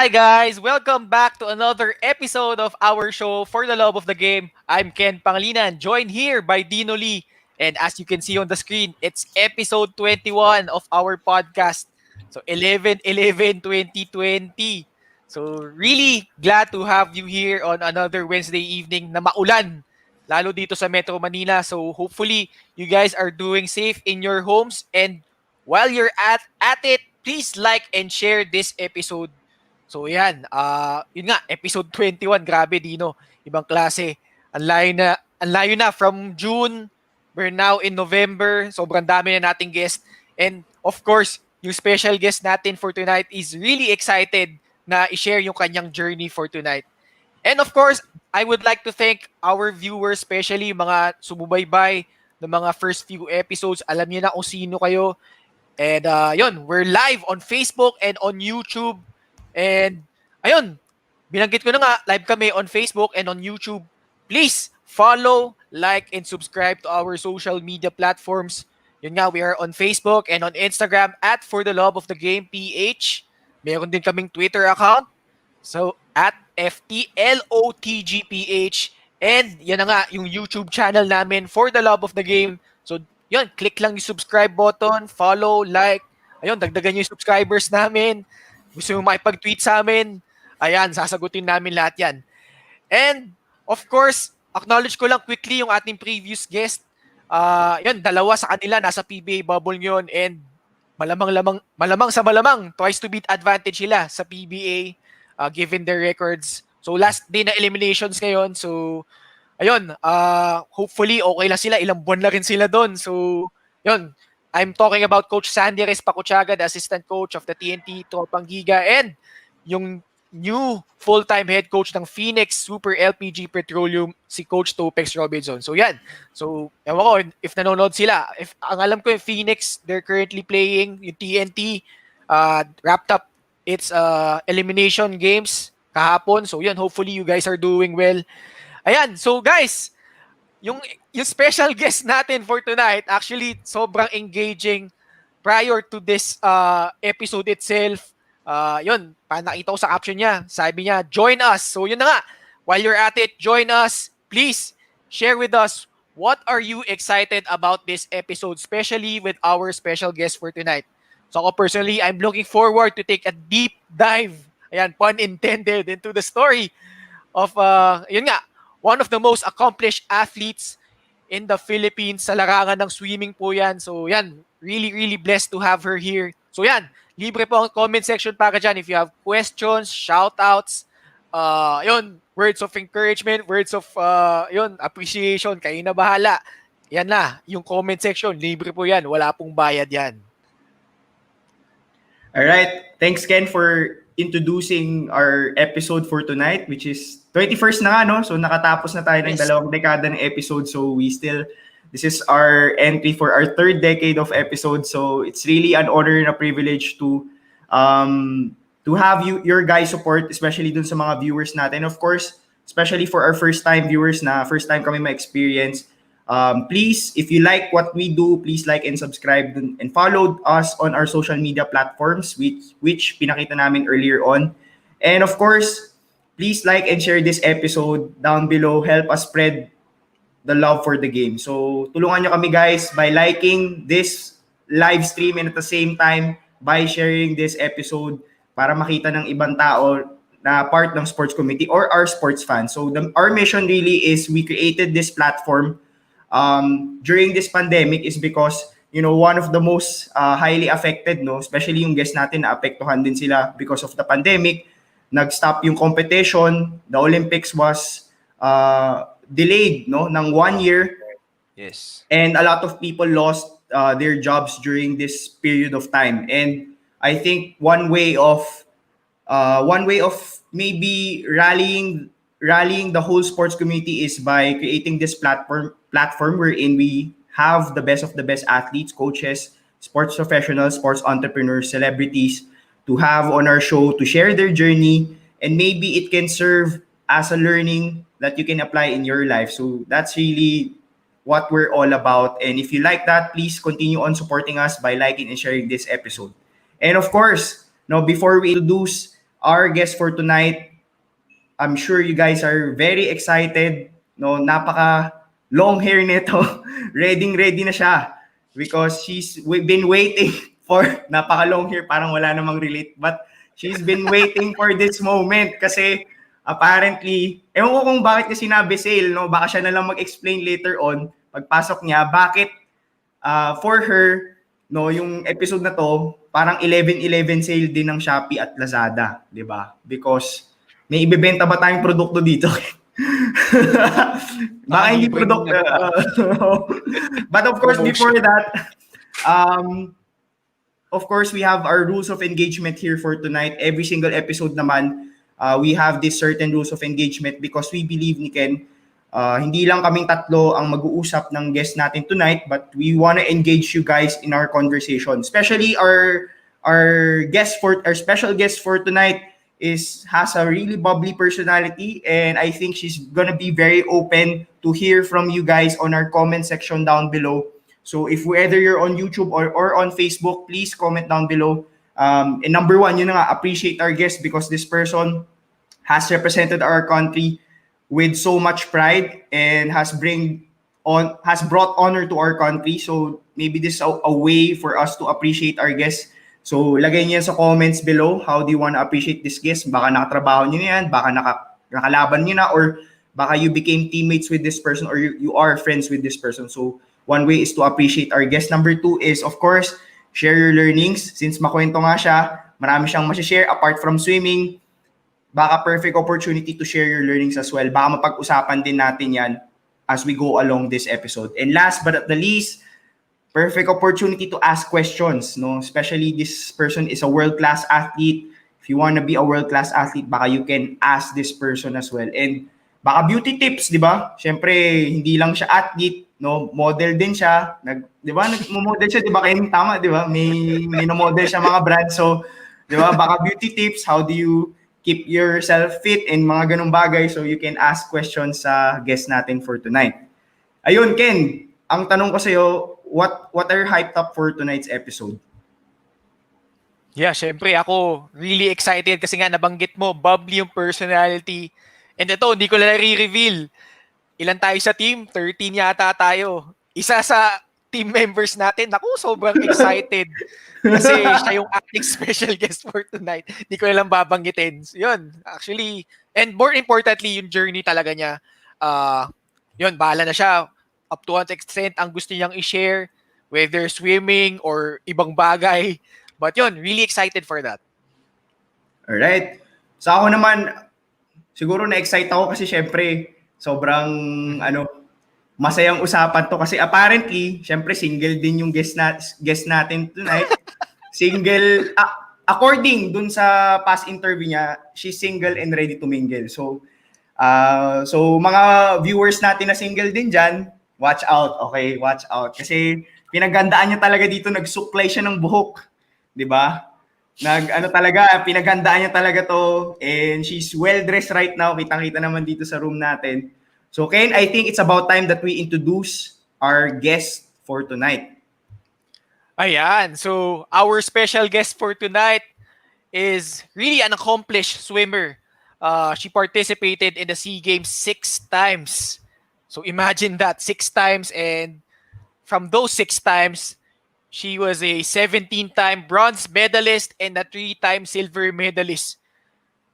Hi guys! Welcome back to another episode of our show For the Love of the Game. I'm Ken Pangilinan, joined here by Dino Lee. And as you can see on the screen, it's episode 21 of our podcast. So 11/11/2020. So really glad to have you here on another Wednesday evening na maulan. Lalo dito sa Metro Manila. So hopefully you guys are doing safe in your homes. And while you're at it, please like and share this episode. So yan, yun nga, episode 21, grabe Dino, ibang klase. Ang layo na from June, we're now in November, sobrang dami na nating guest. And of course, yung special guest natin for tonight is really excited na i-share yung kanyang journey for tonight. And of course, I would like to thank our viewers, especially mga sumubaybay ng mga first few episodes. Alam niyo na kung sino kayo. And yun, we're live on Facebook and on YouTube. And ayun, binanggit ko na nga, live kami on Facebook and on YouTube. Please follow, like, and subscribe to our social media platforms. Yun nga, we are on Facebook and on Instagram at For the Love of the Game PH. Meron din kaming Twitter account. So, at FTLOTGPH. And yan na nga, yung YouTube channel namin, For the Love of the Game. So, yun, click lang yung subscribe button, follow, like. Ayun, dagdagan yung subscribers namin. Gusto mo makipag-tweet sa amin, ayan, sasagutin namin lahat yan. And, of course, acknowledge ko lang quickly yung ating previous guest. Yun, dalawa sa kanila, nasa PBA bubble yun. And malamang sa malamang, twice to beat advantage sila sa PBA given their records. So, last day na eliminations ngayon. So, ayun, hopefully, okay lang sila. Ilang buwan na rin sila doon. So, yun, I'm talking about Coach Sandy Pakuchaga, the assistant coach of the TNT Tropang Giga, and yung new full-time head coach ng Phoenix Super LPG Petroleum, si Coach Topex Robinson. So yan. So, ewan ko, if nanonood sila, ang alam ko yung Phoenix, they're currently playing, yung TNT, wrapped up its elimination games kahapon. So yan, hopefully you guys are doing well. Ayan, so guys, yung special guest natin for tonight, actually, sobrang engaging prior to this episode itself. Yun, nakita ko sa caption niya. Sabi niya, join us. So yun na nga, while you're at it, join us. Please, share with us, what are you excited about this episode, especially with our special guest for tonight. So ako personally, I'm looking forward to take a deep dive, ayan, pun intended, into the story of, yun nga, one of the most accomplished athletes in the Philippines. Sa larangan ng swimming po yan. So yan, really, really blessed to have her here. So yan, libre po ang comment section para dyan. If you have questions, shoutouts, yun, words of encouragement, words of yun, appreciation, kayo na bahala. Yan na, yung comment section, libre po yan. Wala pong bayad yan. Alright, thanks Ken for introducing our episode for tonight, which is 21st na nga, no? So nakatapos na tayo ng dalawang dekada ng episode. So this is our entry for our third decade of episodes. So it's really an honor and a privilege to have your guys' support, especially dun sa mga viewers natin. Of course, especially for our first-time viewers na first time kami ma-experience. Please, if you like what we do, please like and subscribe and follow us on our social media platforms, which pinakita namin earlier on. And of course, please like and share this episode down below. Help us spread the love for the game. So, tulungan nyo kami guys by liking this live stream and at the same time by sharing this episode para makita ng ibang tao na part ng sports committee or our sports fans. So, our mission really is we created this platform during this pandemic is because, you know, one of the most highly affected, no, especially yung guests natin na apektuhan din sila because of the pandemic. Nag-stop yung competition. The Olympics was delayed, no, ng 1 year. Yes. And a lot of people lost their jobs during this period of time. And I think one way of maybe rallying the whole sports community is by creating this platform wherein we have the best of the best athletes, coaches, sports professionals, sports entrepreneurs, celebrities to have on our show to share their journey, and maybe it can serve as a learning that you can apply in your life. So that's really what we're all about. And if you like that, please continue on supporting us by liking and sharing this episode. And of course, now before we introduce our guest for tonight, I'm sure you guys are very excited. No, napaka long hair nito. Ready na siya because we've been waiting for napaka long hair, parang wala namang relate, but she's been waiting for this moment kasi apparently, ewan ko kung bakit niya sinabi sale, no? Baka siya na lang mag-explain later on pagpasok niya bakit for her, no, yung episode na to, parang 11/11 sale din ng Shopee at Lazada, 'di ba? Because may ibebenta ba tayong produkto dito? Baka hindi produkto. But of course, before that, of course, we have our rules of engagement here for tonight. Every single episode naman, we have this certain rules of engagement because we believe ni Ken, hindi lang kaming tatlo ang mag-uusap ng guest natin tonight, but we want to engage you guys in our conversation. Especially our special guest for tonight has a really bubbly personality, and I think she's gonna be very open to hear from you guys on our comment section down below. So if whether you're on YouTube or on Facebook, please comment down below. And number one, yun na nga, appreciate our guest because this person has represented our country with so much pride and has brought honor to our country. So maybe this is a way for us to appreciate our guests. So lagay niyo sa comments below, how do you want to appreciate this guest? Baka nakatrabaho niyo yan, baka nakalaban niyo na, or baka you became teammates with this person, or you are friends with this person. So one way is to appreciate our guest. Number two is, of course, share your learnings. Since makwento nga siya, marami siyang masishare apart from swimming. Baka perfect opportunity to share your learnings as well. Baka mapag-usapan din natin yan as we go along this episode. And last but not the least, perfect opportunity to ask questions. No, especially this person is a world-class athlete. If you want to be a world-class athlete, baka you can ask this person as well. And baka beauty tips, di ba? Siyempre, hindi lang siya athlete, no, model din siya. Di ba? Nag-model siya, di ba? Kaya tama, di ba? May model siya mga brands. So, di ba? Baka beauty tips, how do you keep yourself fit and mga ganung bagay, so you can ask questions sa guest natin for tonight. Ayun, Ken, ang tanong ko sa'yo, what are you hyped up for tonight's episode? Yeah, syempre ako really excited kasi nga nabanggit mo, bubbly yung personality. And ito, hindi ko na re-reveal. Ilan tayo sa team? 13 yata tayo. Isa sa team members natin, naku, sobrang excited. Kasi siya yung acting special guest for tonight. Hindi ko na lang babanggitin. So, yun, actually, and more importantly, yung journey talaga niya. Yun, bahala na siya. Up to what extent ang gusto niyang i-share, whether swimming or ibang bagay. But yun, really excited for that. Alright. So ako naman, siguro na-excite ako kasi syempre, sobrang masayang usapan to kasi apparently, syempre single din yung guest natin tonight. Single, according dun sa past interview niya, she's single and ready to mingle. So mga viewers natin na single din dyan, watch out, okay? Watch out. Kasi pinagandaan niya talaga dito, nagsuklay siya ng buhok. 'Di ba? Pinagandaan niya talaga to, and she's well-dressed right now. Kitang-kita naman dito sa room natin. So Ken, I think it's about time that we introduce our guest for tonight. Ayan. So, our special guest for tonight is really an accomplished swimmer. She participated in the SEA Games 6 times. So, imagine that, 6 times. And from those 6 times, she was a 17-time bronze medalist and a 3-time silver medalist.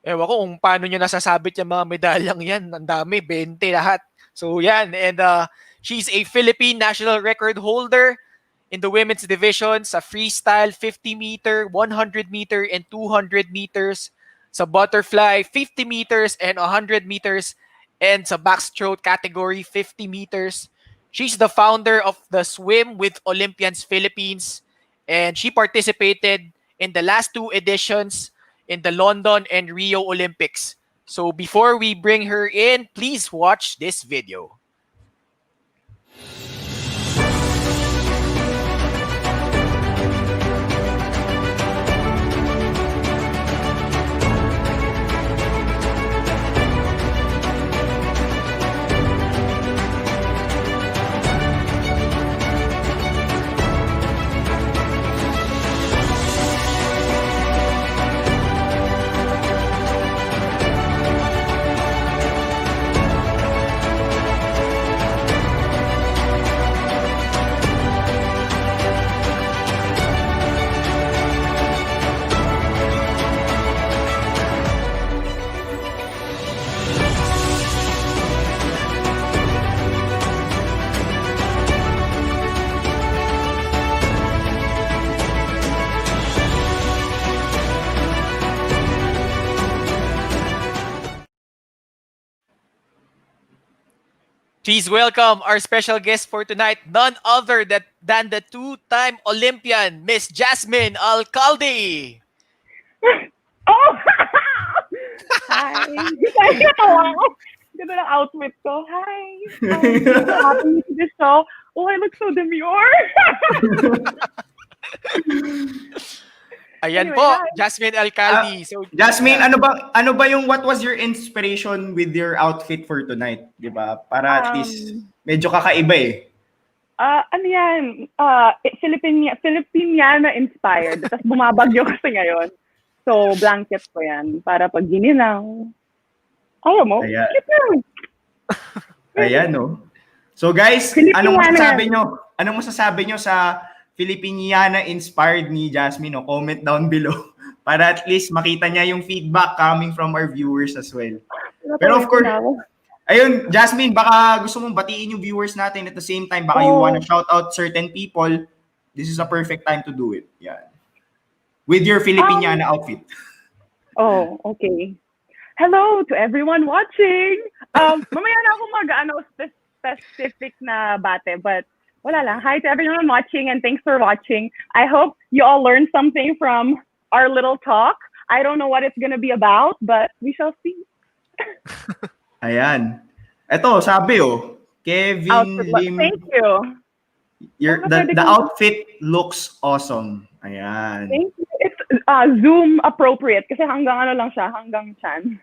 Ewan ko kung paano niya nasasabit yung mga medalyang yan. Ang dami, 20 lahat. So, yan. And she's a Philippine national record holder in the women's division sa freestyle 50-meter, 100-meter, and 200 meters, sa butterfly 50 meters and 100 meters, and sa backstroke category 50 meters. She's the founder of the Swim with Olympians Philippines, and she participated in the last 2 editions in the London and Rio Olympics. So before we bring her in, please watch this video. Please welcome our special guest for tonight, none other than the two-time Olympian, Miss Jasmine Alkhaldi. Oh! Hi! Ay, natawa ako. Ganda ng outfit ko. Hi! So happy to this show. Oh, I look so demure. Ayan Anyway, po, hi. Jasmine Alkhaldi. Jasmine, ano ba yung what was your inspiration with your outfit for tonight? 'Di ba? Para at least medyo kakaiba eh. Ano yan? Filipiniana inspired. Tapos bumabagyo kasi ngayon. So, blanket ko yan. Para pag gininaw. Ayaw mo? Ayan. Cute yan. Ayan, no? So guys, Filipiniana anong masasabi yan. nyo? Anong masasabi nyo sa Filipiniana inspired ni Jasmine? No? Comment down below para at least makita niya yung feedback coming from our viewers as well. Pero of course, ayun, Jasmine, baka gusto mong batiin yung viewers natin at the same time, baka you wanna shout out certain people. This is a perfect time to do it. Yeah. With your Filipiniana outfit. Oh, okay. Hello to everyone watching. Mamaya na ako specific na bate, but wala lang. Hi to everyone watching and thanks for watching. I hope you all learned something from our little talk. I don't know what it's gonna be about, but we shall see. Ayan. Ito, sabi Kevin Outfit, Lim. thank you. The outfit looks awesome. Ayan. Thank you. It's Zoom appropriate kasi hanggang ano lang siya, hanggang chan.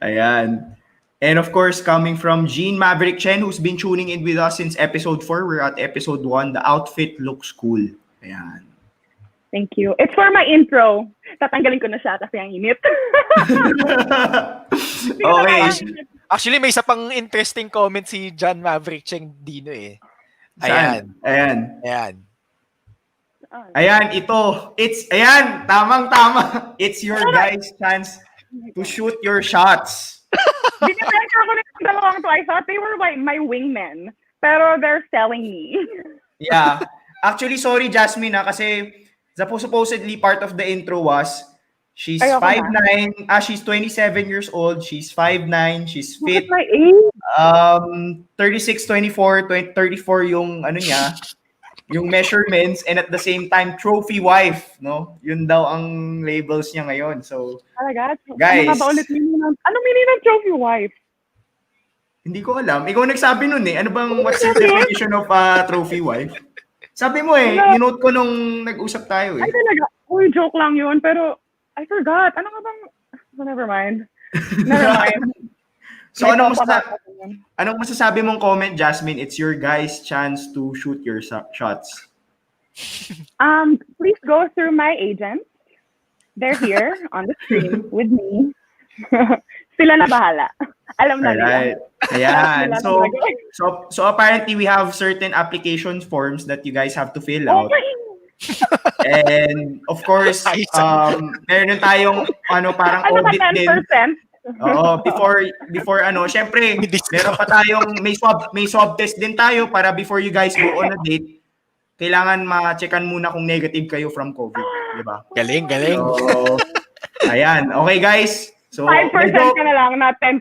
Ayan. And of course, coming from Jean Maverick Chen, who's been tuning in with us since episode 4. We're at episode 1. The outfit looks cool. Ayan. Thank you. It's for my intro. Tatanggalin ko na siya kasi ang init. Okay. Actually, may isa pang interesting comment si John Maverick Cheng Dino eh. Ayan. Ayan. Ayan. Ayan, ito. Ayan, tamang-tama. It's your guys' chance to shoot your shots. Binipressure ko ng dalawang to. I thought they were my wingmen. Pero they're selling me. Yeah. Actually, sorry, Jasmine, kasi supposedly part of the intro was she's 5'9", she's 27 years old, she's 5'9", she's fit. Look at my age. 36, 24, 34 yung ano niya, yung measurements, and at the same time trophy wife, no? Yun daw ang labels niya ngayon. So, talaga? guys, ano ba ulit anong meaning ng trophy wife? Hindi ko alam. Ikaw nagsabi nun eh. Ano bang what's the definition of trophy wife? Sabi mo eh, ninote ko nung nag-usap tayo eh. Ay talaga, uy, joke lang yun, pero I forgot. Ano nga bang, never mind. Never mind. So anong masasabi mong comment, Jasmine? It's your guys' chance to shoot your shots. Please go through my agent. They're here on the screen with me. Sila na bahala. Alam na nila. Ayan. So apparently we have certain application forms that you guys have to fill out. And of course, meron tayong parang audit din. Oo, before syempre, meron pa tayong may swab test din tayo para before you guys go on a date, kailangan ma-checkan muna kung negative kayo from COVID, di ba? Galing. So, ayan. Okay, guys. So 5% ka na lang, not 10%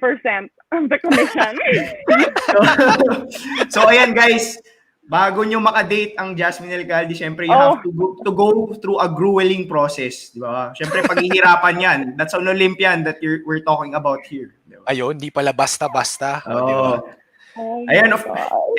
of the commission. so ayan, guys. Bago nyo makadate ang Jasmine Alkhaldi, syempre you have to go through a grueling process, di ba? Syempre paghihirapan yan. That's an Olympian that we're talking about here. Diba? Ayun, di pala basta-basta. Diba? Ayan,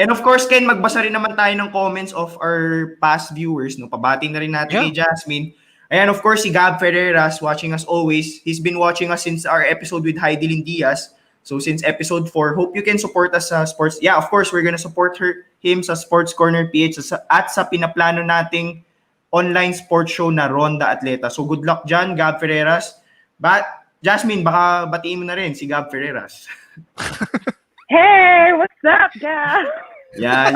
and of course, Ken, magbasa rin naman tayo ng comments of our past viewers. No? Pabati na rin natin kay Jasmine. Ayan, of course, si Gab Ferreras watching us always. He's been watching us since our episode with Heidelin Diaz. So since episode 4, hope you can support us sa sports. Yeah, of course, we're gonna support him sa Sports Corner PH at sa pinaplano nating online sports show na Ronda Atleta. So good luck dyan, Gab Ferreras. Jasmine, baka batiin mo na rin si Gab Ferreras. Hey, what's up, Gab? Yan.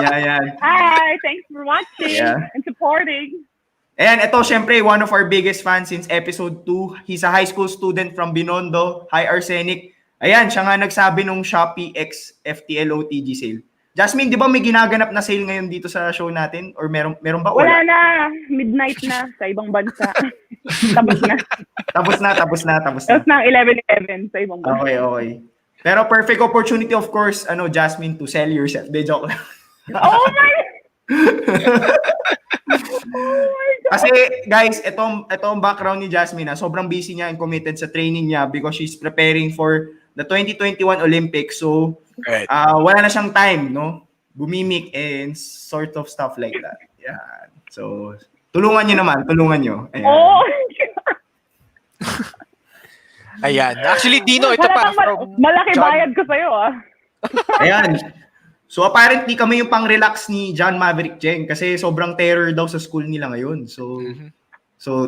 Hi, thanks for watching and supporting. Ayan, ito syempre one of our biggest fans since episode 2. He's a high school student from Binondo. Hi, Arsenic. Ayan, siya nga nagsabi nung Shopee X FTL OTG sale. Jasmine, di ba may ginaganap na sale ngayon dito sa show natin? Or meron ba? Wala na. Midnight na sa ibang bansa. Tapos na. Tapos na. Tapos na ang 11-11 sa ibang bansa. Okay. Pero perfect opportunity, of course, Jasmine, to sell yourself. De, joke lang. Oh my! Oh my God! Kasi, guys, itong background ni Jasmine, sobrang busy niya and committed sa training niya because she's preparing for the 2021 Olympics. So, Right. wala na siyang time, no? Bumimik and sort of stuff like that. Yeah. So, tulungan niyo. Ayan. Oh! Ayan. Actually, Dino, ito pa. Halatang malaki John- bayad ko sa'yo, ah. Ayan. So apparently kami yung pang-relax ni John Maverick Jeng kasi sobrang terror daw sa school nila ngayon. So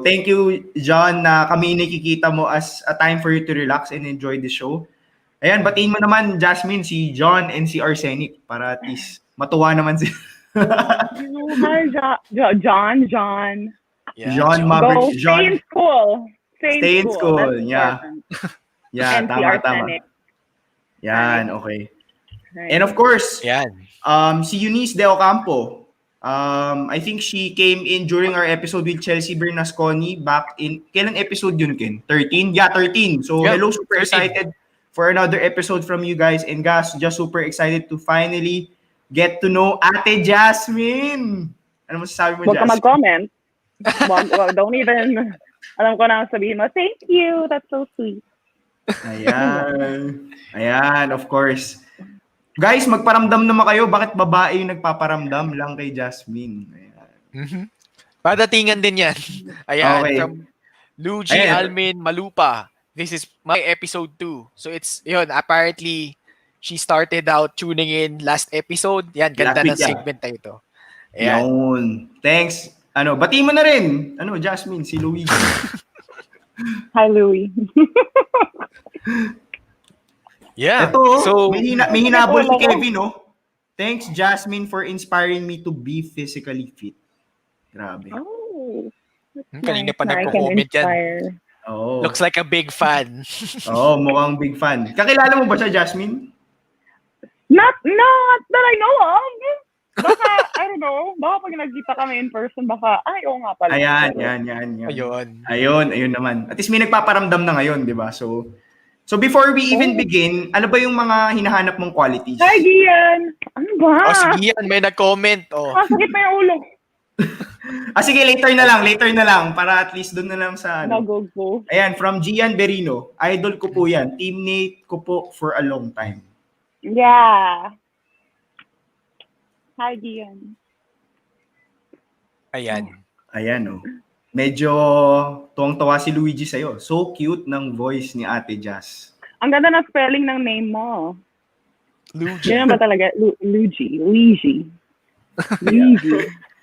thank you John na kami nakikita mo as a time for you to relax and enjoy the show. Ayan, batiin mo naman Jasmine si John and si Arsenic para at least matuwa naman sila. Hi, John. Yeah, John Go, Maverick, stay John. in school. Stay in school, That's yeah. important. Yeah, And si tama. Arsenic. Yan, okay. Right. And of course, Yan. si Eunice De Ocampo, I think she came in during our episode with Chelsea Bernasconi back in, kailan episode yun, Ken? 13? Yeah, 13. So, Yeah, hello, super 13. excited for another episode from you guys. And guys, just super excited to finally get to know Ate Jasmine. Ano masasabi mo, Huwag ka Jasmine? mag-comment. Wag, don't even, alam ko na sabihin mo, thank you, that's so sweet. Ayan, of course. Guys, magparamdam naman kayo. Bakit babae yung nagpaparamdam lang kay Jasmine? Ayan. Padatingan din yan. Ayan. Okay. From Luigi Ayan. Almin Malupa. This is my episode 2. So it's, apparently, she started out tuning in last episode. Yan, ganda Last week, ng yeah. segment na ito. Ayan. Yun. Thanks. Batiin mo na rin. Jasmine, si Luigi. Hi, Louie. Yeah. Ito, So, may hinabol si Kevin, no? Thanks, Jasmine, for inspiring me to be physically fit. Grabe. Oh. kanina pa I can nagko-comment yan. inspire. Oh. Looks like a big fan. Mukhang big fan. Kakilala mo ba siya, Jasmine? Not that I know of. Baka, I don't know. Baka pag nagkita kami in person, baka, oo nga pala. Ayan. Ayun naman. At least may nagpaparamdam na ngayon, di ba? So before we even begin, ano ba yung mga hinahanap mong qualities? Hi, Gian! Ano ba? Sige yan, may nag-comment. Sakit na yung ulo. Sige, later na lang. Para at least doon na lang sa Go. Ayan, from Gian Berino. Idol ko po yan. Teammate ko po for a long time. Yeah. Hi, Gian. Ayan. Oh. Medyo tuwang-tuwa si Luigi sa'yo. So cute ng voice ni Ate Jazz. Ang ganda na spelling ng name mo. Luigi. Yan ba talaga? Luigi.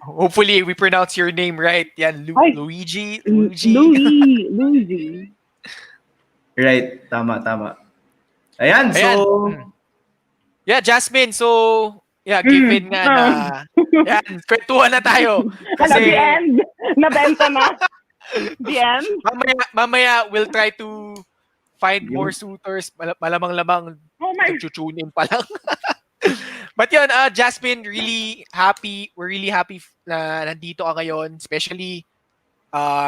Hopefully, we pronounce your name right. Yan, Ay. Luigi. Luigi. Right, tama. Ayan, so... Yeah, Jasmine, so... Yeah, given nga na... Yan, kwentuhan na tayo. The end. Nabenta na. The end. Mamaya, we'll try to find more suitors. Malamang-lamang nag-tune in pa lang. But yun, Jasmine, we're really happy na nandito ka ngayon. Especially,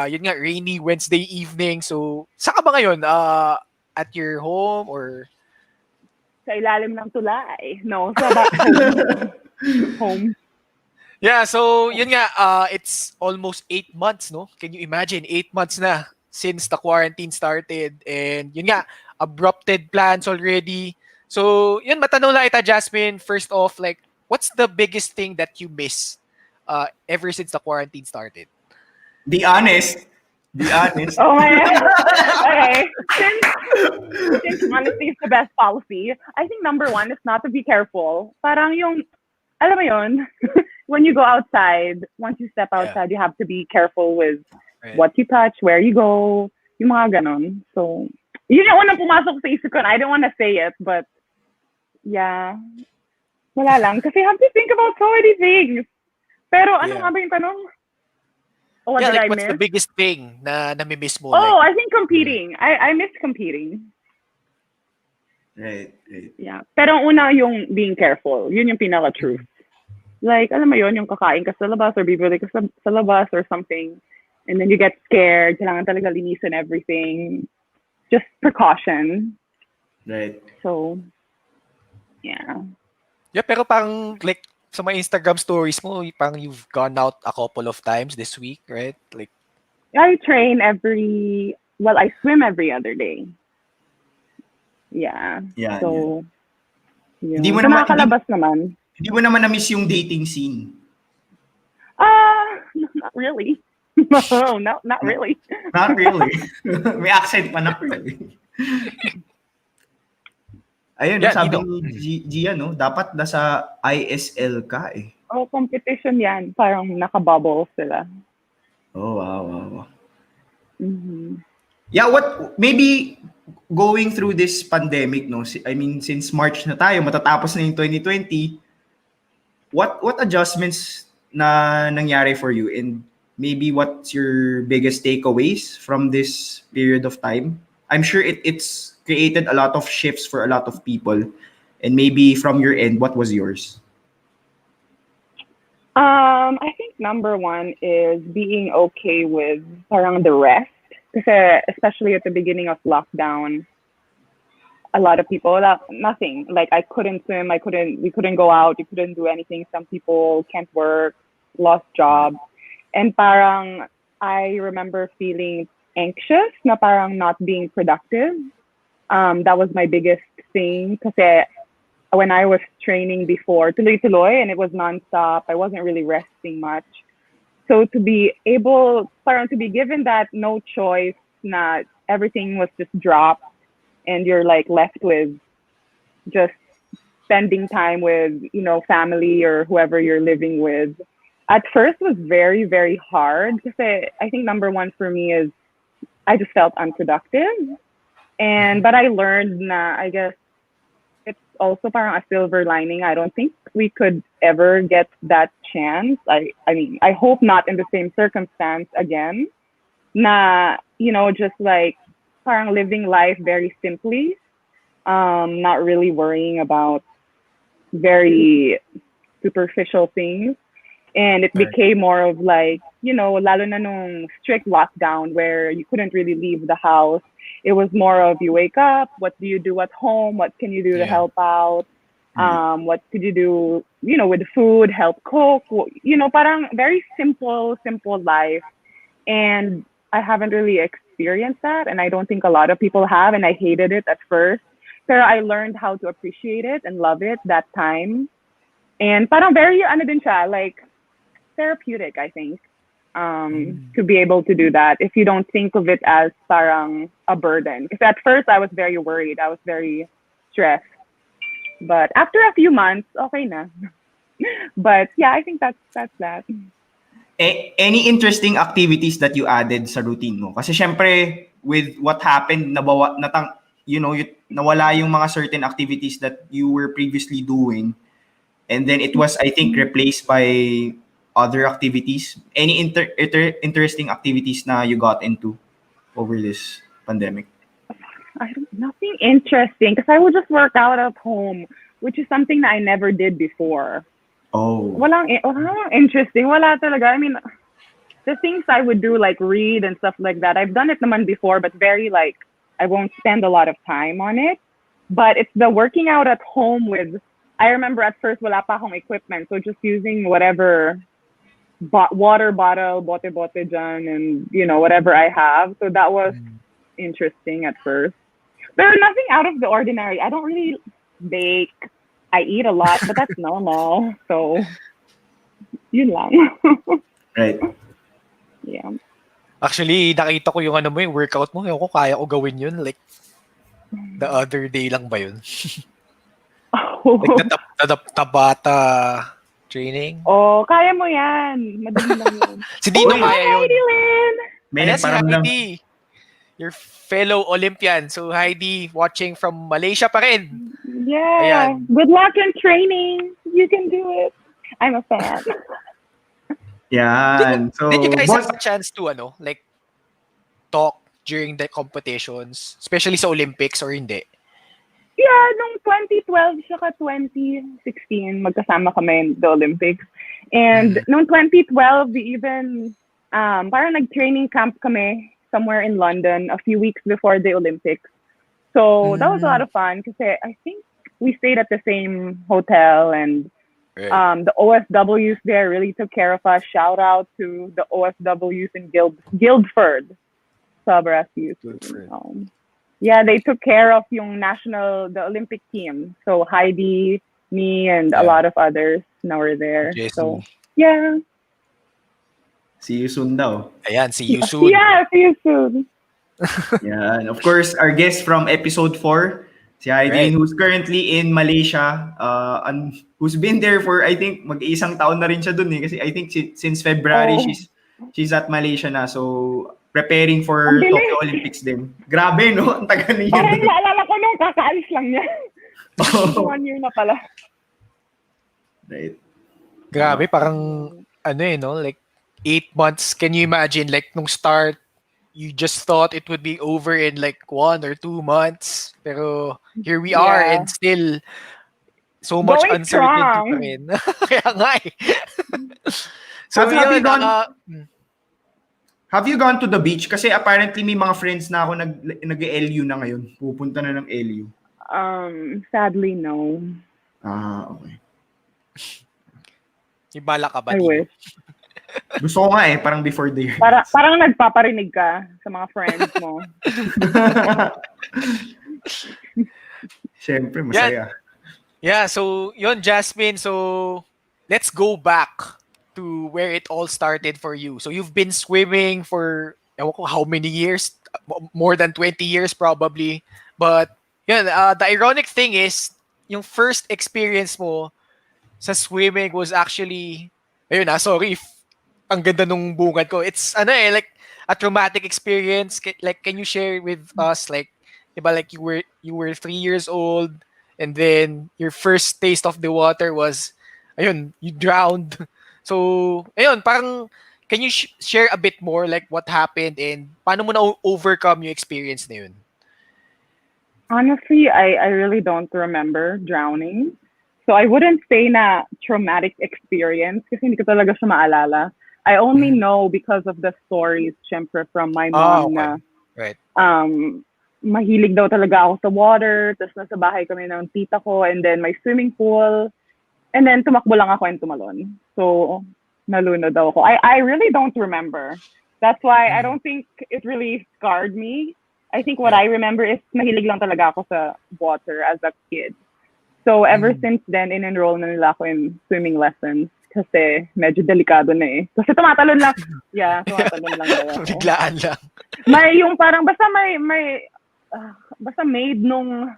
yun nga, rainy Wednesday evening. So, saan ka ba ngayon? At your home or... Sa ilalim ng tulay. No, sa home. Yeah, so yun nga, it's almost 8 months, no? Can you imagine? 8 months na since the quarantine started. And yun nga, abrupted plans already. So, yun, matanong lang ita, Jasmine. First off, like, what's the biggest thing that you miss ever since the quarantine started? Be honest. Oh my God. Okay. Since honesty is the best policy, I think number 1 is not to be careful. Parang yung, alam mo yun, when you go outside, once you step outside, you have to be careful with what you touch, where you go, yung mga ganon. So, yun yung unang pumasok sa isip ko. I don't want to say it, but yeah. Wala lang. Kasi you have to think about so many things. Pero ano nga ba yung tanong? What did I what's miss? the biggest thing na namimiss mo? I think competing. I miss competing. Right. Yeah. Pero una yung being careful. Yun yung pinaka-truth. Like, alam mo yun, yung kakain ka sa labas or bibili ka sa labas or something. And then you get scared. Kailangan talaga linisin everything. Just precaution. Right. So, yeah. Yeah, pero parang like sa mga Instagram stories mo, parang you've gone out a couple of times this week, right? Like, I train I swim every other day. Yeah. Yan, yan. So, Hindi yun. mo So, naman nakakalabas naman. hindi mo naman na-miss yung dating scene. Not really. No, not really. Not really. May accent pa, not really. Ayun, no, yeah, sabi Dino. ni Gia, no, dapat nasa ISL ka eh. Oh, competition yan. Parang naka-bubble sila. Oh, wow, wow, wow. Mm-hmm. Yeah, maybe going through this pandemic, no, I mean, since March na tayo, matatapos na yung 2020, what adjustments na nangyari for you, and maybe what's your biggest takeaways from this period of time? I'm sure it's created a lot of shifts for a lot of people, and maybe from your end, what was yours? I think number one is being okay with parang the rest. Kasi especially at the beginning of lockdown, a lot of people, nothing. Like I couldn't swim, we couldn't go out, you couldn't do anything. Some people can't work, lost jobs. And parang I remember feeling anxious na parang not being productive. That was my biggest thing kasi when I was training before, tuloy-tuloy, and it was nonstop, I wasn't really resting much. So to be given that no choice, na everything was just dropped, and you're like left with just spending time with, family or whoever you're living with. At first was very, very hard because I think number one for me is I just felt unproductive. But I learned na, I guess, it's also parang a silver lining. I don't think we could ever get that chance. I mean, I hope not in the same circumstance again. Na, just like parang living life very simply, not really worrying about very superficial things. And it became more of like, lalo na nung strict lockdown where you couldn't really leave the house. It was more of you wake up, what do you do at home? What can you do to help out? What could you do, with food, help cook? Parang very simple life. And I haven't really experienced that. And I don't think a lot of people have. And I hated it at first. Pero I learned how to appreciate it and love it that time. And parang very, din siya, like therapeutic, I think. To be able to do that if you don't think of it as parang a burden. Because at first I was very worried. I was very stressed. But after a few months, okay na. But yeah, I think that's that. Any interesting activities that you added sa routine mo? Kasi syempre, with what happened, nawala yung mga certain activities that you were previously doing. And then it was, I think, replaced by other activities. Any interesting activities na you got into over this pandemic? Nothing interesting because I would just work out at home, which is something that I never did before. Oh. Walang interesting. Wala talaga. I mean, the things I would do, like read and stuff like that, I've done it naman before, but very like, I won't spend a lot of time on it. But it's the working out at home with, I remember at first wala pa akong equipment, so just using whatever water bottle, bote dyan, and whatever I have. So that was interesting at first. There's nothing out of the ordinary. I don't really bake. I eat a lot, but that's normal. So, yun lang. Right. Yeah. Actually, nakita ko yung yung workout mo. Yung ko kaya ko gawin yun. Like, the other day lang ba yun? Like, the Tabata training. Oh, kaya mo yan. Madali lang yun. Si Dino kaya yun. Heidi Lynn! Ayan si Heidi. Your fellow Olympian. So, Heidi, watching from Malaysia pa rin. Yeah. Ayan. Good luck in training. You can do it. I'm a fan. Yeah. Did you guys have a chance to, like, talk during the competitions? Especially sa Olympics or hindi? Yeah, nung 2012 saka 2016, magkasama kami in the Olympics. And nung 2012, we even, parang nag-training camp kami somewhere in London a few weeks before the Olympics. So that was a lot of fun because I think we stayed at the same hotel, and the OSWs there really took care of us. Shout out to the OSWs in Guildford, Sabras Youth. Yeah, they took care of the Olympic team. So Heidi, me, and a lot of others now were there. So yeah. See you soon daw. Ayan, see you soon. Yeah, see you soon. Yeah, and of course, our guest from episode 4, si Heidi, who's currently in Malaysia, and who's been there for, I think, mag-isang taon na rin siya dun eh. Kasi I think since February, she's at Malaysia na. So, preparing for Tokyo Olympics din. Grabe, no? Ang tagal niya. Parang naalala ko nung kakaalis lang niya. 1 year na pala. Right. Grabe, parang, no? Like, 8 months. Can you imagine, like, nung start, you just thought it would be over in like 1 or 2 months. Pero here we are and still so much going uncertainty strong. pa rin. Kaya nga eh. So have you gone to the beach? Kasi apparently may mga friends na ako nag-LU na ngayon. Pupunta na ng LU. Sadly, no. Okay. Ibala ka ba? I wish. Gusto ko nga eh, parang before the year. Parang nagpaparinig ka sa mga friends mo. Siyempre, masaya. Yeah, so yun, Jasmine. So let's go back to where it all started for you. So you've been swimming for how many years? More than 20 years probably. But yun, the ironic thing is, yung first experience mo sa swimming was actually, sorry if ang ganda nung bungad ko. It's like a traumatic experience. Like, can you share with us, like, diba, like you were 3 years old, and then your first taste of the water was, you drowned. So, parang, can you share a bit more, like, what happened and paano mo na overcome yung experience na yun? Honestly, I really don't remember drowning. So I wouldn't say na traumatic experience kasi hindi ko talaga siya maalala. I only know because of the stories, syempre, from my mom na mahilig daw talaga ako sa water, tapos nasa bahay kami ng tita ko, and then may swimming pool, and then tumakbo lang ako and tumalon. So, nalunod daw ako. I really don't remember. That's why I don't think it really scarred me. I think what I remember is mahilig lang talaga ako sa water as a kid. So, ever since then, in-enroll na nila ako in swimming lessons. Kasi medyo delikado na eh. Kasi tumatalon lang. Yeah, tumatalon lang daw ako. Biglaan lang. May yung parang, basta maid nung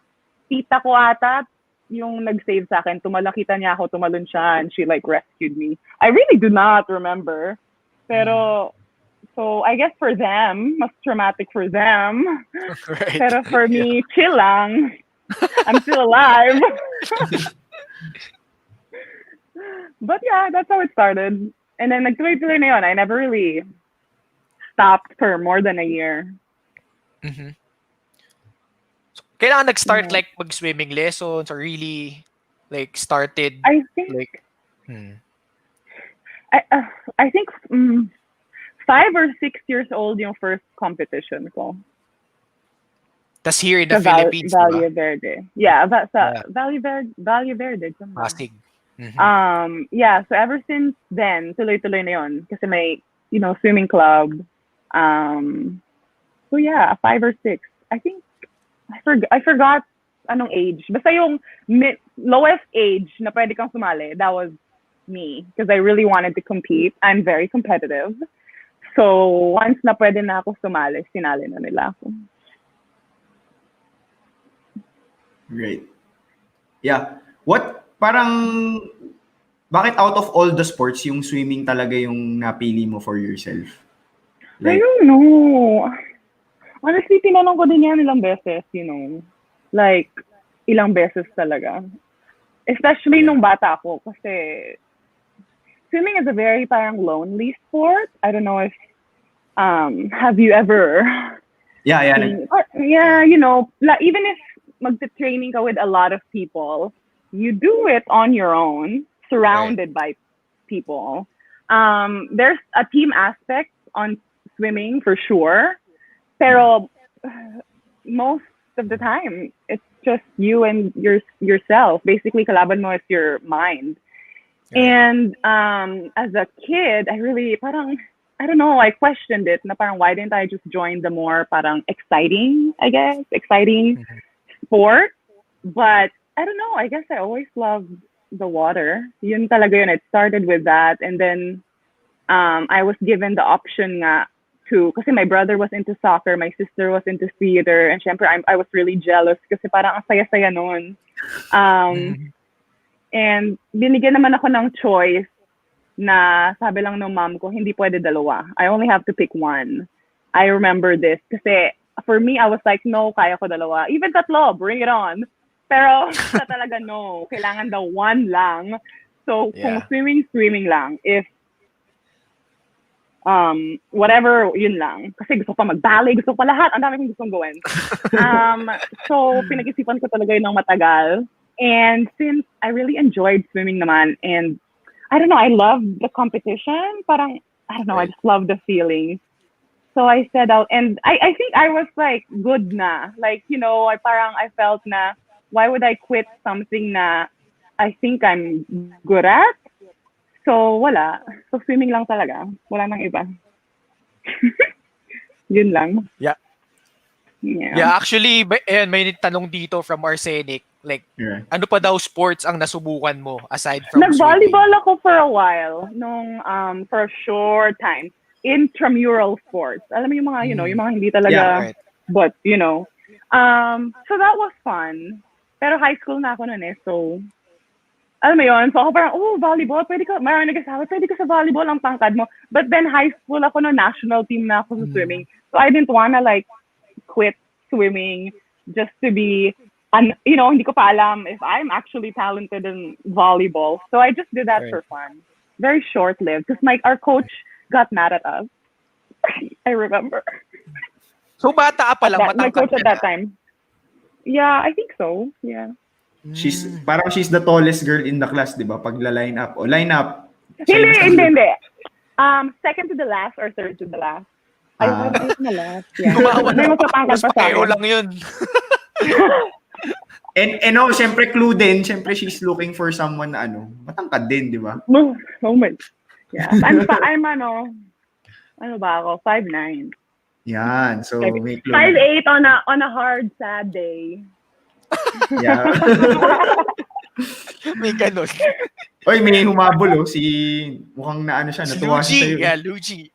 tita ko ata, yung nag-save sa akin. Tumalakita niya ako, tumalon siya, and she like rescued me. I really do not remember. Pero, so I guess for them, mas traumatic for them. Right. Pero for me, chill lang. I'm still alive. But yeah, that's how it started. And then nagtuloy-tuloy na yun. I never really stopped for more than a year. Mm-hmm. So, kailangan nag-start like mag-swimming lessons or really like started? I think like, I think 5 or 6 years old yung first competition ko. Tas here in the Philippines, Valle Verde. Yeah, Valle Verde. Pasig. Mm-hmm. Yeah, so ever since then, tuloy-tuloy na yun. Kasi may, swimming club. So yeah, 5 or 6. I think, I forgot anong age. Basta yung lowest age na pwede kang sumali, that was me. Because I really wanted to compete. I'm very competitive. So once na pwede na ako sumali, sinali na nila ako. Great. Yeah. Bakit out of all the sports, yung swimming talaga yung napili mo for yourself? I don't know. Honestly, tinanong ko din yan ilang beses, Like, ilang beses talaga. Especially nung bata ako, kasi swimming is a very parang lonely sport. I don't know if, have you ever... Yeah. Yeah, even if magta-training ka with a lot of people, you do it on your own, surrounded by people. There's a team aspect on swimming for sure. Pero most of the time. It's just you and yourself. Basically, kalaban mo is your mind. And as a kid, I really parang I don't know, I questioned it. Na parang why didn't I just join the more parang exciting sport? But I don't know. I guess I always loved the water. Yun talaga yun. It started with that, and then I was given the option nga to, kasi my brother was into soccer, my sister was into theater, and syempre I was really jealous kasi parang ang saya-saya noon. And binigyan naman ako ng choice na sabi lang ng mom ko, hindi pwede dalawa. I only have to pick one. I remember this kasi for me, I was like, no, kaya ko dalawa. Even tatlo, bring it on. Pero sa talaga, no. Kailangan daw one lang. So, kung swimming lang. If whatever, yun lang. Kasi gusto ko pa mag-ballet, gusto ko pa lahat. Ang dami kong gustong gawin. So, pinag-isipan ko talaga yun ng matagal. And since I really enjoyed swimming naman, and I don't know, I love the competition. Parang, I don't know, I just love the feeling. So I set out, and I think I was like good na. Like, you know, I felt na, why would I quit something na I think I'm good at? So wala. So swimming lang talaga. Wala nang iba. Yun lang. Yeah, actually, may tanong dito from Arsenic. Like, ano pa daw sports ang nasubukan mo aside from Nag-volleyball swimming? ako for a while, for a short time. Intramural sports. Alam mo yung mga, you know, yung mga hindi talaga, but, you know. So that was fun. Pero high school na ako nun so, alam mo yun, so ako parang, volleyball, mayroon nagsasabi, pwede ka sa volleyball, ang tangkad mo. But then high school ako national team na ako sa swimming. So I didn't wanna like quit swimming just to be, you know, hindi ko pa alam if I'm actually talented in volleyball. So I just did that for fun. Very short-lived. Because our coach got mad at us. I remember. So bata pa lang, My matangkad coach at that time. Yeah, I think so. Yeah. She's the tallest girl in the class, di ba? Pag line up. O line up. Hindi. Second to the last or third to the last. I was na last. Yeah. May matapangkad pa sa akin. lang yun. And syempre clue din, syempre she's looking for someone na matangkad din, di ba? Oh my. Yeah. I'm ano ba ako? 5'9". Yan. So may clue. 5'8" on a hard, sad day. Yeah. May ganun. Oy, may humabol mukhang na siya, Si natuwa siya sa'yo. Luigi.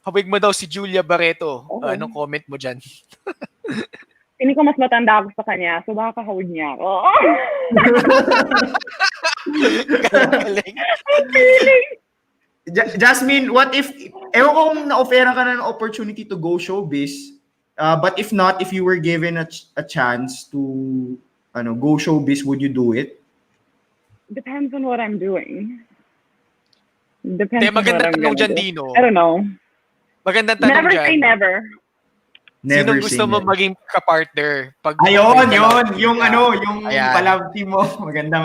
Hawig mo daw si Julia Barreto. Anong comment mo dyan? Hindi ko mas matanda ako sa kanya, so baka kahawig niya ako. Galing. Jasmine, what if, ewan ko kung na-offeran ka na ng opportunity to go showbiz, but if not, if you were given a chance to go showbiz, would you do it? Depends on what I'm doing. Depends on what magandang I'm tanong gonna dyan, do. Dino. I don't know. Magandang tanong Never dyan. say never. Sino gusto mo maging ka-partner? Ayun. Yung Ayan. palab team mo. Maganda.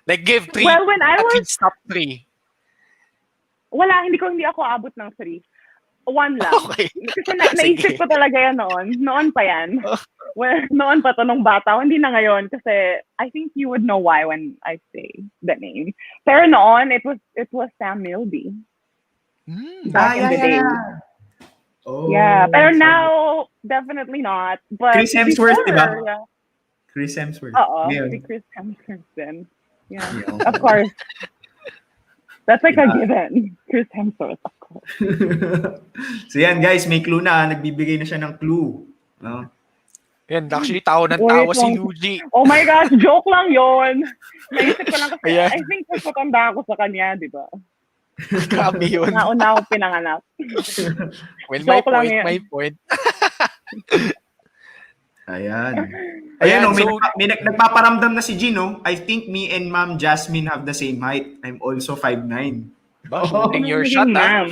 Like, give 3. Well, when I at was... least top 3. Wala, hindi ako aabot ng 3. 1 lang. Okay. Kasi naisip ko talaga yan noon. Noon pa yan. Well, noon pa to nung bata. Hindi na ngayon. Kasi I think you would know why when I say the name. Pero noon, it was Sam Milby. Back in the day. Oh, Yeah, pero now, definitely not. But Chris Hemsworth, before, diba? Yeah. Chris Hemsworth. Oo, Ngayon. si Chris Hemsworth din. Yeah, Yeah. of course. That's like a given. Chris Hemsworth, of course. So yan guys, may clue na. Nagbibigay na siya ng clue. No? Yan, actually, tawa si Luigi. Oh my gosh, joke lang yon. Naisip ko lang kasi, Ayan. I think mas matanda ako sa kanya, di ba? Grabe yun. Nauna ako pinanganak. Well, Joke lang yan. my point. Ayan. Ayan, May nagpaparamdam na si Gino. I think me and Ma'am Jasmine have the same height. I'm also 5'9". Shooting your shot, ma'am.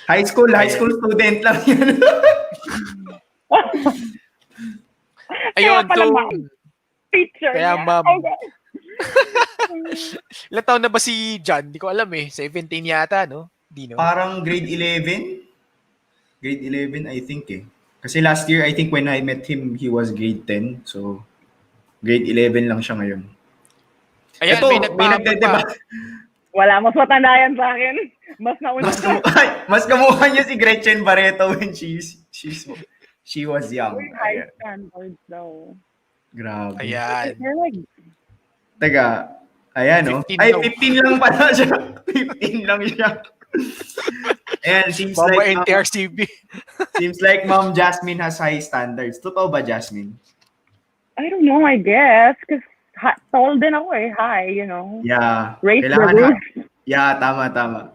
High school student lang yan. Ayun, Kaya pala, so, ma'am. Teacher kaya niya. ma'am. Okay. Ilan taon na ba si John? Di ko alam 17 yata, no? Dino? Parang grade 11. Grade 11, I think eh. Kasi last year, I think when I met him, he was grade 10. So, grade 11 lang siya ngayon. Ayan, Ito, may may nagpahabol pa. nagdedeba. Wala, mas matanda yan sa akin. Mas nauna. Mas kamukha niya si Gretchen Barreto when she was young. Uy, high Ayan. standards daw. Grabe. Ayan. They're like, Teka, ayan no? 15 Ay, daw. 15 lang pala siya. 15 lang siya. Ayan, Baba NTRCB. seems like Ma'am Jasmine has high standards. Totoo ba, Jasmine? I don't know, I guess. Because tall din ako eh. High, you know. Yeah. Raise the Kailangan roof. Yeah, tama.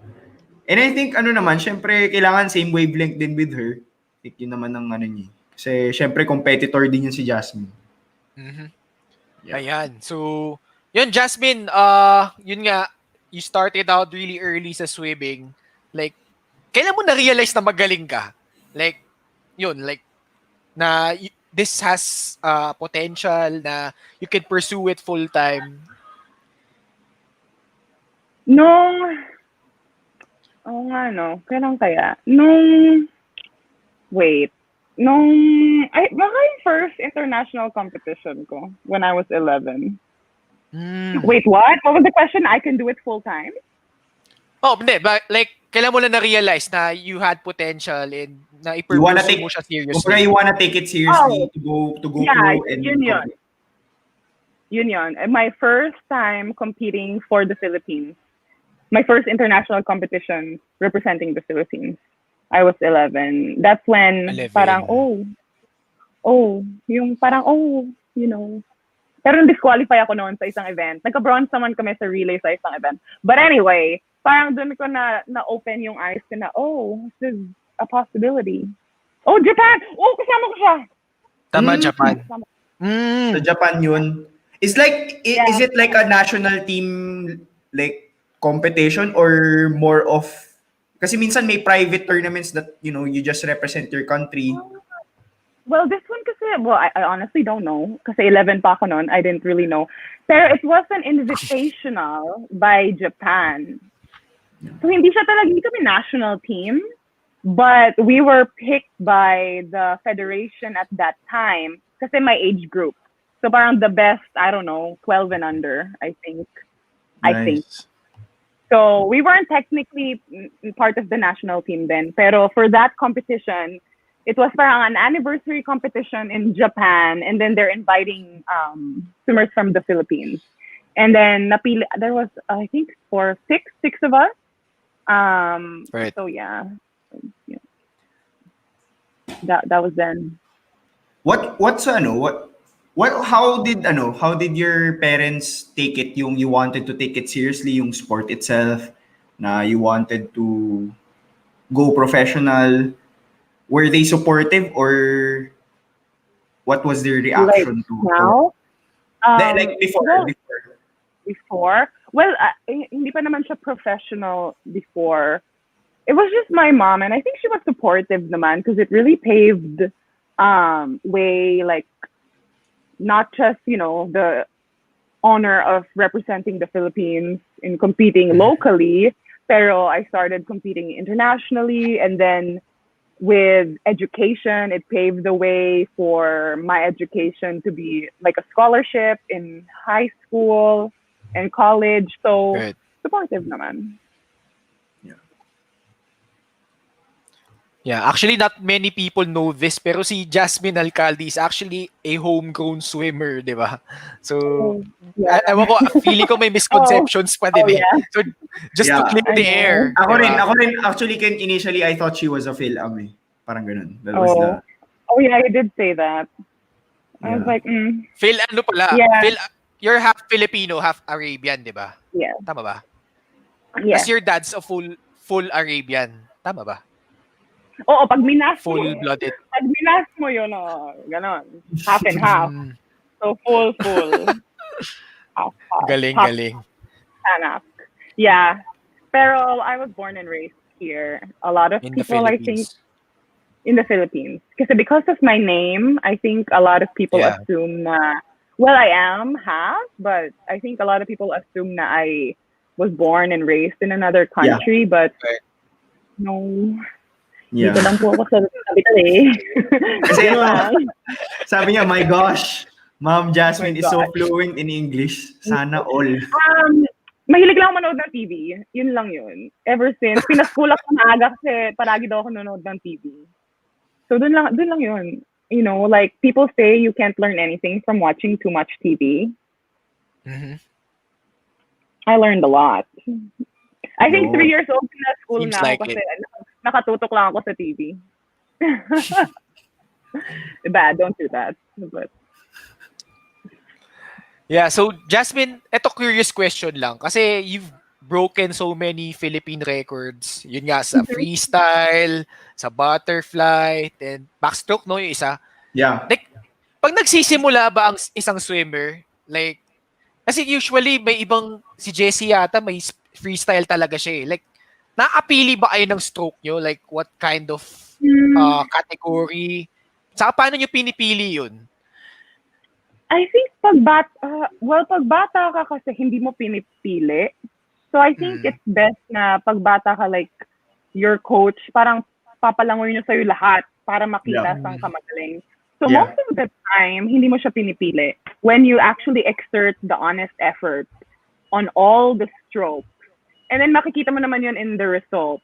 And I think, syempre, kailangan same wavelength din with her. I think yun naman ang niya. Kasi, syempre, competitor din yun si Jasmine. Mhm. Yeah. Ayan. So, yun, Jasmine, yun nga, you started out really early sa swimming. Like, kailan mo na-realize na magaling ka? Like, yun, like, na this has potential na you can pursue it full-time. Oo nga, no? Kailan kaya? Baka yung first international competition ko when I was 11. Wait, what? What was the question? I can do it full time? Oh, hindi. But, like, kailan mo na na-realize na you had potential and na You wanna i-pursue take, mo siya kumbaga, seriously? you wanna take it seriously to go Yeah, pro and yun. Yun. And my first time competing for the Philippines, my first international competition representing the Philippines, I was 11. That's when 11. parang, you know. Pero disqualify ako noon sa isang event. Nagka-bronze naman kami sa relay sa isang event. But anyway, parang doon ko na-open yung eyes ko na, this is a possibility. Oh, Japan! Oh, kasama ko siya! Tama, Japan. Sa Japan yun. Is it like a national team like competition or more of, kasi minsan may private tournaments that, you just represent your country. Well, this one kasi, I honestly don't know. Kasi 11 pa ako noon, I didn't really know. Pero it was an invitational by Japan. So hindi kami national team, but we were picked by the federation at that time kasi my age group. So parang the best, I don't know, 12 and under, I think. Nice. I think. So we weren't technically part of the national team then. Pero for that competition, it was parang an anniversary competition in Japan, and then they're inviting swimmers from the Philippines. And then there was, I think, six of us. Right. So yeah. That was then. How did your parents take it? You wanted to take it seriously, yung sport itself, na you wanted to go professional. Were they supportive or what was their reaction to now? Like before? Before? Well, hindi pa naman siya professional before. It was just my mom, and I think she was supportive naman because it really paved way, like, not just, the honor of representing the Philippines in competing locally, pero I started competing internationally, and then with education, it paved the way for my education to be like a scholarship in high school and college. So, Right. Supportive naman. Yeah, actually not many people know this, pero si Jasmine Alkhaldi is actually a homegrown swimmer, di ba? So, ewan ko, feeling ko may misconceptions pa din eh. yeah. So, just to clear the air. Ako diba? rin. Actually, initially, I thought she was a Phil-Am eh. Parang ganun. That was the... Oh yeah, you did say that. I was like, Phil, ano pala? Yeah. Phil, you're half Filipino, half Arabian, di ba? Yeah. Tama ba? Yeah. As your dad's a full Arabian. Tama ba? Oo, pag minas mo. Full-blooded. Pag minas mo yun, ganon. Half and half. So, full. half. Galing. Tanak. Yeah. Pero I was born and raised here. A lot of In the people, I think, Philippines. in the Philippines. Because of my name, I think a lot of people assume na, well, I am half, but I think a lot of people assume na I was born and raised in another country, but No. Yeah. Dito lang po ako sa capital eh. Kasi Yun lang. sabi niya, my gosh, Ma'am Jasmine My is so gosh. fluent in English. Sana all. Mahilig lang ako manood ng TV. Yun lang yun. Ever since. Pinaschool ako maaga kasi palagi daw ako nanonood ng TV. So dun lang yun. You know, like people say you can't learn anything from watching too much TV. Mhm. I learned a lot. I think No. 3 years old na school Seems na ako like kasi nakatutok lang ako sa TV. Bad, don't do that. But Yeah, so Jasmine, eto curious question lang. Kasi you've broken so many Philippine records. Yun nga, sa freestyle, sa butterfly, and backstroke, no? Yung isa. Yeah. Like, pag nagsisimula ba ang isang swimmer, like, kasi usually may ibang, si Jessie yata, may freestyle talaga siya eh. Like, naapili ba kayo ng stroke nyo? Like, what kind of category? Saka paano nyo pinipili yun? I think pag bata ka kasi hindi mo pinipili. So I think it's best na pag bata ka, like, your coach, parang papalangoy niyo sa'yo lahat para makita saan ka magaling. So most of the time, hindi mo siya pinipili. When you actually exert the honest effort on all the strokes, and then makikita mo naman yun in the result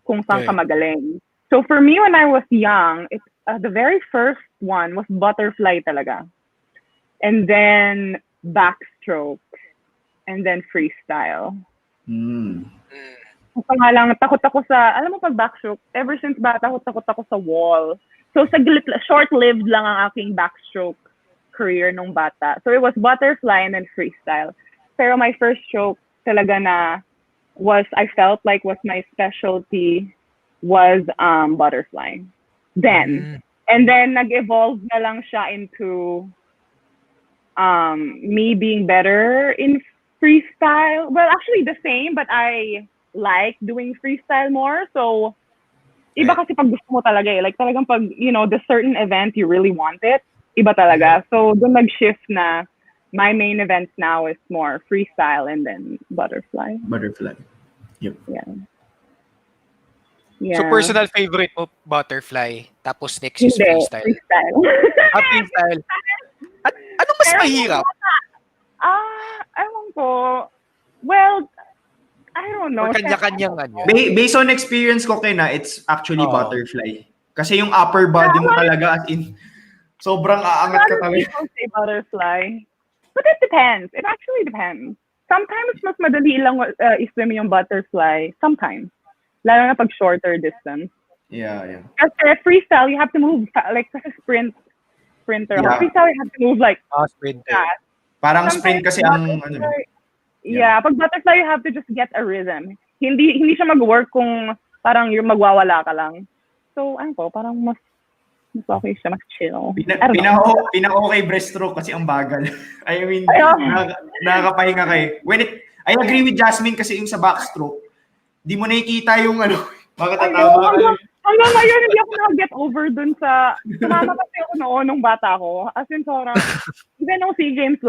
kung saan ka magaling. So for me, when I was young, the very first one was butterfly talaga. And then backstroke. And then freestyle. Kung nga lang, takot ako sa, alam mo pag backstroke, ever since bata, takot ako sa wall. So short-lived lang ang aking backstroke career nung bata. So it was butterfly and then freestyle. Pero my first stroke talaga na I felt like was my specialty was butterfly. Then. And then nag-evolve na lang siya into me being better in freestyle. Well, actually the same, but I like doing freestyle more. So, iba kasi pag gusto mo talaga eh. Like talagang pag, you know, the certain event you really want it, iba talaga. So, doon nag-shift na my main events now is more freestyle and then butterfly. Butterfly. Yep. Yeah. So personal favorite mo, butterfly. Tapos next is freestyle. Freestyle. Freestyle. At anong mas mahirap? Ewan ko. Well, I don't know. Or kanya-kanyang ano? Based on experience ko, Ken, it's actually butterfly. Kasi yung upper body mo talaga, as in, sobrang aangat ka talaga. People say butterfly. But it depends. It actually depends. Sometimes mas madali lang iswim yung butterfly. Sometimes. Lalo na pag shorter distance. Yeah. Kasi freestyle, you have to move, like, kasi sprinter. Yeah. Freestyle, you have to move, like, Sprinter. fast. Parang Sometimes sprint kasi ang ano. Yeah, pag butterfly, you have to just get a rhythm. Hindi siya mag-work kung parang yung magwawala ka lang. So, ano ko, parang mas okay siya, mas chill. Pinaka-okay breaststroke kasi ang bagal. I mean, nakakapahinga kayo. I agree with Jasmine kasi yung sa backstroke, di mo nakikita yung ano, makatatawa ka. Hanggang ngayon, hindi ako naka-get over dun sa, sumama kasi ako noon nung bata ko. As in, sorang, even nung SEA Games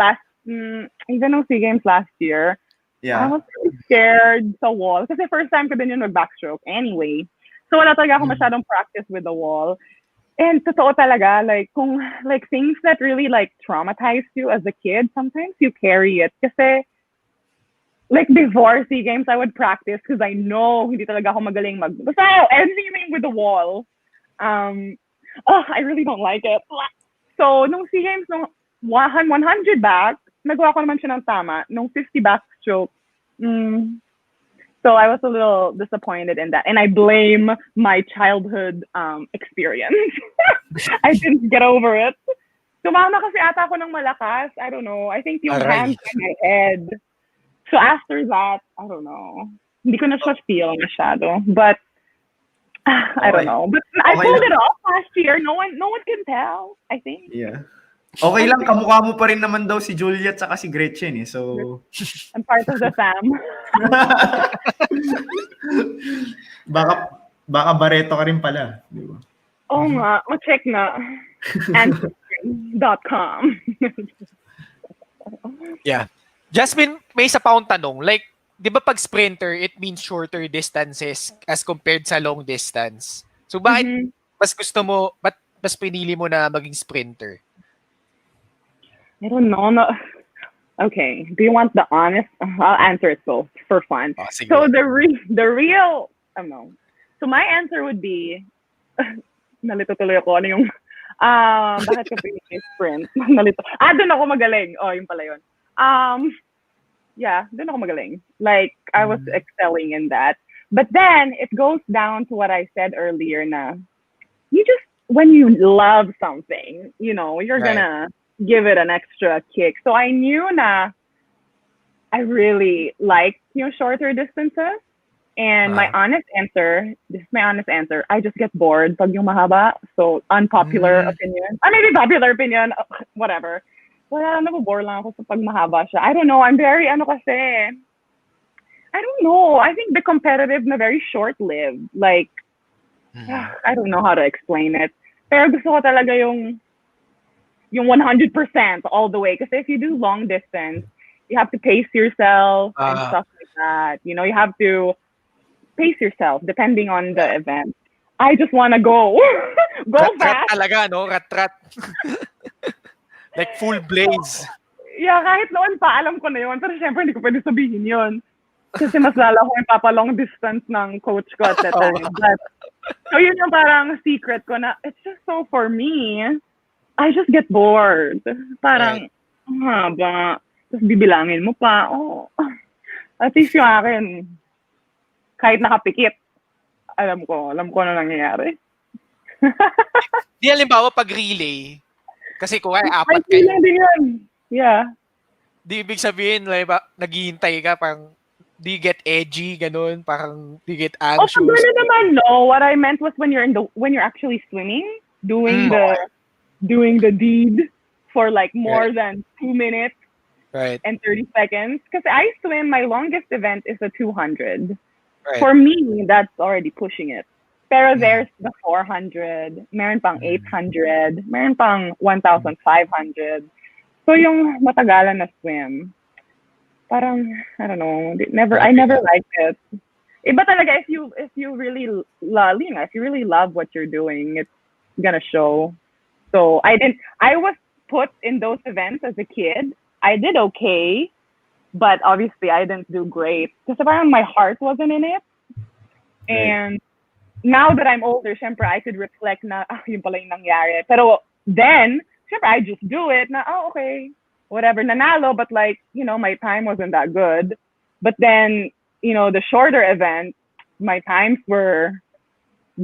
last year, I was really scared sa wall. Kasi first time ko din yun mag-backstroke. Anyway, so wala talaga ako masyadong practice with the wall. And totoo talaga, like, things that really, like, traumatized you as a kid, sometimes you carry it. Kasi, like, before SEA Games, I would practice because I know hindi talaga ako magaling basta anything with the wall. I really don't like it. So, nung SEA Games, nung 100 back, nagawa ko naman siya ng tama. Nung 50 backstroke, so I was a little disappointed in that. And I blame my childhood experience. I didn't get over it. Tumama kasi ata ako ng malakas. I don't know. I think yung hands in my head. So after that, I don't know. Hindi ko na siya feel masyado. But, I don't know. But I pulled it off last year. No one can tell, I think. Yeah. Okay lang, kamukha mo pa rin naman daw si Juliet saka si Gretchen eh. So, I'm part of the fam. baka Barreto ka rin pala, di ba? Oo nga, ma-check na. Answering.com. Yeah. Jasmine, may isa pa akong tanong. Like, 'di ba pag sprinter, it means shorter distances as compared sa long distance. So bakit Mhm. ba't mas pinili mo na maging sprinter? I don't know. No. Okay. Do you want the honest? I'll answer it both for fun. Oh, sige. So the real, I don't know. So my answer would be, nalito tuloy ako. Ano yung, bakit ka pinili sprint? Nalito. Doon ako magaling. Oh, yun pala yun. Yeah, doon ako magaling. Like, I was excelling in that. But then, it goes down to what I said earlier na, you just, when you love something, you know, you're Right. gonna give it an extra kick. So I knew na I really liked, shorter distances. And my honest answer, this is my honest answer, I just get bored pag yung mahaba. So unpopular opinion. Or maybe popular opinion, whatever. Wala, nabobore lang ako sa pag mahaba siya. I don't know, I'm very, kasi, I don't know. I think the competitive na very short-lived. Like, I don't know how to explain it. Pero gusto ko talaga yung 100% all the way. Kasi if you do long distance, you have to pace yourself and stuff like that. You know, you have to pace yourself depending on the event. I just want to go. Go Rat fast. talaga, no? Rat. Like full blaze. Yeah, kahit noon pa, alam ko na yun. Pero syempre, hindi ko pwede sabihin yun. Kasi mas lalo ko yung papalong distance ng coach ko at that time. But, so yun yung parang secret ko na, it's just so for me, I just get bored. Parang, haba. Tapos bibilangin mo pa. Oh, at least yung akin, kahit nakapikit, alam ko na nangyayari. Di halimbawa pag relay, kasi kung ay Ay, apat kayo, din yun. Yeah. di ibig sabihin, like, naghihintay ka, parang, di get edgy, ganun, parang, di get Oh, pag anxious. gano'n naman, no. What I meant was when you're actually swimming, doing the deed for like more than 2 minutes Right. and 30 seconds. Because I swim, my longest event is a 200. Right. For me, that's already pushing it. Pero there's the 400, meron pang 800, meron pang 1,500. So yung matagalan na swim, parang, I don't know, I never liked it. Iba talaga if you really love what you're doing, it's gonna show. So I was put in those events as a kid. I did okay, but obviously I didn't do great because parang my heart wasn't in it. And now that I'm older, syempre I could reflect na, yun pala yung nangyari. Pero then, syempre I just do it na, okay, whatever, nanalo, but like, my time wasn't that good. But then, the shorter event, my times were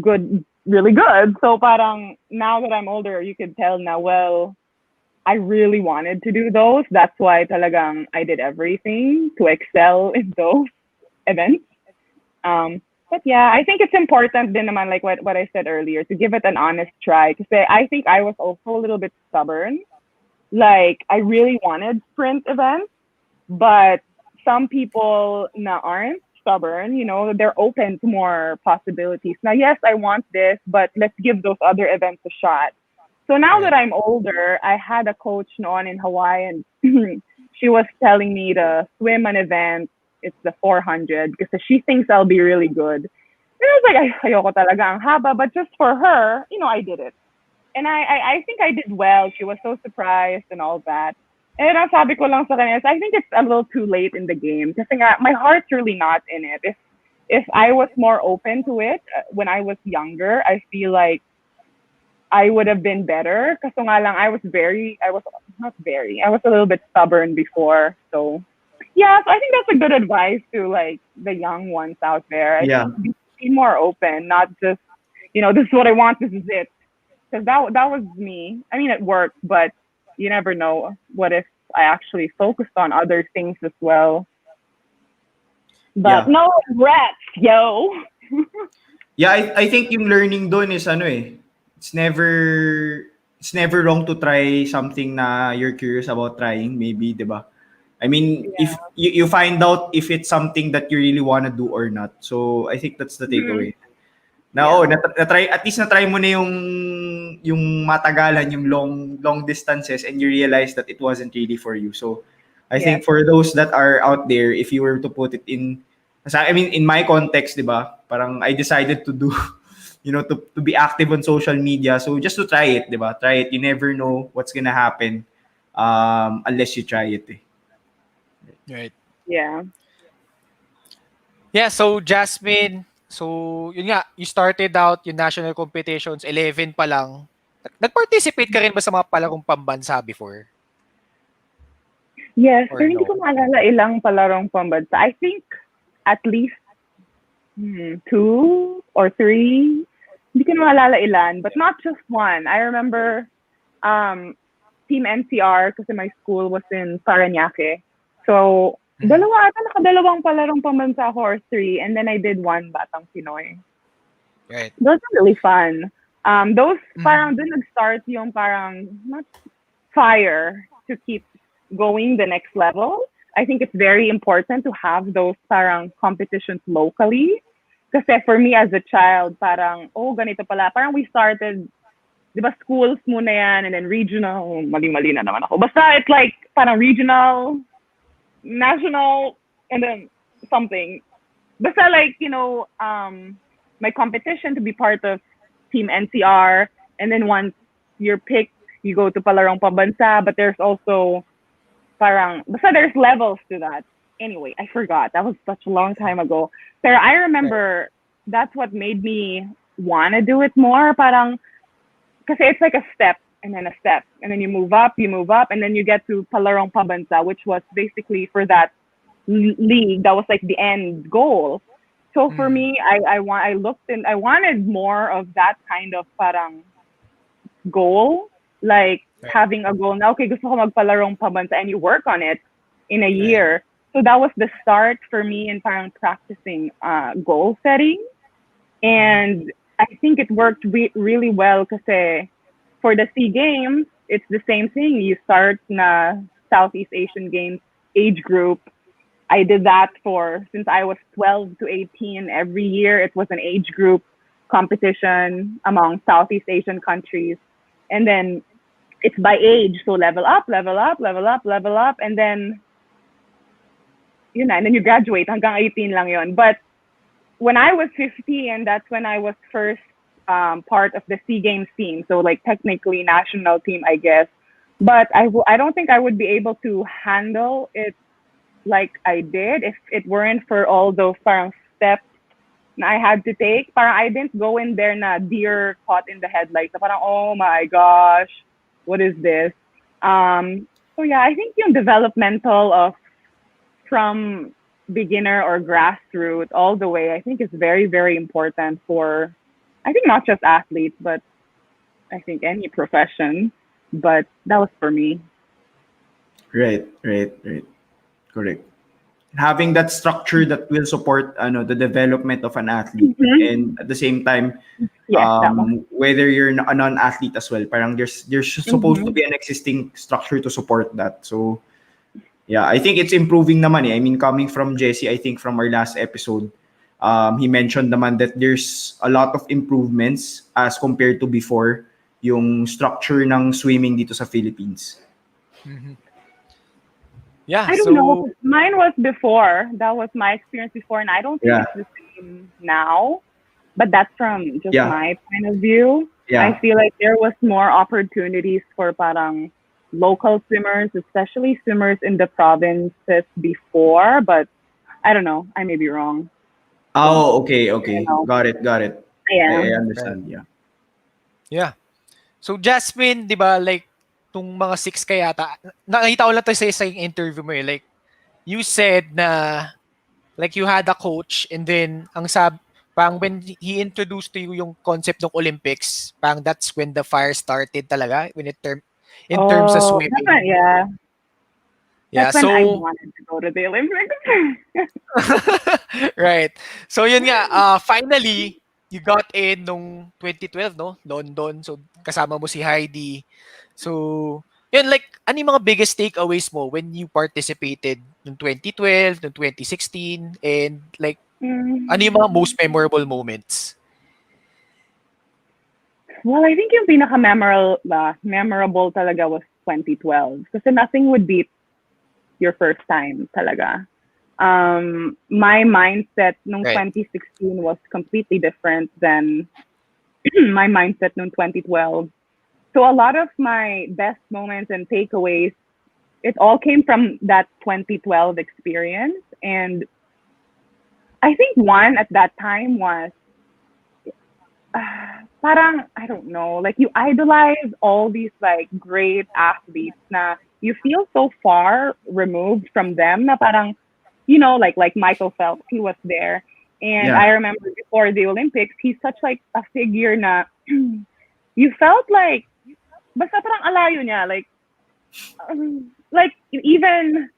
good, really good. So parang, now that I'm older, you could tell now, well, I really wanted to do those. That's why talagang I did everything to excel in those events. But yeah, I think it's important din naman, like what I said earlier, to give it an honest try. Because I think I was also a little bit stubborn. Like, I really wanted sprint events, but some people na aren't stubborn, they're open to more possibilities. Now, yes, I want this, but let's give those other events a shot. So now that I'm older, I had a coach noon in Hawaii, and she was telling me to swim an event. It's the 400 because she thinks I'll be really good. And I was like, ayoko talaga ang haba, but just for her, I did it. And I think I did well. She was so surprised and all that. And ang sabi ko lang sa kanya is, I think it's a little too late in the game. Kasi nga, my heart's really not in it. If I was more open to it when I was younger, I feel like I would have been better. Kasi nga lang, I was a little bit stubborn before. So, yeah, so I think that's a good advice to like the young ones out there. I think be more open, not just, this is what I want, this is it. Because that was me. I mean, it worked, but you never know. What if I actually focused on other things as well? But no regrets, yo. Yeah, I think yung learning doon is it's never wrong to try something na you're curious about trying, maybe, diba? I mean, if you find out if it's something that you really want to do or not. So I think that's the takeaway. Now, na-try, at least na-try mo na yung matagalan, yung long distances, and you realize that it wasn't really for you. So I Yes. think for those that are out there, if you were to put it in, I mean, in my context, di ba? Parang I decided to do, to be active on social media. So just to try it, di ba? Try it. You never know what's gonna happen unless you try it. Right. Yeah. Yeah, so Jasmine, so yun nga, you started out yung national competitions, 11 pa lang. Nag-participate ka rin ba sa mga palarong pambansa before? Yes, Or pero hindi ko no? maalala ilang palarong pambansa. I think at least two or three. Hindi ko na maalala ilan, but not just one. I remember Team NCR kasi my school was in Parañaque. So, nakadalawang palarong pambansa ako or three, and then I did one Batang Pinoy. Right. Those are really fun. Those Mhm. parang dun nag-start yung parang not fire to keep going the next level. I think it's very important to have those parang competitions locally. Kasi for me as a child, parang, ganito pala. Parang we started, di ba, schools muna yan, and then regional. Mali-mali na naman ako. Basta it's like parang regional, national, and then something. Basta like, my competition to be part of Team NCR, and then once you're picked, you go to Palarong Pambansa, but there's also parang, basta there's levels to that. Anyway, I forgot. That was such a long time ago. Pero I remember that's what made me want to do it more. Parang, kasi it's like a step, and then a step, and then you move up, and then you get to Palarong Pambansa, which was basically for that league. That was like the end goal. So for me, I wanted more of that kind of parang goal, like having a goal. Now, okay, gusto ko magpalarong pambansa, and you work on it in a year. So that was the start for me in parang practicing goal setting, and I think it worked really well kasi for the SEA Games, it's the same thing. You start na Southeast Asian Games age group. I did that since I was 12 to 18. Every year it was an age group competition among Southeast Asian countries. And then it's by age. So level up, level up, level up, level up. And then, and then you graduate. Hanggang 18 lang yun. But when I was 15, that's when I was first part of the SEA Games team. So like technically national team, I guess. But I don't think I would be able to handle it like I did if it weren't for all those parang steps na I had to take. Parang I didn't go in there na deer caught in the headlights. So parang, oh my gosh, what is this? So yeah, I think yung developmental of from beginner or grassroots all the way, I think is very, very important for, I think not just athletes, but I think any profession. But that was for me. Right. Correct. Having that structure that will support the development of an athlete, and at the same time, whether you're a non-athlete as well, parang there's supposed to be an existing structure to support that. So yeah, I think it's improving naman eh. I mean, coming from Jesse, I think from our last episode, he mentioned naman that there's a lot of improvements as compared to before yung structure ng swimming dito sa Philippines. Yeah, I don't know. Mine was before. That was my experience before, and I don't think it's the same now. But that's from just my point of view. Yeah. I feel like there was more opportunities for parang local swimmers, especially swimmers in the provinces before. But I don't know. I may be wrong. Oh, okay. Got it. Yeah. I understand. Yeah. So Jasmine, 'di ba, like tung mga 6 ka yata. Nakita ko lang 'to sa isang interview mo eh. Like you said na like you had a coach, and then parang when he introduced to you yung concept ng Olympics, parang that's when the fire started talaga in terms of swimming. Yeah. Yeah, That's when I so wanted to go to the Olympics. right. So yun nga, finally you got in nung 2012, no? London. So kasama mo si Heidi. So yun, like ano yung mga biggest takeaways mo when you participated nung 2012, nung 2016, and like ano yung mga most memorable moments? Well, I think yung pinaka-memorable talaga was 2012. Kasi nothing would beat your first time talaga. My mindset nung Right. 2016 was completely different than my mindset nung 2012. So a lot of my best moments and takeaways, it all came from that 2012 experience. And I think one at that time was parang, I don't know, like you idolize all these like great athletes na you feel so far removed from them na parang, like Michael Phelps, he was there. And I Yeah. remember before the Olympics, he's such like a figure na you felt like, basta parang alayo niya, like even,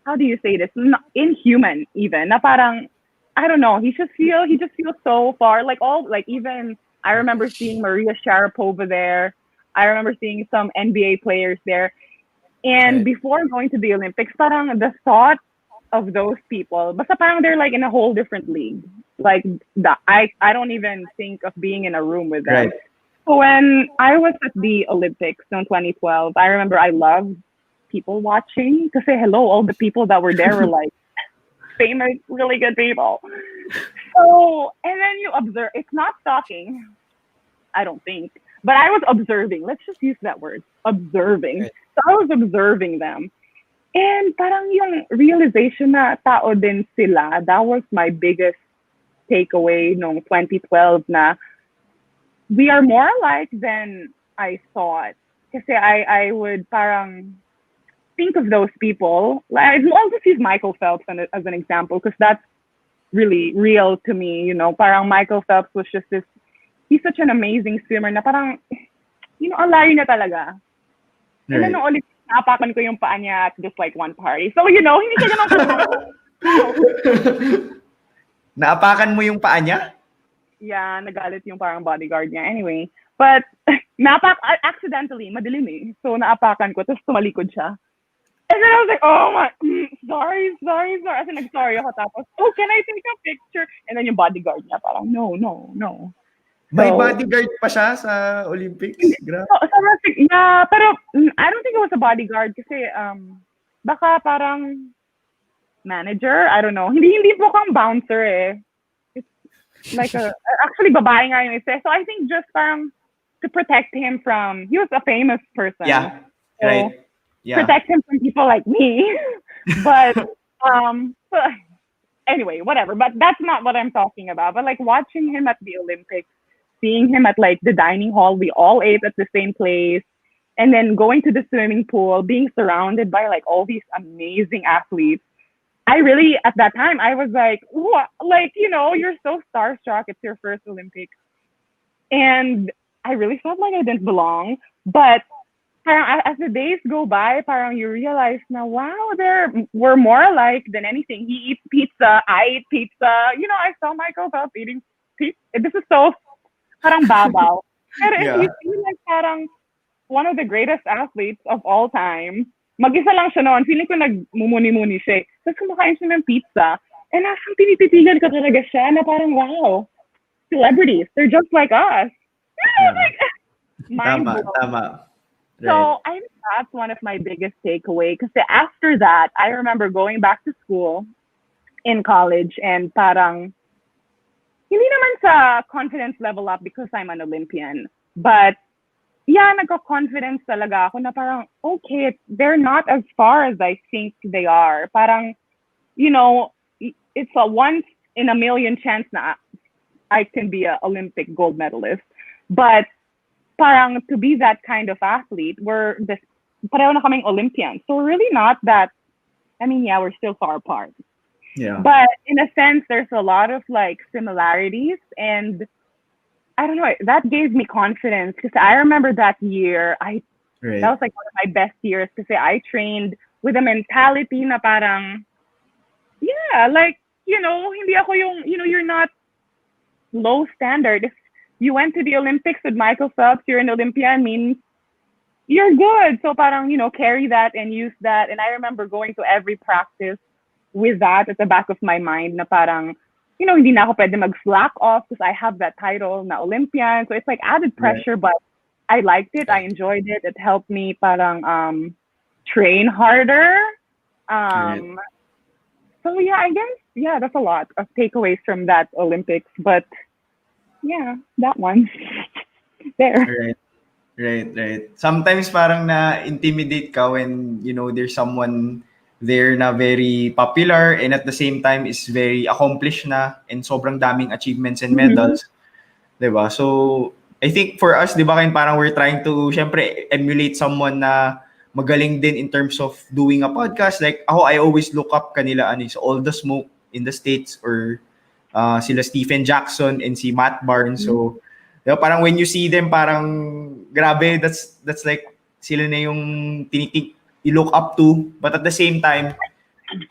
how do you say this? Inhuman even, na parang, I don't know, he just feels so far, like even, I remember seeing Maria Sharapova there. I remember seeing some NBA players there. And Right. before going to the Olympics, parang the thought of those people, basta parang they're like in a whole different league. Like I don't even think of being in a room with them. Right. So when I was at the Olympics in 2012, I remember I loved people watching to say hello. All the people that were there were like famous, really good people. So, and then you observe, it's not stalking, I don't think, but I was observing. Let's just use that word, observing. Right. So I was observing them. And parang yung realization na tao din sila, that was my biggest takeaway nung 2012 na we are more alike than I thought. Kasi I would parang think of those people. Like, I'll just use Michael Phelps as an example because that's really real to me. Parang Michael Phelps was just this, he's such an amazing swimmer na parang, ang layo niya talaga. And then Right. nung ulit, naapakan ko yung paa niya at just like one party. So, hindi siya ganun. Naapakan mo yung paa niya? Yeah, nagalit yung parang bodyguard niya. Anyway, but accidentally, madilim eh. So, naapakan ko, tapos tumalikod siya. And then I was like, oh my, sorry. As in, sorry ako. Tapos, oh, can I take a picture? And then yung bodyguard niya, parang, no. May So, bodyguard pa siya sa Olympics? Grabe. yeah, pero I don't think it was a bodyguard kasi baka parang manager, I don't know. Hindi po kang bouncer eh. It's like actually babae nga yung isa. So I think just parang to protect him from, he was a famous person. Yeah. So, Right. Yeah. protect him from people like me. But anyway, whatever. But that's not what I'm talking about. But like watching him at the Olympics, seeing him at like the dining hall, we all ate at the same place, and then going to the swimming pool, being surrounded by like all these amazing athletes. I really, at that time, I was like, what? Like, you're so starstruck. It's your first Olympics. And I really felt like I didn't belong. But parang, as the days go by, parang you realize now, wow, we're more alike than anything. He eats pizza. I eat pizza. I saw Michael Phelps eating pizza. This is so parang babaw. Pero if Yeah. you see like parang one of the greatest athletes of all time, mag-isa lang siya noon. Feeling ko nagmumuni-muni siya. Tapos kumakain siya ng pizza. And asang tinititigan ko talaga siya na parang, wow, celebrities, they're just like us. Yeah. Like, mind Tama, blown. tama. Right. So I think that's one of my biggest takeaway. Because after that, I remember going back to school in college and parang, hindi naman sa confidence level up because I'm an Olympian. But yeah, nagko-confidence talaga ako na parang, okay, they're not as far as I think they are. Parang, it's a once in a million chance na I can be an Olympic gold medalist. But parang to be that kind of athlete, pareho na kaming Olympians. So we're really not that, yeah, we're still far apart. Yeah. But in a sense, there's a lot of like similarities, and I don't know, that gave me confidence because I remember that year, Right. that was like one of my best years because I trained with a mentality na parang, yeah, like, hindi ako yung, you're not low standard. If you went to the Olympics with Michael Phelps, you're an Olympian, means you're good. So parang, carry that and use that. And I remember going to every practice with that at the back of my mind na parang, hindi na ako pwede mag-slack off because I have that title na Olympian. So it's like added pressure, but I liked it. I enjoyed it. It helped me parang train harder. Um, so yeah, I guess that's a lot of takeaways from that Olympics. But yeah, that one there. Right. Right. Sometimes parang na-intimidate ka when, there's someone there na very popular and at the same time is very accomplished na and sobrang daming achievements and Mm-hmm. medals. 'Di ba? So, I think for us, 'di ba, parang we're trying to syempre emulate someone na magaling din in terms of doing a podcast. Like ako, I always look up kanila All the Smoke in the States or sila Stephen Jackson and si Matt Barnes. So, 'di ba, parang when you see them, parang grabe, that's like sila na yung you look up to. But at the same time,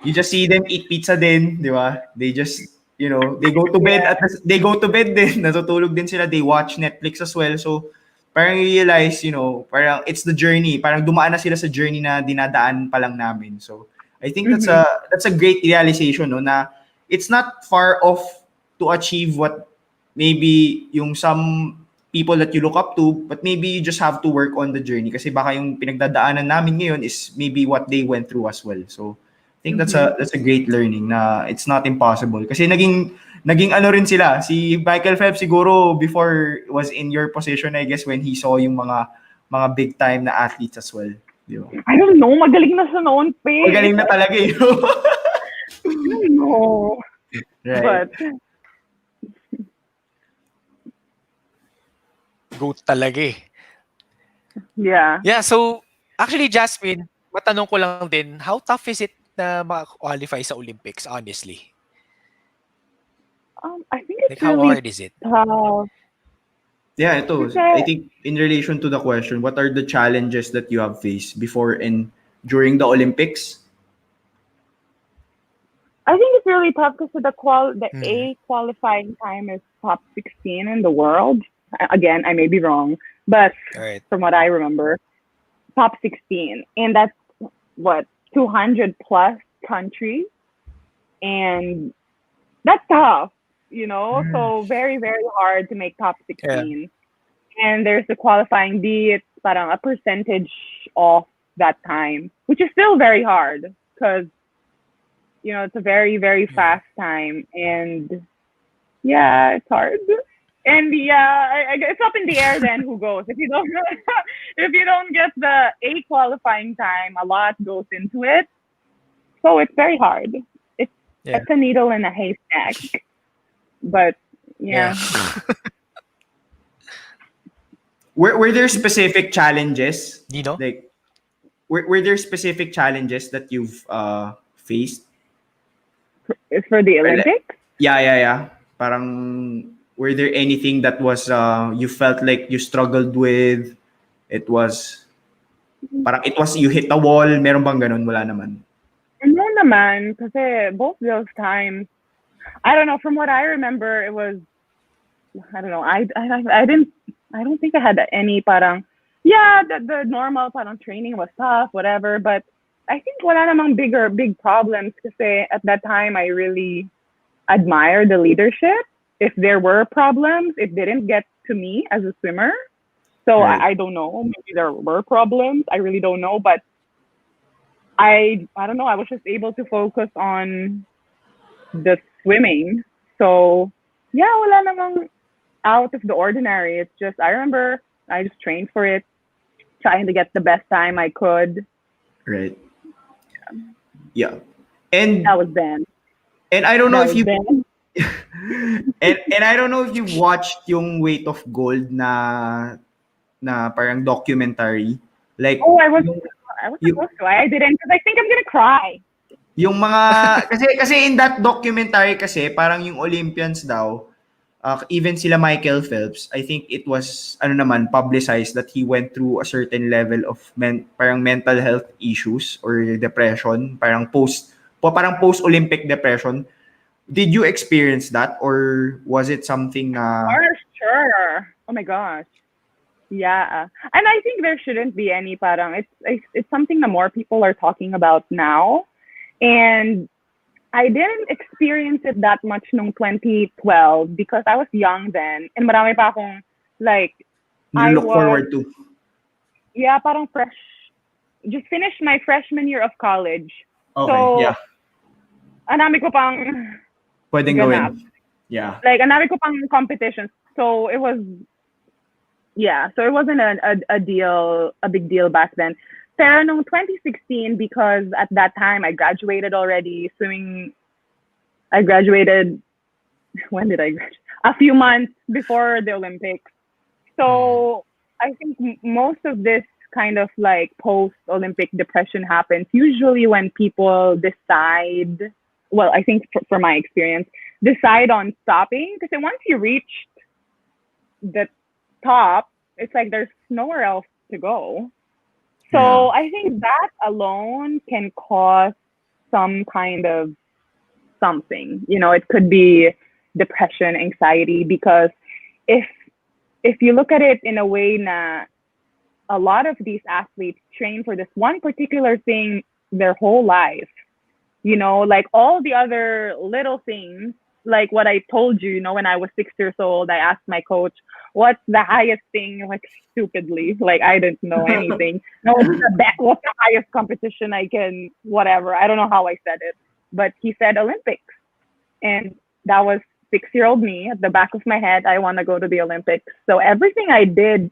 you just see them eat pizza din, di ba? They just, they go to bed they go to bed din, natutulog din sila, they watch Netflix as well. So, parang you realize, parang it's the journey. Parang dumaan na sila sa journey na dinadaan pa lang namin. So, I think that's a great realization, no, na it's not far off to achieve what maybe yung some people that you look up to, but maybe you just have to work on the journey kasi baka yung pinagdadaanan namin ngayon is maybe what they went through as well. So, I think that's a great learning na it's not impossible. Kasi naging ano rin sila. Si Michael Phelps siguro before was in your position, I guess, when he saw yung mga big time na athletes as well. Di ba? I don't know, magaling na siya noon, pe. Magaling na talaga eh. I don't know. Right. But Goat talaga eh. yeah. Yeah, so actually Jasmine, matanong ko lang din, how tough is it na maka-qualify sa Olympics, honestly? I think Like it's how really hard is it? tough. Yeah, ito. Kasi, I think in relation to the question, what are the challenges that you have faced before and during the Olympics? I think it's really tough because the A qualifying time is top 16 in the world. Again, I may be wrong, but Alright. from what I remember, top 16, and that's what 200 plus countries, and that's tough, So very very hard to make top 16. And there's the qualifying B. It's parang a percentage of that time, which is still very hard because it's a very very fast time, and yeah, it's hard. And yeah, it's up in the air then who goes. If you don't if you don't get the A qualifying time, a lot goes into it. So it's very hard. It's a needle in a haystack. But yeah. Were there specific challenges? Dino? Like were there specific challenges that you've faced? It's for the Olympics? Yeah. Parang were there anything that was you felt like you struggled with? It was you hit a wall, meron bang ganun? Wala naman. No naman, kasi both those times, I don't know, from what I remember, it was, I don't know, I don't think I had any parang, the normal parang training was tough, whatever, but I think wala namang big problems kasi at that time I really admired the leadership. If there were problems, it didn't get to me as a swimmer. So Right. I don't know. Maybe there were problems. I really don't know. But I don't know. I was just able to focus on the swimming. So yeah, wala namang out of the ordinary. It's just, I remember I just trained for it, trying to get the best time I could. Right. Yeah. And That was then. and I don't know if you then. and I don't know if you watched yung Weight of Gold na parang documentary. Like Oh, I was supposed to. I didn't because I think I'm gonna cry. yung mga kasi in that documentary kasi parang yung Olympians daw even sila Michael Phelps, I think it was publicized that he went through a certain level of parang mental health issues or depression, parang post Olympic depression. Did you experience that or was it something For sure. Oh my gosh. Yeah. And I think there shouldn't be any parang it's something that more people are talking about now. And I didn't experience it that much nung 2012 because I was young then and marami pa akong like you look forward to? Yeah, parang fresh. Just finished my freshman year of college. Okay, So, yeah. ang dami ko pang Pwedeng ganap. gawin. Yeah. Like, ang dami ko pang competitions. So, it was, yeah, so it wasn't a big deal back then. Pero nung 2016, because at that time, I graduated already, swimming, I graduated, when did I graduate? A few months before the Olympics. So I think most of this kind of like post-Olympic depression happens usually when people decide, well, I think for my experience, decide on stopping. Because once you reach the top, it's like there's nowhere else to go. So Yeah. I think that alone can cause some kind of something. You know, it could be depression, anxiety, because if if you look at it in a way na a lot of these athletes train for this one particular thing their whole life, you know, like all the other little things, like what I told you, you know, when I was 6 years old, I asked my coach, what's the highest thing, like stupidly, like I didn't know anything. No, what's the highest competition I can, whatever. I don't know how I said it, but he said Olympics. And that was 6-year-old me at the back of my head. I want to go to the Olympics. So everything I did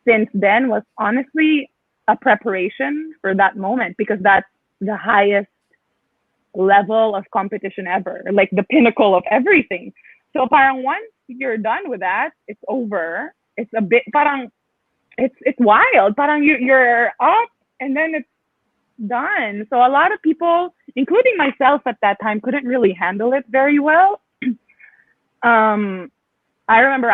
since then was honestly a preparation for that moment, because that's the highest level of competition ever, like the pinnacle of everything. So parang once you're done with that, it's over. It's a bit parang it's wild. Parang you're up and then it's done. So a lot of people, including myself at that time, couldn't really handle it very well. I remember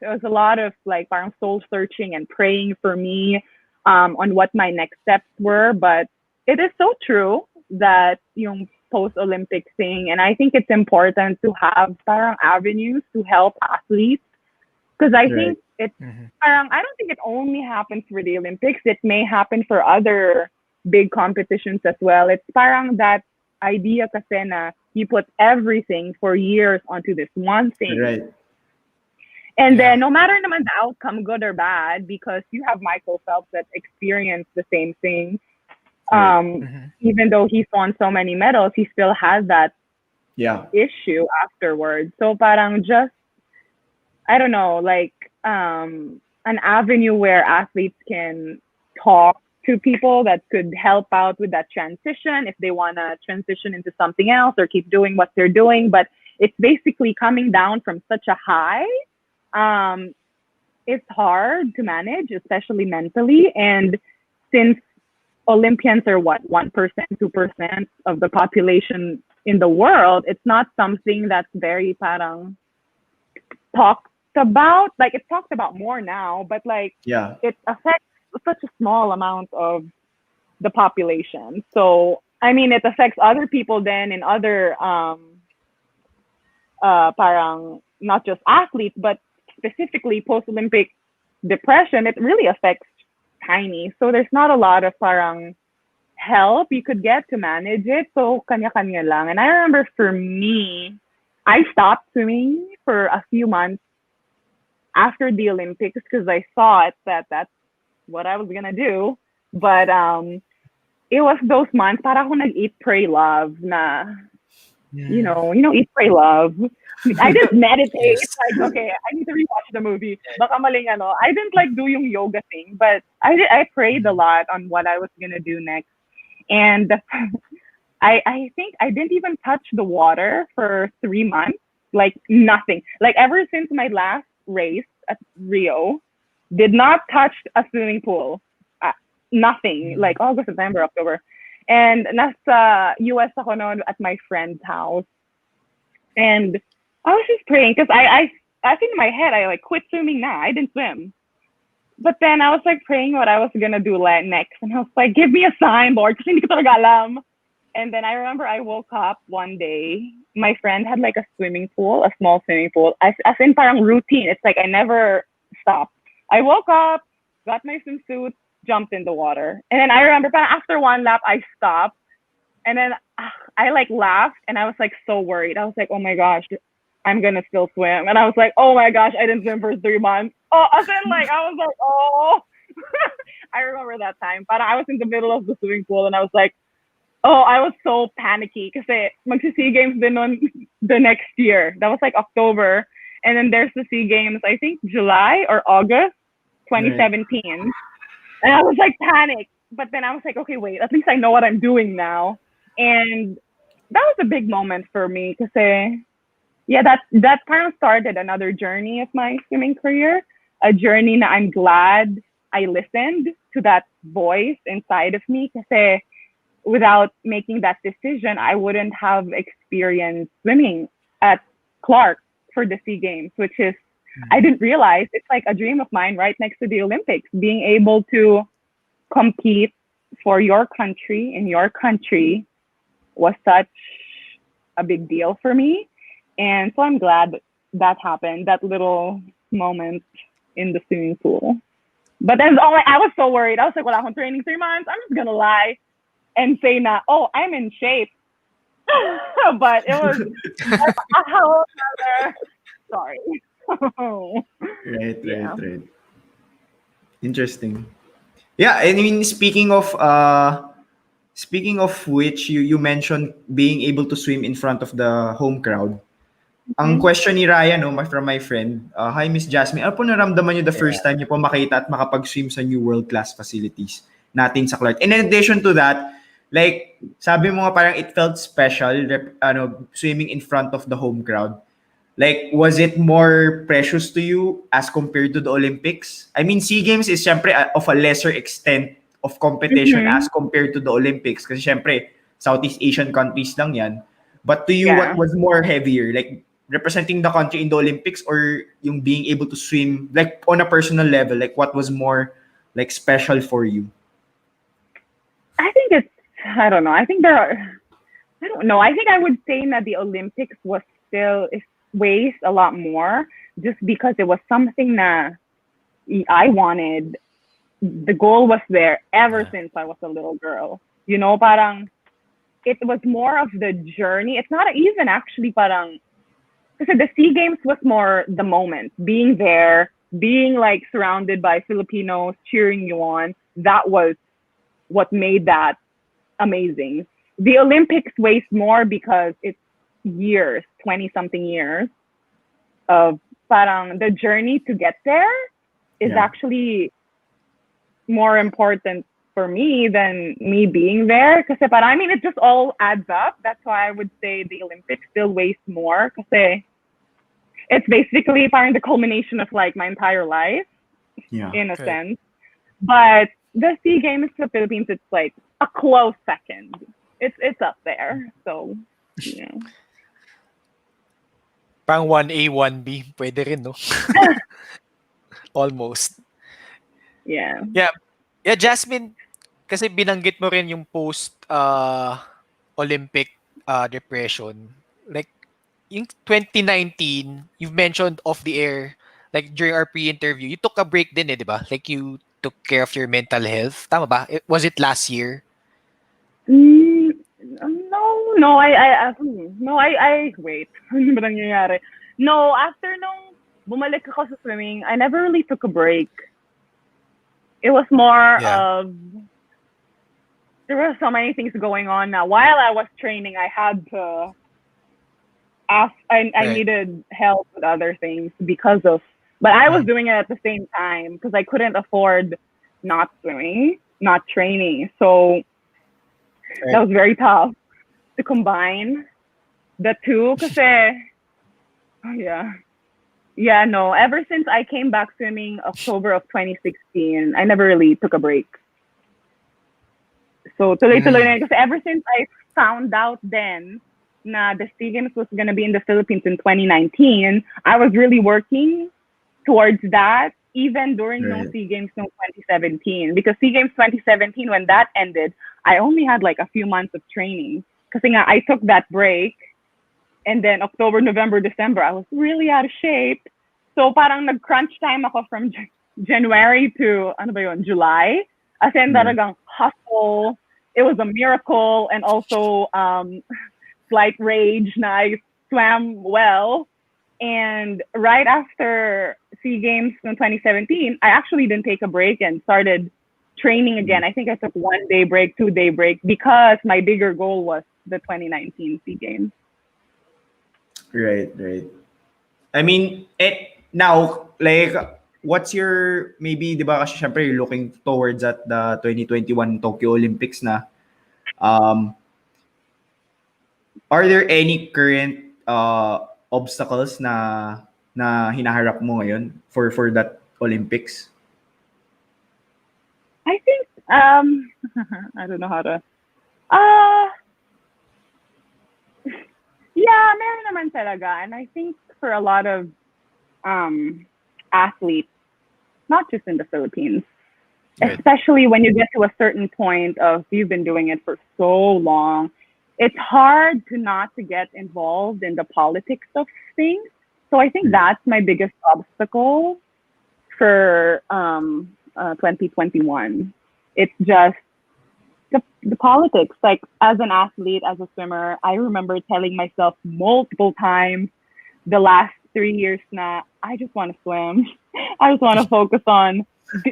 there was a lot of like parang soul searching and praying for me on what my next steps were. But it is so true that yung post-Olympic thing, and I think it's important to have parang avenues to help athletes, because I think it's parang, I don't think it only happens for the Olympics. It may happen for other big competitions as well. It's parang that idea kasi na you put everything for years onto this one thing. Right. And then no matter naman the outcome, good or bad, because you have Michael Phelps that experienced the same thing. Even though he's won so many medals, he still has that issue afterwards. So parang just, I don't know, like an avenue where athletes can talk to people that could help out with that transition if they want to transition into something else or keep doing what they're doing. But it's basically coming down from such a high. It's hard to manage, especially mentally. And since Olympians are 1%, 2% of the population in the world, it's not something that's very parang talked about. Like it's talked about more now, but like it affects such a small amount of the population. So I mean, it affects other people then in other parang not just athletes, but specifically post-Olympic depression. It really affects tiny. So there's not a lot of parang help you could get to manage it. So kanya-kanya lang. And I remember for me, I stopped swimming for a few months after the Olympics because I thought that that's what I was gonna do. But it was those months para ako nag-eat, pray, love na, you know, eat, pray, love. I didn't meditate. Like, okay, I need to rewatch the movie. Baka maling ano. I didn't like do yung yoga thing, but I prayed a lot on what I was gonna do next. And I think I didn't even touch the water for 3 months. Like nothing. Like ever since my last race at Rio, did not touch a swimming pool. Nothing. Like August, September, October. And nasa US ako noon at my friend's house. And I was just praying because I think in my head, I like quit swimming now. I didn't swim. But then I was like praying what I was going to do next. And I was like, give me a sign, Lord, kasi hindi ko talaga alam. And then I remember I woke up one day. My friend had like a swimming pool, a small swimming pool. As in parang routine. It's like I never stopped. I woke up, got my swimsuit, jumped in the water. And then I remember after one lap, I stopped. And then I like laughed and I was like so worried. I was like, oh my gosh, I'm going to still swim. And I was like, oh my gosh, I didn't swim for 3 months. Oh, and then like, I was like, oh. I remember that time. But I was in the middle of the swimming pool and I was like, Oh, I was so panicky kasi magsi-SEA Games din nun the next year. That was like October. And then there's the SEA Games, I think July or August Right. 2017. And I was like panicked. But then I was like, okay, wait, at least I know what I'm doing now. And that was a big moment for me kasi yeah, that kind of started another journey of my swimming career. A journey that I'm glad I listened to that voice inside of me kasi without making that decision, I wouldn't have experienced swimming at Clark for the SEA Games, which is, I didn't realize it's like a dream of mine right next to the Olympics, being able to compete for your country in your country was such a big deal for me. And so I'm glad that happened, that little moment in the swimming pool. But then I was so worried. I was like, well, I'm training 3 months. I'm just going to lie and say na, oh, I'm in shape. But it was a whole other story. Right. Yeah. Interesting. Yeah, I mean, speaking of which, you mentioned being able to swim in front of the home crowd. Ang question ni Ryan, no, from my friend, hi Miss Jasmine, ano po naramdaman niyo the first time niyo po makita at makapag-swim sa new world-class facilities natin sa Clark? And in addition to that, like, sabi mo nga parang it felt special, swimming in front of the home crowd. Like, was it more precious to you as compared to the Olympics? I mean, SEA Games is syempre of a lesser extent of competition as compared to the Olympics. Kasi syempre, Southeast Asian countries lang yan. But to you, Yeah. what was more heavier? Like, representing the country in the Olympics or yung being able to swim, like, on a personal level? Like, what was more, like, special for you? I think it's, I don't know. I think I don't know. I think I would say that the Olympics was still, it weighs a lot more just because it was something that I wanted. The goal was there ever since I was a little girl. You know, parang, it was more of the journey. It's not even actually parang, because the SEA Games was more the moment, being there, being like surrounded by Filipinos cheering you on. That was what made that amazing. The Olympics weighs more because it's years, 20 something years of parang the journey to get there is actually more important for me than me being there. Kasi parang, I mean, it just all adds up. That's why I would say the Olympics still weighs more kasi it's basically parang the culmination of like my entire life in a sense. But the SEA Games for the Philippines, it's like a close second. It's up there. So, yeah. Parang 1A, 1B. Pwede rin, no? Almost. Yeah. Yeah, Jasmine, kasi binanggit mo rin yung post-Olympic depression. Like, yung 2019, you've mentioned off the air, like during our pre-interview, you took a break din di ba? Like you took care of your mental health. Tama ba? Was it last year? No, I wait. Ano ba nangyayari? No, after nung bumalik ako sa swimming, I never really took a break. It was more of, there were so many things going on now. While I was training, I had to ask, I needed help with other things because of, but I was doing it at the same time because I couldn't afford not swimming, not training. So that was very tough to combine the two kasi, yeah, no. Ever since I came back swimming October of 2016, I never really took a break. So tuloy-tuloy na kasi ever since I found out then na the SEA Games was gonna be in the Philippines in 2019, I was really working towards that even during no SEA Games in 2017. Because SEA Games 2017, when that ended, I only had like a few months of training. Kasi nga, I took that break. And then October, November, December, I was really out of shape. So parang nag-crunch time ako from January to July. As in talagang hustle. It was a miracle and also slight rage na I swam well. And right after SEA Games in 2017, I actually didn't take a break and started training again. I think I took 1 day break, 2 day break because my bigger goal was the 2019 SEA Games. Right, right. I mean, now, like, what's your, maybe, di ba, kasi syempre, you're looking towards at the 2021 Tokyo Olympics na. Are there any current obstacles na hinaharap mo ngayon for that Olympics? I think I don't know how to uh yeah, meron naman talaga. And I think for a lot of athletes, not just in the Philippines, Right. especially when you get to a certain point of you've been doing it for so long, it's hard to not to get involved in the politics of things. So I think that's my biggest obstacle for 2021. It's just the politics. Like as an athlete, as a swimmer, I remember telling myself multiple times the last 3 years na I just want to swim. I just want to focus on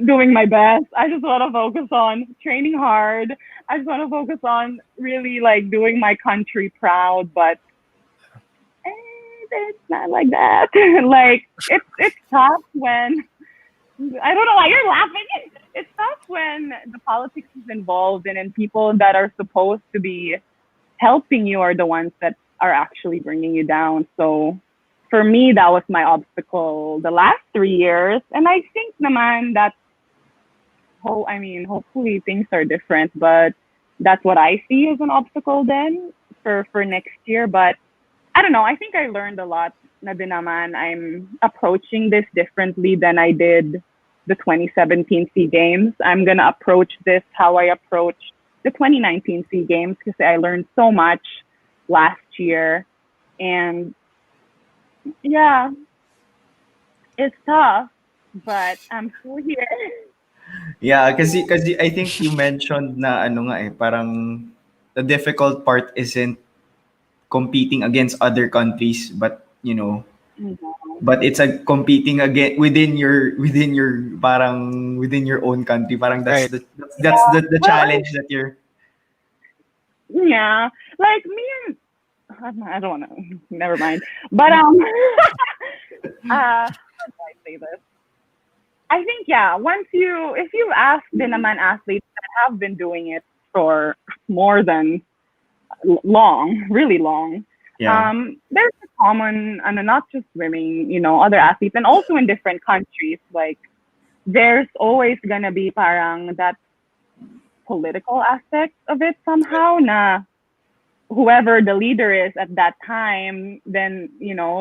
doing my best. I just want to focus on training hard. I just want to focus on really like doing my country proud. But it's not like that. Like it's tough when I don't know why you're laughing. It's tough when the politics is involved and people that are supposed to be helping you are the ones that are actually bringing you down. So for me, that was my obstacle the last 3 years. And I think naman that, hopefully things are different, but that's what I see as an obstacle then for next year. But I don't know. I think I learned a lot na din naman. I'm approaching this differently than I did the 2017 SEA Games. I'm going to approach this how I approached the 2019 SEA Games because I learned so much last year. And yeah, it's tough, but I'm still here. Yeah, kasi I think you mentioned na parang the difficult part isn't competing against other countries, but but it's a competing again within your parang within your own country. Parang that's Right. the challenge that you're. Yeah, like me and I don't want to. Never mind. But how do I say this? I think if you ask the naman athletes that have been doing it for more than really long, Yeah. there's a common, and not just swimming, other athletes, and also in different countries. Like there's always gonna be parang that political aspect of it somehow. Na whoever the leader is at that time, then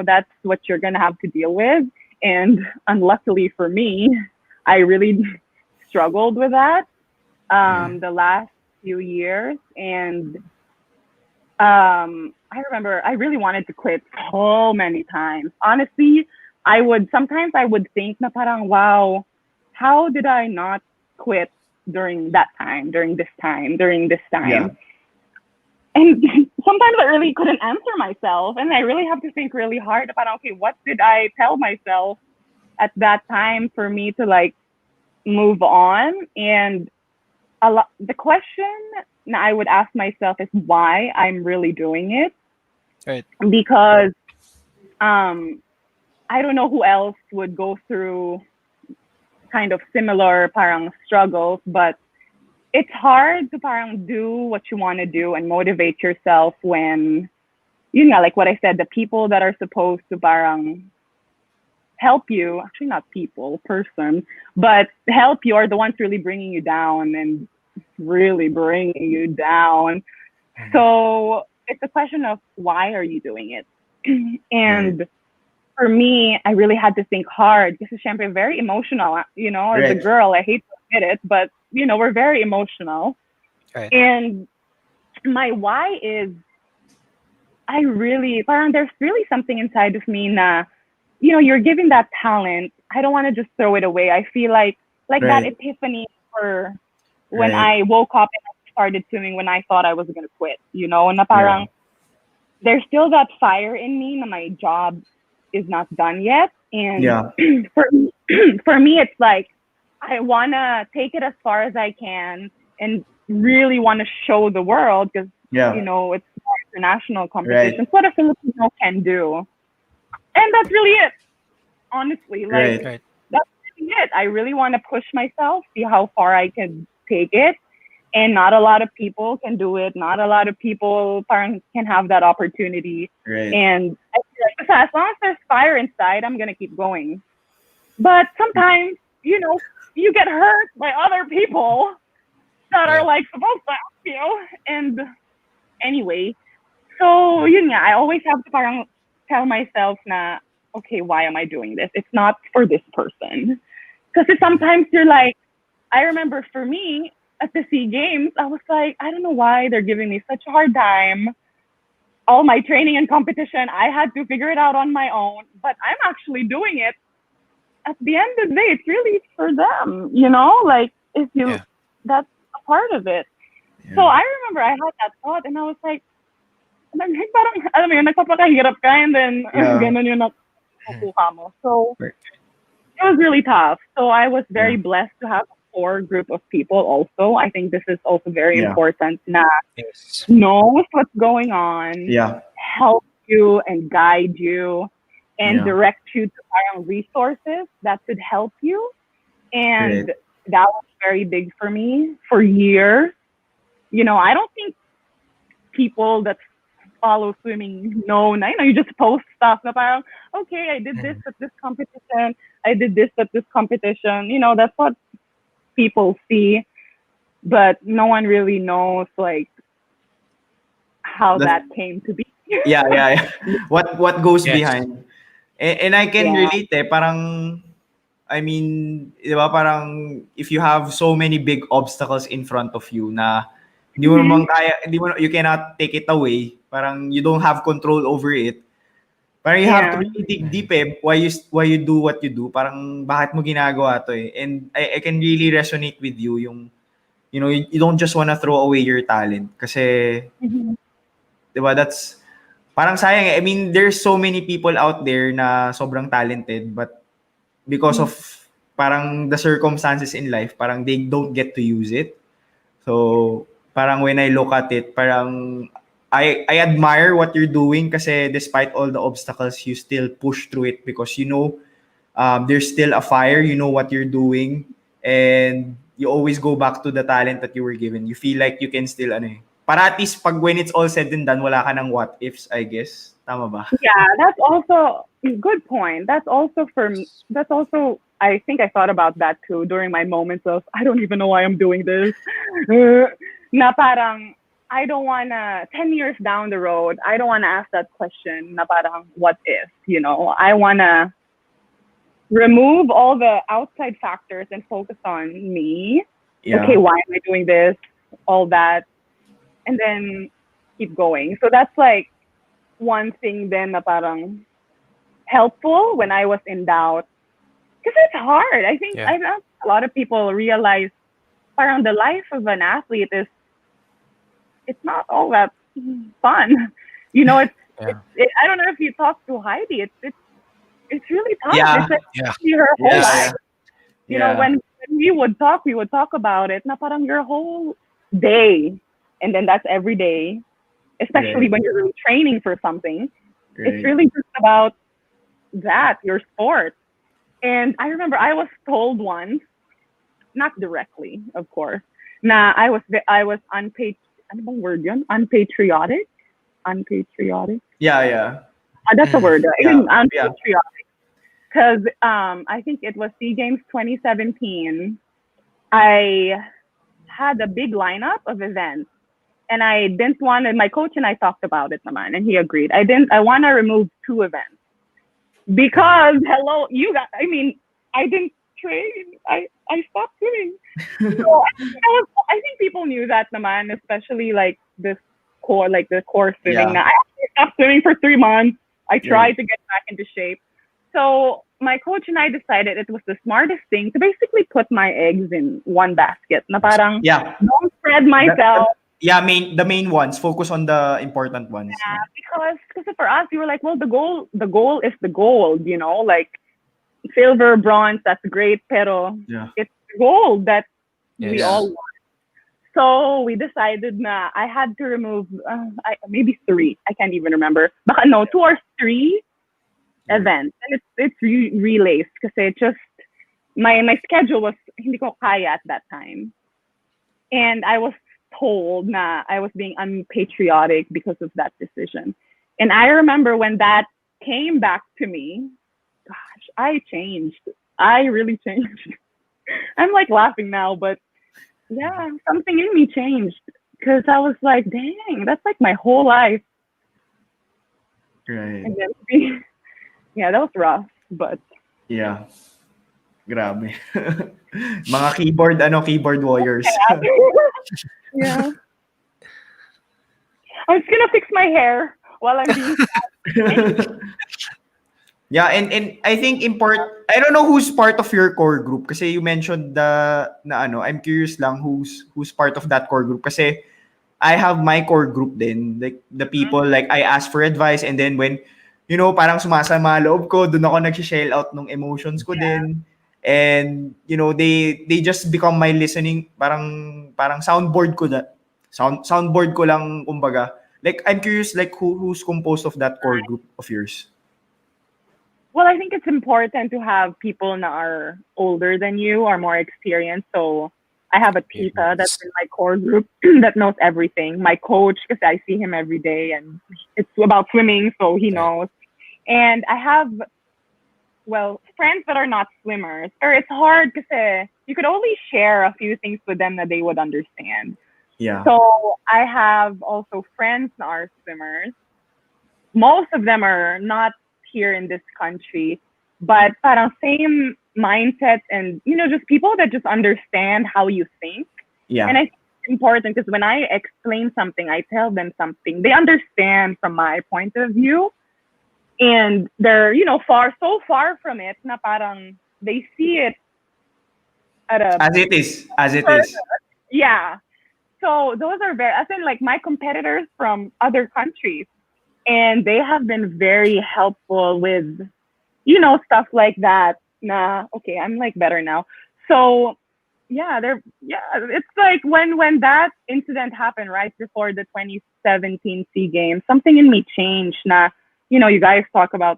that's what you're gonna have to deal with. And unluckily for me, I really struggled with that the last few years. And I remember I really wanted to quit so many times. Honestly, sometimes I would think na parang, wow, how did I not quit during that time, during this time? Yeah. And sometimes I really couldn't answer myself. And I really have to think really hard about, okay, what did I tell myself at that time for me to like move on? And the question I would ask myself is why I'm really doing it. Right. Because I don't know who else would go through kind of similar parang struggles, but it's hard to parang do what you want to do and motivate yourself when, like what I said, the people that are supposed to parang help you, actually not people, person, but help you are the ones really bringing you down and really bringing you down. So it's a question of why are you doing it? And for me, I really had to think hard because syempre very emotional, as a girl, I hate to admit it, but we're very emotional. Right. And my why is there's really something inside of me na, you're given that talent. I don't want to just throw it away. I feel like that epiphany for when I woke up and I started swimming when I thought I was going to quit, and na parang there's still that fire in me na my job is not done yet. And for me, it's like, I want to take it as far as I can and really want to show the world because, Yeah. you know, it's international competition. Right. It's what a Filipino can do. And that's really it, honestly. Like, Right. Right. that's really it. I really want to push myself, see how far I can take it. And not a lot of people can do it. Not a lot of people parang can have that opportunity. Right. And I feel like, as long as there's fire inside, I'm going to keep going. But sometimes, you know, you get hurt by other people that Yeah. are like supposed to help you. And anyway, so yun nga, I always have to parang tell myself na, okay, why am I doing this? It's not for this person. Because sometimes you're like, I remember for me at the SEA Games, I was like, I don't know why they're giving me such a hard time. All my training and competition, I had to figure it out on my own, but I'm actually doing it. At the end of the day, it's really for them, you know? Like, if you, Yeah. that's a part of it. Yeah. So I remember I had that thought and I was like, parang, alam mo yun, nagpapakahirap ka and then Yeah. ganun yung nakukuha mo. So Right. it was really tough. So I was very Yeah. blessed to have a core group of people also. I think this is also very Yeah. important na Yes. knows what's going on, Yeah. help you and guide you and Yeah. direct you to parang resources that could help you. And Right. that was very big for me for years. You know, I don't think people that follow swimming know, you know, you just post stuff na parang, okay, I did this at this competition, I did this at this competition. You know, that's what people see, but no one really knows like how That's- that came to be. Yeah. What goes Yes. behind? And I can Yeah. relate parang I mean, 'di ba parang if you have so many big obstacles in front of you na hindi mo naman kaya, you cannot take it away. Parang you don't have control over it. Parang you have to Yeah. really dig deep why you do what you do. Parang bakit mo ginagawa to And I can really resonate with you yung you know, you don't just wanna throw away your talent kasi Mhm. 'di ba that's parang sayang I mean, there's so many people out there na sobrang talented but because of parang the circumstances in life, parang they don't get to use it. So, parang when I look at it, parang I admire what you're doing kasi despite all the obstacles, you still push through it because you know there's still a fire, you know what you're doing, and you always go back to the talent that you were given. You feel like you can still para at least pag when it's all said and done, wala ka ng what ifs, I guess. Tama ba? Yeah, that's also a good point. That's also for me. That's also, I think I thought about that too during my moments of, I don't even know why I'm doing this. Na parang, I don't want to, 10 years down the road, I don't want to ask that question, na parang, what if, you know? I want to remove all the outside factors and focus on me. Yeah. Okay, why am I doing this? All that. And then keep going. So that's like one thing then na parang helpful when I was in doubt. Because it's hard. I think Yeah. I know a lot of people realize parang the life of an athlete is, it's not all that fun. You know, Yeah. I don't know if you talk to Heidi. It's really tough. Yeah. It's like Yeah. her whole Yeah. life. You know, Yeah. when we would talk about it. Na parang your whole day, and then that's every day. Especially Right. when you're really training for something. Right. It's really just about that, your sport. And I remember I was told once, not directly, of course, na I was ano bang word yun? Unpatriotic? Unpatriotic? Yeah. That's a word. Yeah, Even yeah. unpatriotic. Because I think it was SEA Games 2017. I had a big lineup of events. And I didn't want to, my coach and I talked about it naman, and he agreed. I want to remove 2 events. Because, hello, I didn't train. I stopped swimming. So I think people knew that naman, especially like the core swimming. Yeah. Na I actually stopped swimming for 3 months. I tried to get back into shape. So my coach and I decided it was the smartest thing to basically put my eggs in one basket. Na parang, Yeah. don't spread myself. Yeah, the main ones. Focus on the important ones. Yeah, because for us, we were like, well, the goal is the gold, you know, like silver, bronze, that's great, pero Yeah. it's gold that we Yes. all want. So we decided na I had to remove maybe 3. I can't even remember. Baka no, 2 or 3 events. And it's relays kasi just my schedule was hindi ko kaya at that time. And I was told na I was being unpatriotic because of that decision. And I remember when that came back to me, gosh, I changed. I really changed. I'm like laughing now, but yeah, something in me changed because I was like, dang, that's like my whole life. Right. And then, yeah, that was rough, but Yeah. Grabe. Mga keyboard warriors. yeah. I'm just gonna fix my hair while I'm being Yeah, and I think I don't know who's part of your core group kasi you mentioned I'm curious lang who's part of that core group kasi I have my core group din, like the people like I ask for advice and then when parang sumasama loob ko, doon ako nag-shell out ng emotions ko din. And they just become my listening parang soundboard ko soundboard ko lang kumbaga. Like I'm curious like who's composed of that core group of yours? Well, I think it's important to have people that are older than you or more experienced. So I have a tita that's in my core group that knows everything. My coach, because I see him every day and it's about swimming, so he knows. And I have, friends that are not swimmers. Or it's hard because you could only share a few things with them that they would understand. Yeah. So I have also friends that are swimmers. Most of them are not here in this country, but parang same mindset and just people that just understand how you think. Yeah. And I think it's important because when I explain something, I tell them something, they understand from my point of view, and they're so far from it na parang they see it at as it is. Yeah. So those are as in like my competitors from other countries. And they have been very helpful with, stuff like that. Okay, I'm like better now. So it's like when that incident happened right before the 2017 SEA Games, something in me changed. You guys talk about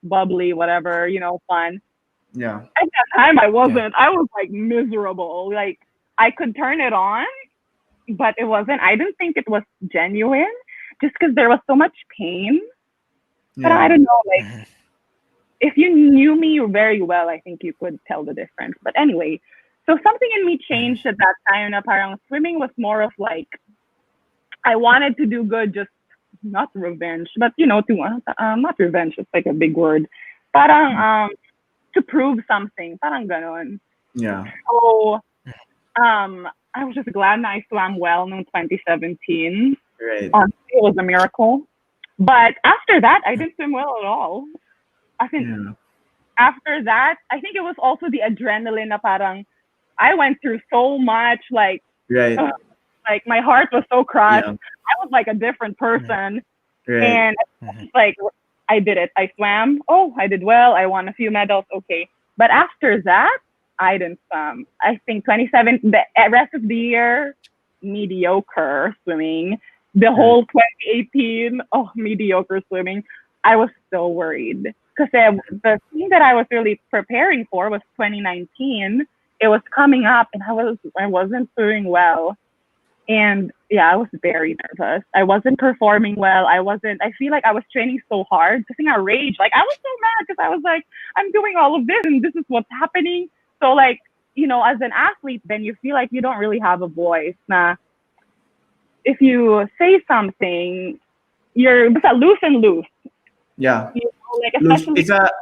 bubbly, whatever, fun. Yeah. At that time, I wasn't. I was like miserable. Like I could turn it on, but it wasn't. I didn't think it was genuine. Just because there was so much pain. But I don't know, like, if you knew me very well, I think you could tell the difference. But anyway, so something in me changed at that time. Na parang swimming was more of like, I wanted to do good, just not revenge, but not revenge, it's like a big word. Parang, to prove something, parang ganon. Yeah. So, I was just glad that I swam well in 2017. Right. It was a miracle. But after that, I didn't swim well at all. I think after that, I think it was also the adrenaline na parang I went through so much, like, right. Like my heart was so crushed. Yeah. I was like a different person. Right. And like I did it. I swam. Oh, I did well. I won a few medals. Okay. But after that, I didn't swim. I think 27, the rest of the year, mediocre swimming. The whole 2018, mediocre swimming. I was so worried because the thing that I was really preparing for was 2019. It was coming up, and I wasn't doing well, and I was very nervous. I wasn't performing well. I feel like I was training so hard. I think I raged. Like I was so mad because I was like, I'm doing all of this, and this is what's happening. So like, as an athlete, then you feel like you don't really have a voice. If you say something, you're loose and loose. Yeah. Like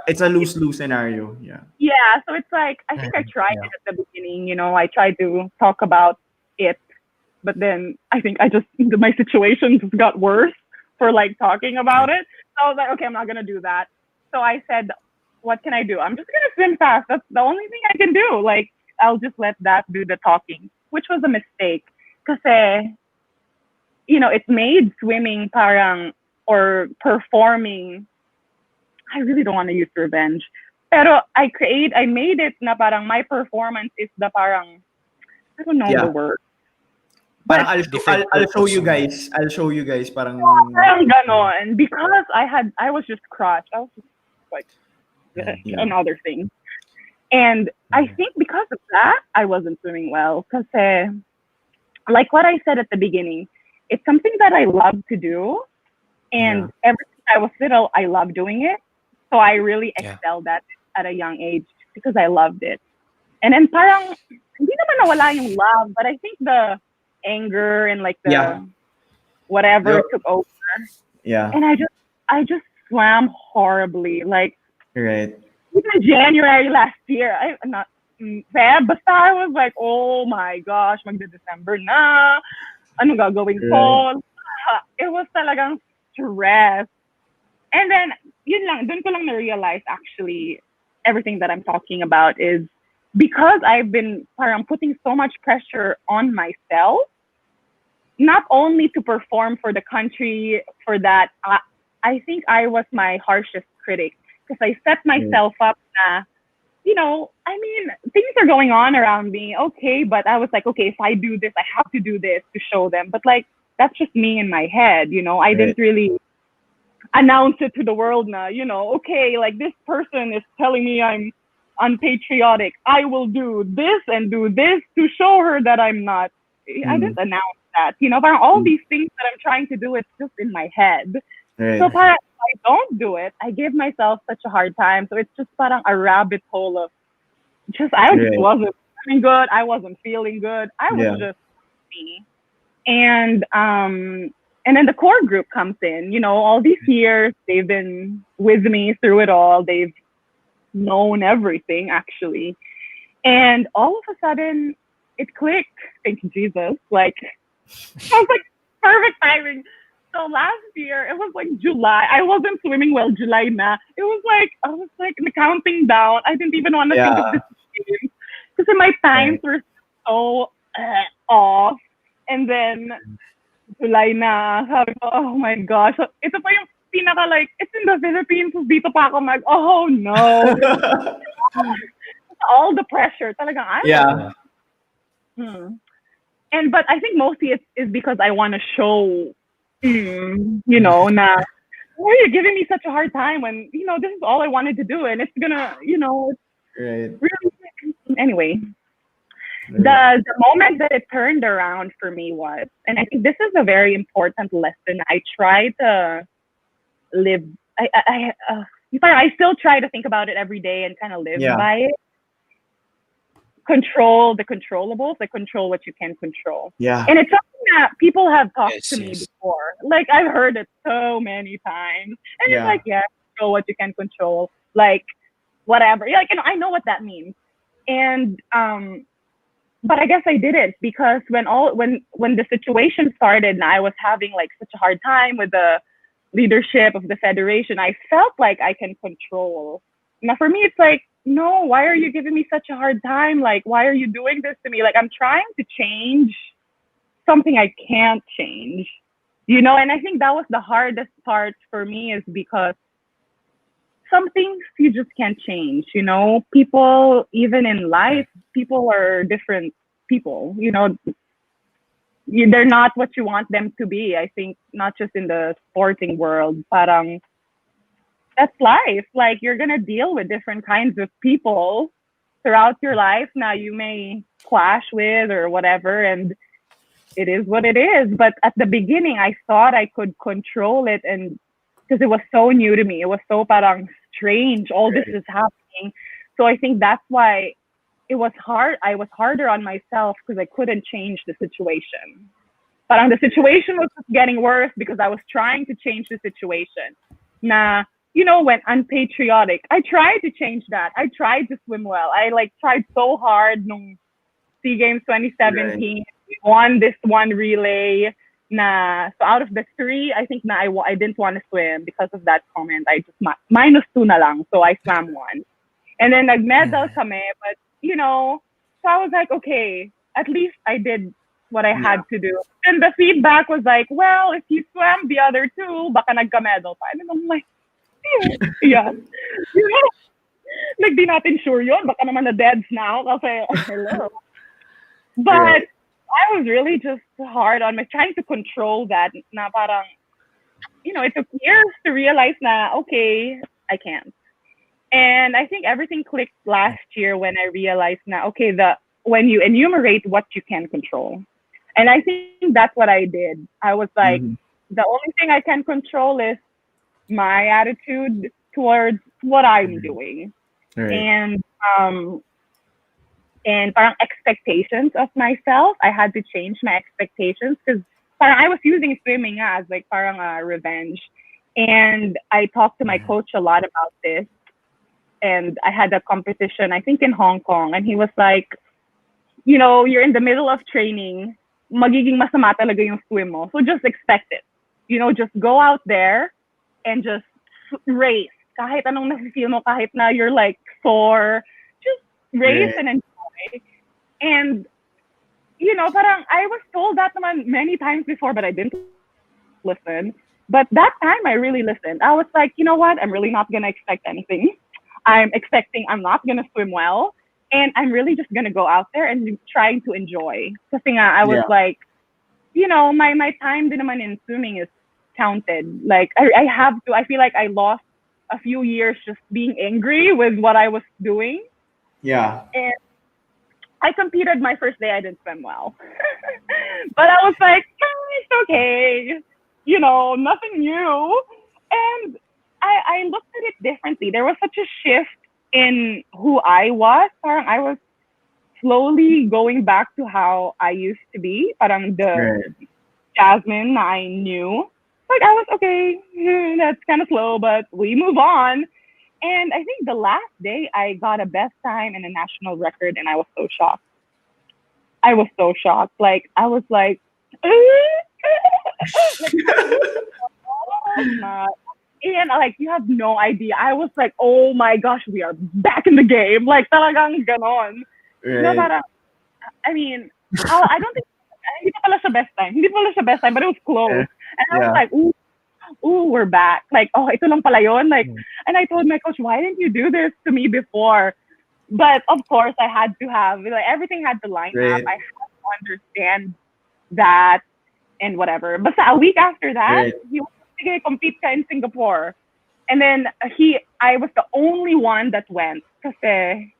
it's a lose-lose scenario. Yeah. Yeah. So it's like, I think I tried it at the beginning, I tried to talk about it, but then I think my situation just got worse for like talking about it. So I was like, okay, I'm not going to do that. So I said, what can I do? I'm just going to swim fast. That's the only thing I can do. Like, I'll just let that do the talking, which was a mistake. Because, it made swimming parang or performing. I really don't want to use revenge, Pero I made it na parang my performance is the parang, I don't know the word. Parang I'll show you purpose. guys. I'll show you guys. Parang Parang ganon. Because I was just crushed. I was just like, and other things. And I think because of that, I wasn't swimming well. Because, like what I said at the beginning, it's something that I love to do. And ever since I was little, I loved doing it. So I really excelled at a young age because I loved it. And then parang, hindi naman nawala yung love, but I think the anger and like the whatever took over. Yeah. And I just swam horribly. Like, Right. even January last year, Feb, basta I was like, oh my gosh, magde-December na. Ano gagawin ko? It was talagang stress. And then, dun ko lang na-realize actually, everything that I'm talking about is because I've been parang putting so much pressure on myself, not only to perform for the country, for that, I think I was my harshest critic because I set myself up na, I mean, things are going on around me, okay, but I was like, okay, if I do this, I have to do this to show them. But like, that's just me in my head, I didn't really announce it to the world na, okay, like this person is telling me I'm unpatriotic. I will do this and do this to show her that I'm not. I didn't announce that, parang all these things that I'm trying to do, it's just in my head. Right. So parang if I don't do it, I give myself such a hard time. So it's just parang a rabbit hole of I just wasn't feeling good. I wasn't feeling good. I was just me. And then the core group comes in, all these years, they've been with me through it all. They've known everything, actually. And all of a sudden, it clicked. Thank you, Jesus. Like, I was like, perfect timing. So last year, it was like July. I wasn't swimming well July na. It was like, I was like counting down. I didn't even want to think of this game. Because my times were so off. And then, July na, sabi ko, oh my gosh. Ito pa yung pinaka like, it's in the Philippines, dito pa ako oh no. All the pressure. Talagang, but I think mostly it's because I want to show, na, why are you giving me such a hard time when, this is all I wanted to do and it's gonna, really, anyway. The moment that it turned around for me was, and I think this is a very important lesson. I try to live. I still try to think about it every day and kind of live by it. Control the controllables, like control what you can control. Yeah. And it's something that people have talked to me before. Like I've heard it so many times, and it's like, control what you can control, like whatever. Like, I know what that means, and but I guess I didn't because when the situation started and I was having like such a hard time with the leadership of the federation, I felt like I can control. Now for me, it's like, no, why are you giving me such a hard time? Like, why are you doing this to me? Like, I'm trying to change something I can't change, and I think that was the hardest part for me is because some things you just can't change, people, even in life, people are different people, they're not what you want them to be. I think not just in the sporting world, parang that's life. Like you're going to deal with different kinds of people throughout your life. Now you may clash with or whatever, and it is what it is. But at the beginning, I thought I could control it, and because it was so new to me, it was so parang strange. All this is happening. So I think that's why it was hard. I was harder on myself because I couldn't change the situation. But the situation was just getting worse because I was trying to change the situation. When unpatriotic, I tried to change that. I tried to swim well. I tried so hard nung SEA Games 2017. We won this one relay. So out of the 3, I think I didn't want to swim because of that comment. I just -2 na lang. So I swam 1. And then nag-medal kami. But, so I was like, okay, at least I did what I had to do. And the feedback was like, well, if you swam the other 2, baka nagka-medal pa. And I'm like, yeah. Like, di natin sure yun. Baka naman na-deads now. Kasi, hello. But I was really just hard on my trying to control that. Na parang, it took years to realize na, okay, I can't. And I think everything clicked last year when I realized na, okay, when you enumerate what you can control. And I think that's what I did. I was like, the only thing I can control is my attitude towards what I'm doing. Right. And parang expectations of myself. I had to change my expectations because parang I was using swimming as like parang a revenge. And I talked to my coach a lot about this. And I had a competition, I think in Hong Kong. And he was like, you're in the middle of training. Magiging masama talaga yung swim mo. So just expect it. Just go out there and just race. Kahit anong nasi-feel mo, kahit na you're like sore, just race and enjoy. And, parang I was told that naman many times before, but I didn't listen. But that time I really listened. I was like, you know what? I'm really not going to expect anything. I'm expecting I'm not going to swim well. And I'm really just going to go out there and trying to enjoy. Kasi nga, I was like, my time din naman in swimming is counted. Like, I have to, I feel like I lost a few years just being angry with what I was doing. Yeah. And I competed my first day, I didn't swim well. But I was like, it's okay. Nothing new. And I looked at it differently. There was such a shift in who I was. Parang I was slowly going back to how I used to be. Parang the Jasmine na I knew. Like, I was, okay, that's kind of slow, but we move on. And I think the last day I got a best time and a national record, and I was so shocked. Like, I was like, and like, you have no idea. I was like, oh my gosh, we are back in the game. Like, talagang ganon. Right. I mean, I don't think, hindi pa pala siya best time, but it was close. And I was like, ooh, we're back. Like, oh, ito lang pala yun. Like, and I told my coach, why didn't you do this to me before? But of course, I had to have, everything had to line up. I had to understand that and whatever. But a week after that, he was going to compete in Singapore. And then I was the only one that went. Kasi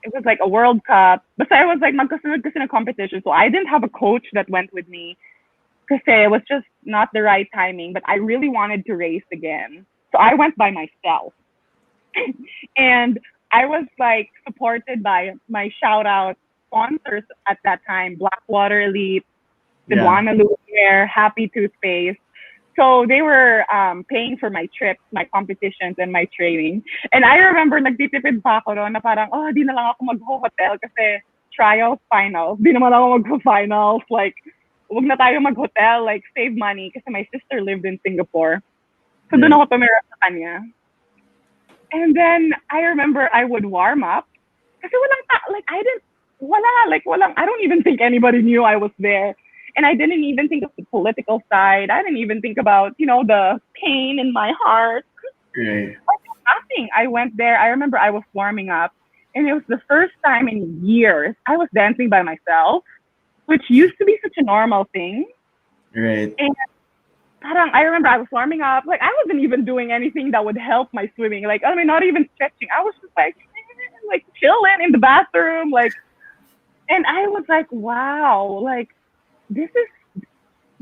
it was like a World Cup. But I was like, magkasunod kasi na competition. So I didn't have a coach that went with me. Kasi it was just not the right timing. But I really wanted to race again. So I went by myself. And I was like supported by my shout out sponsors at that time, Blackwater Elite, Cebuana Lumiere, Happy Toothpaste. So they were paying for my trips, my competitions, and my training. And I remember nagtitipid pa ako doon na parang, di na lang ako mag-hotel kasi trials, finals. Di naman ako mag-finals. Like, wag na tayo mag-hotel, like, save money. Kasi my sister lived in Singapore. So doon ako tumira sa kanya. And then I remember I would warm up. Kasi I don't even think anybody knew I was there. And I didn't even think of the political side. I didn't even think about, the pain in my heart. Right. Nothing. I went there. I remember I was warming up. And it was the first time in years I was dancing by myself, which used to be such a normal thing. Right. And I remember I was warming up. Like, I wasn't even doing anything that would help my swimming. Like, I mean, not even stretching. I was just like chilling in the bathroom. Like, and I was like, wow, like, this is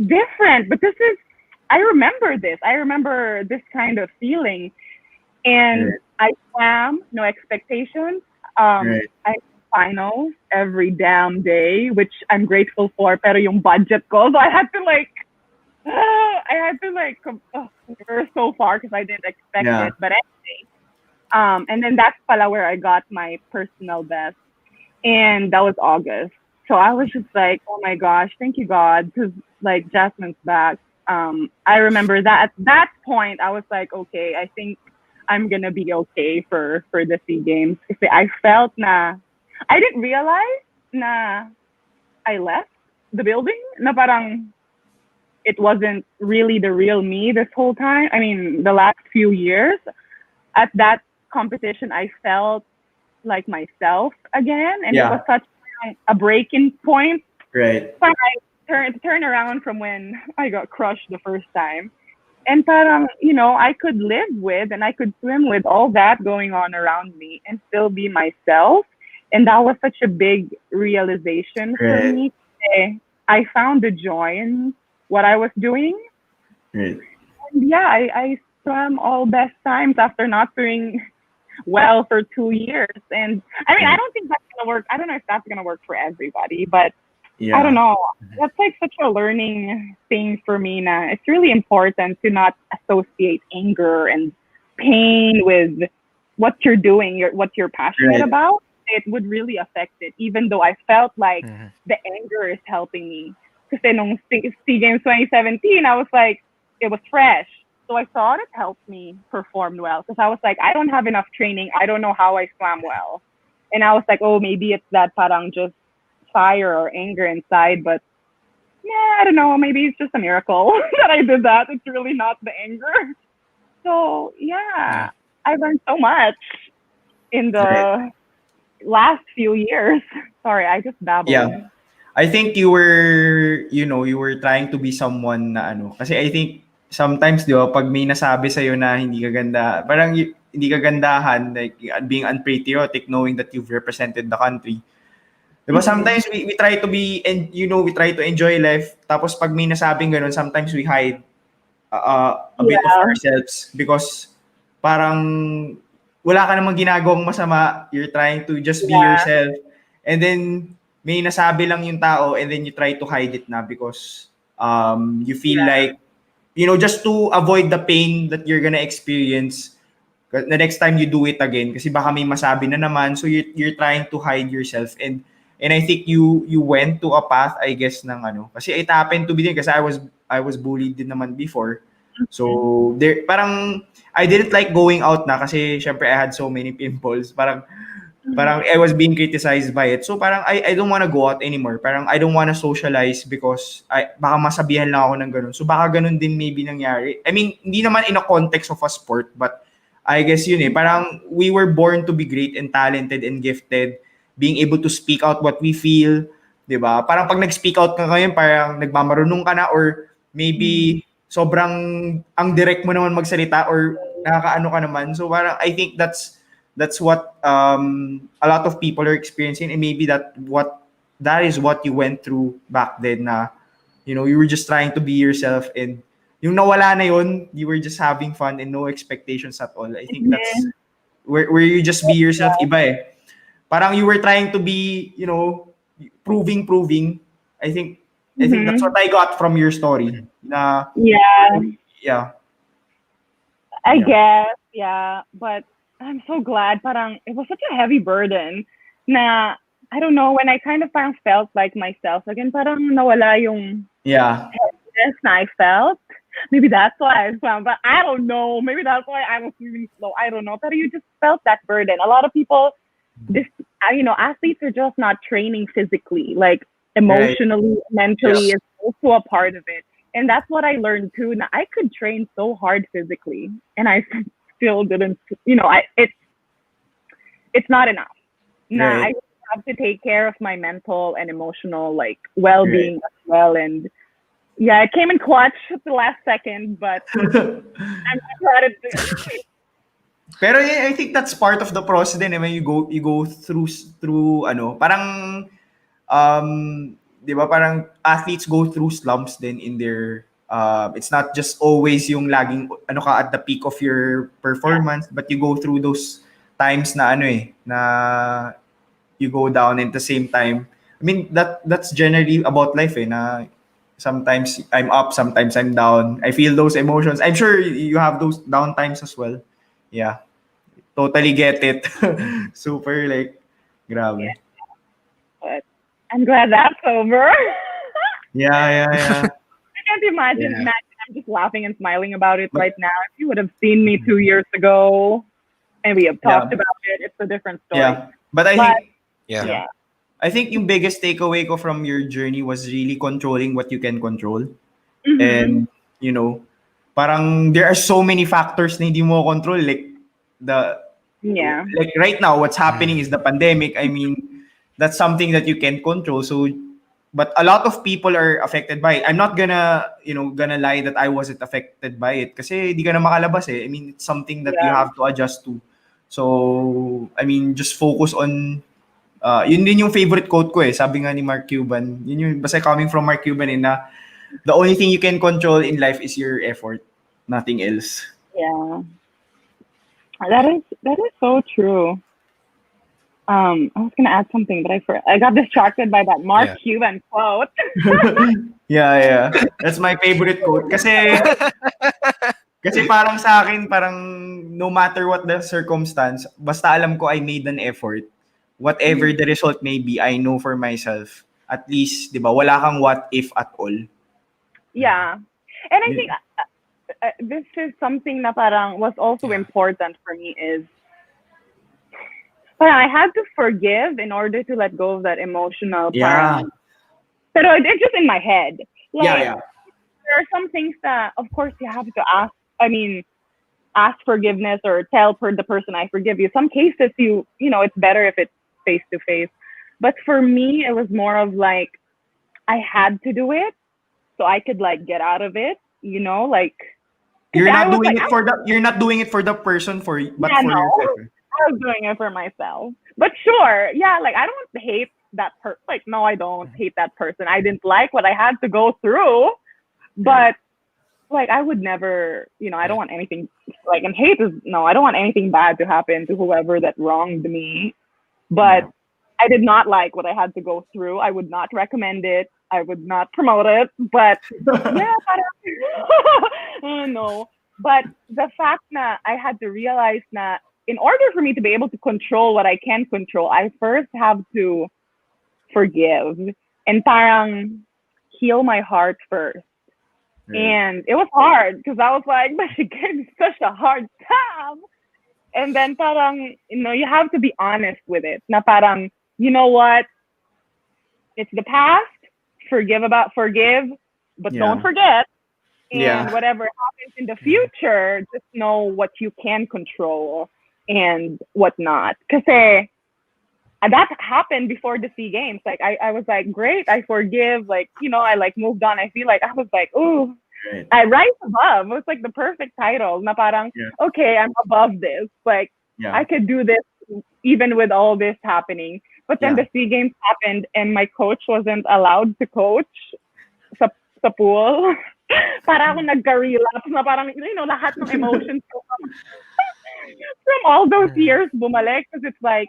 different. But I remember this. I remember this kind of feeling. And I swam, no expectations. I finals every damn day, which I'm grateful for. Pero yung budget ko, so I had to we're so far because I didn't expect it. But anyway, and then that's pala where I got my personal best, and that was August. So I was just like, oh my gosh, thank you God, because like Jasmine's back. I remember that at that point I was like, okay, I think I'm gonna be okay for the SEA Games. Kasi I felt I didn't realize na I left the building. Na parang it wasn't really the real me this whole time. I mean, the last few years. At that competition, I felt like myself again, and it Yeah. was such a breaking point. Right. Parang I turn around from when I got crushed the first time. And parang, I could live with and I could swim with all that going on around me and still be myself. And that was such a big realization for Right. me. I found the joy in what I was doing. Right. And yeah, I swam all best times after not doing well for 2 years. And I mean, I don't think that's going to work. I don't know if that's going to work for everybody, but Yeah. I don't know. That's like such a learning thing for me now. It's really important to not associate anger and pain with what you're doing, what you're passionate Right. about. It would really affect it, even though I felt like Mhm. the anger is helping me. Kasi nung SEA Games 2017, I was like, it was fresh. So I thought it helped me perform well. Because I was like, I don't have enough training. I don't know how I swam well. And I was like, oh, maybe it's that parang just fire or anger inside, but yeah, I don't know. Maybe it's just a miracle that I did that. It's really not the anger. So yeah, I learned so much in the last few years. Sorry, I just babbled. Yeah. I think you were trying to be someone na ano. Kasi I think sometimes, di ba, pag may nasabi sa'yo na hindi ka ganda, parang hindi ka gandahan, like being unpatriotic, knowing that you've represented the country. Diba, sometimes we try to be, and we try to enjoy life. Tapos pag may nasabing ganun, sometimes we hide a bit of Yeah. ourselves because parang wala ka namang ginagawang masama. You're trying to just be Yeah. yourself. And then may nasabi lang yung tao and then you try to hide it na because you feel like, just to avoid the pain that you're gonna experience the next time you do it again kasi baka may masabi na naman, so you're trying to hide yourself. And I think you went to a path, I guess, ng ano, kasi it happened to be din kasi I was bullied din naman before. So there, parang I didn't like going out na kasi syempre I had so many pimples. Parang I was being criticized by it. So parang I don't want to go out anymore. Parang I don't want to socialize because baka masabihan lang ako ng ganun. So baka ganun din maybe nangyari. I mean, hindi naman in a context of a sport, but I guess yun parang we were born to be great and talented and gifted, being able to speak out what we feel, 'di ba? Parang pag nag-speak out ka ngayon, parang nagmamarunong ka na or maybe sobrang ang direct mo naman magsalita or nakakaano ka naman. So parang I think that's what a lot of people are experiencing, and maybe that is what you went through back then na you were just trying to be yourself, and yung nawala na yun, you were just having fun and no expectations at all. I think that's where you just be yourself, iba eh. Parang you were trying to be, proving. I think that's what I got from your story. Na yeah. I guess, yeah. But I'm so glad. Parang it was such a heavy burden na I don't know, when I kind of parang felt like myself again, parang nawala yung heaviness na I felt. Maybe that's why I swam, but I don't know. Maybe that's why I was swimming slow. I don't know. But you just felt that burden. A lot of people, athletes are just not training physically, like emotionally, mentally is also a part of it. And that's what I learned too. Now, I could train so hard physically, and I still didn't. It's not enough. Now I have to take care of my mental and emotional well-being as well. And yeah, it came in clutch at the last second, but I'm glad it did. Pero I think that's part of the process din. When you go through ano, parang 'di ba, parang athletes go through slumps then in their it's not just always yung laging ano ka at the peak of your performance, but you go through those times na na you go down, and at the same time, I mean that's generally about life na sometimes I'm up, sometimes I'm down. I feel those emotions. I'm sure you have those down times as well. Yeah. Totally get it. Super grabe. Yeah. But I'm glad that's over. Yeah. I can't imagine. I'm just laughing and smiling about it right now. If you would have seen me 2 years ago and we have talked about it, it's a different story. Yeah. But I think I think yung biggest takeaway ko from your journey was really controlling what you can control. And parang there are so many factors na hindi mo control, like Yeah. Like right now, what's happening is the pandemic. I mean, that's something that you can control. So, but a lot of people are affected by it. I'm not gonna lie that I wasn't affected by it kasi di ka na makalabas eh. I mean, it's something that you Yeah. have to adjust to. So, I mean, just focus on yun din yung favorite quote ko eh. Sabi nga ni Mark Cuban. Yun yung basta coming from Mark Cuban eh na the only thing you can control in life is your effort, nothing else. Yeah. That is so true. I was gonna add something, but I got distracted by that Mark Cuban quote. Yeah. That's my favorite quote. Kasi parang sa akin, parang no matter what the circumstance, basta alam ko I made an effort. Whatever the result may be, I know for myself. At least, di ba, wala kang what if at all. Yeah. And I think this is something na parang was also important for me is I had to forgive in order to let go of that emotional parang. Pero it's just in my head. Like, there are some things that, of course, you have to ask forgiveness or tell the person I forgive you. Some cases, you know, it's better if it's face to face. But for me, it was more of like I had to do it so I could like get out of it. You know, like you're not doing it for the person but for yourself. I was doing it for myself. But sure, yeah, like I don't hate that person. Like, no, I don't hate that person. I didn't like what I had to go through. But like I would never, you know, I don't want anything like, and hate is I don't want anything bad to happen to whoever that wronged me. But I did not like what I had to go through. I would not recommend it. I would not promote it. But yeah, no. But the fact that I had to realize that in order for me to be able to control what I can control, I first have to forgive and parang heal my heart first. Right. And it was hard because I was like, but she gave me such a hard time. And then parang, you know, you have to be honest with it. Na parang, you know what? It's the past. Forgive, but don't forget. And whatever happens in the future, just know what you can control and what not. Because that happened before the SEA Games. Like I was like, great, I forgive. Like, you know, I like moved on. I feel like I was like, ooh, I rise above. It was like the perfect title. Na parang, okay, I'm above this. Like I could do this even with all this happening. But then the SEA Games happened and my coach wasn't allowed to coach sa pool. Para ako nagka-relapse na parang, you know, lahat ng emotions from all those years bumalik. Because it's like,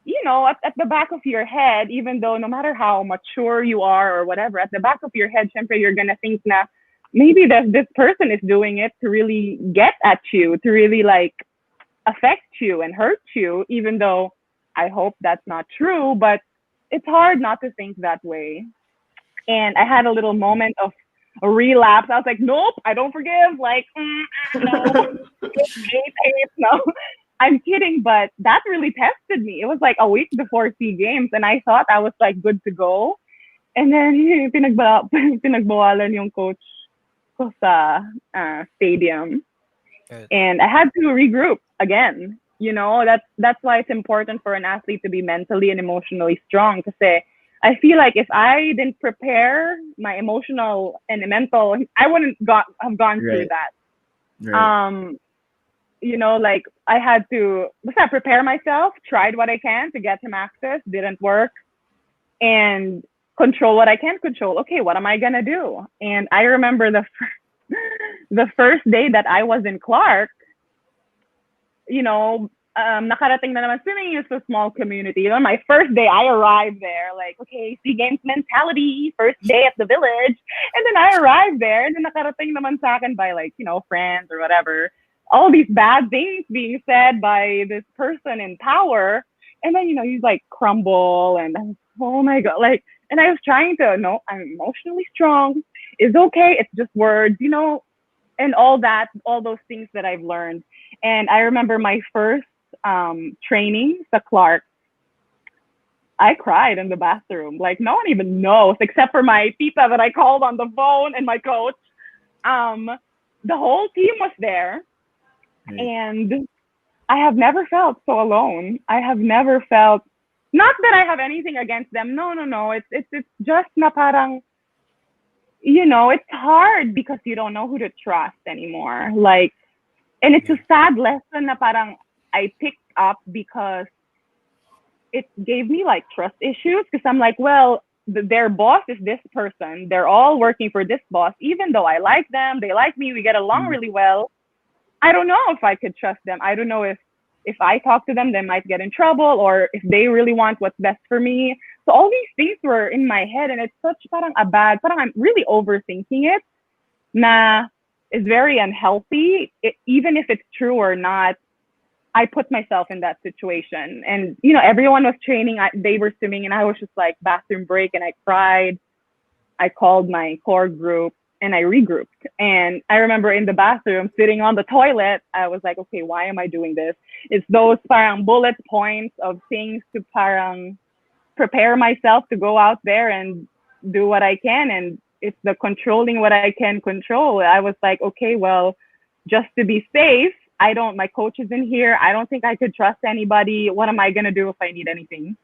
you know, at the back of your head, even though no matter how mature you are or whatever, at the back of your head, syempre you're gonna think na maybe this person is doing it to really get at you, to really like affect you and hurt you, even though I hope that's not true, but it's hard not to think that way. And I had a little moment of a relapse. I was like, nope, I don't forgive. Like, no, no. I'm kidding, but that really tested me. It was like a week before SEA Games, and I thought I was like good to go. And then pinagbawalan yung coach ko sa stadium, and I had to regroup again. You know, that's why it's important for an athlete to be mentally and emotionally strong. Because I feel like if I didn't prepare my emotional and mental, I wouldn't have gone through that. Right. You know, like I had to prepare myself, tried what I can to get him access, didn't work, and control what I can control. Okay, what am I gonna do? And I remember the first day that I was in Clark, you know, nakarating na naman. Swimming is a small community. You know, my first day, I arrived there, like, okay, SEA Games mentality, first day at the village. And then I arrived there, and then nakarating naman sa akin by, like, you know, friends or whatever. All these bad things being said by this person in power. And then, you know, you, like, crumble, and I'm, oh, my God. Like, and I was trying to, no, I'm emotionally strong. It's okay. It's just words, you know, and all those things that I've learned. And I remember my first training sa Clark, I cried in the bathroom. Like, no one even knows except for my tita that I called on the phone and my coach. The whole team was there. And I have never felt so alone. I have never felt, not that I have anything against them. No. It's just na parang, it's hard because you don't know who to trust anymore. Like, and it's a sad lesson na parang I picked up because it gave me like trust issues because I'm like, well, their boss is this person. They're all working for this boss. Even though I like them, they like me, we get along really well. I don't know if I could trust them. I don't know if I talk to them, they might get in trouble, or if they really want what's best for me. So all these things were in my head, and it's such parang parang I'm really overthinking it. Na is very unhealthy. Even if it's true or not, I put myself in that situation. And everyone was training. They were swimming, and I was just like bathroom break, and I cried. I called my core group and I regrouped. And I remember in the bathroom, sitting on the toilet, I was like, okay, why am I doing this? It's those parang bullet points of things to parang prepare myself to go out there and do what I can. And it's the controlling what I can control. I was like, okay, well, just to be safe, my coach is in here. I don't think I could trust anybody. What am I going to do if I need anything?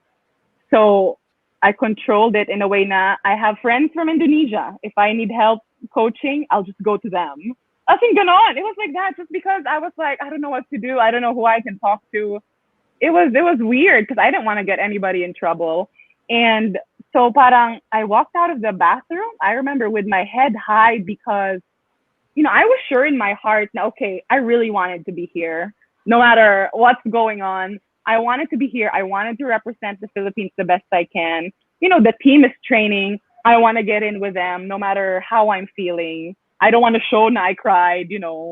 So I controlled it in a way na I have friends from Indonesia. If I need help coaching, I'll just go to them. As in ganon. It was like that just because I was like, I don't know what to do. I don't know who I can talk to. It was weird because I didn't want to get anybody in trouble. And so parang I walked out of the bathroom, I remember with my head high because, I was sure in my heart, okay, I really wanted to be here. No matter what's going on, I wanted to be here. I wanted to represent the Philippines the best I can. The team is training. I want to get in with them no matter how I'm feeling. I don't want to show na I cried,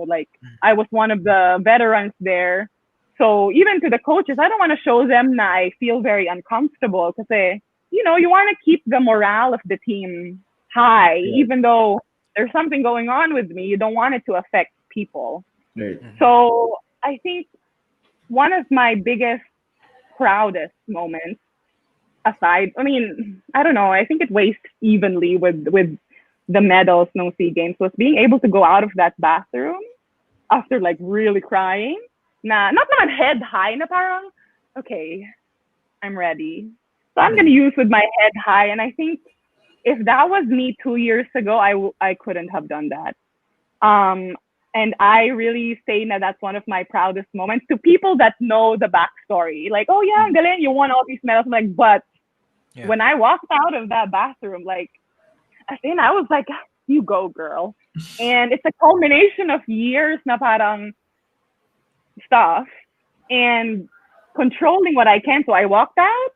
like I was one of the veterans there. So even to the coaches, I don't want to show them that I feel very uncomfortable because, you want to keep the morale of the team high, even though there's something going on with me. You don't want it to affect people. Right. So I think one of my biggest, proudest moments, I don't know, I think it weighs evenly with the medals no SEA Games, was being able to go out of that bathroom after like really crying. Not head high na parang, okay, I'm ready. So I'm going to use with my head high. And I think if that was me 2 years ago, I couldn't have done that. And I really say that that's one of my proudest moments to people that know the backstory. Like, oh yeah, ang galing, you won all these medals. I'm like, but when I walked out of that bathroom, like, I was like, you go, girl. And it's a culmination of years na parang stuff and controlling what I can. So I walked out,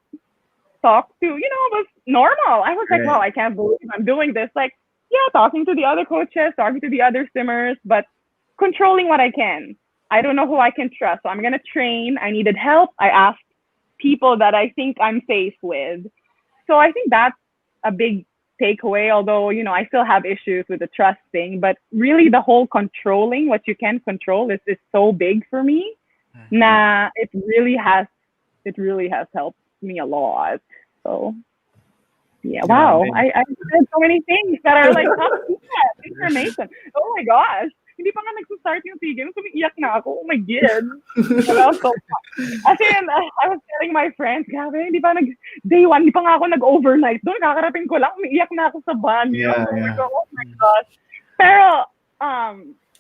talked to, it was normal. I was like, wow, I can't believe I'm doing this. Like, yeah, talking to the other coaches, talking to the other swimmers, but controlling what I can. I don't know who I can trust. So I'm going to train. I needed help. I asked people that I think I'm safe with. So I think that's a big takeaway, although, I still have issues with the trust thing, but really the whole controlling what you can control is so big for me. Nah, it really has helped me a lot. So yeah, wow. I said so many things that are like top information. Oh my gosh. Hindi pa nga nag-start yung SEA Games, umiiyak na ako. Oh my God. So, as in, I was telling my friends, grabe, hindi pa day one, hindi pa nga ako nag-overnight doon. Kakarating ko lang, umiiyak na ako sa banyo. Oh my gosh. Pero,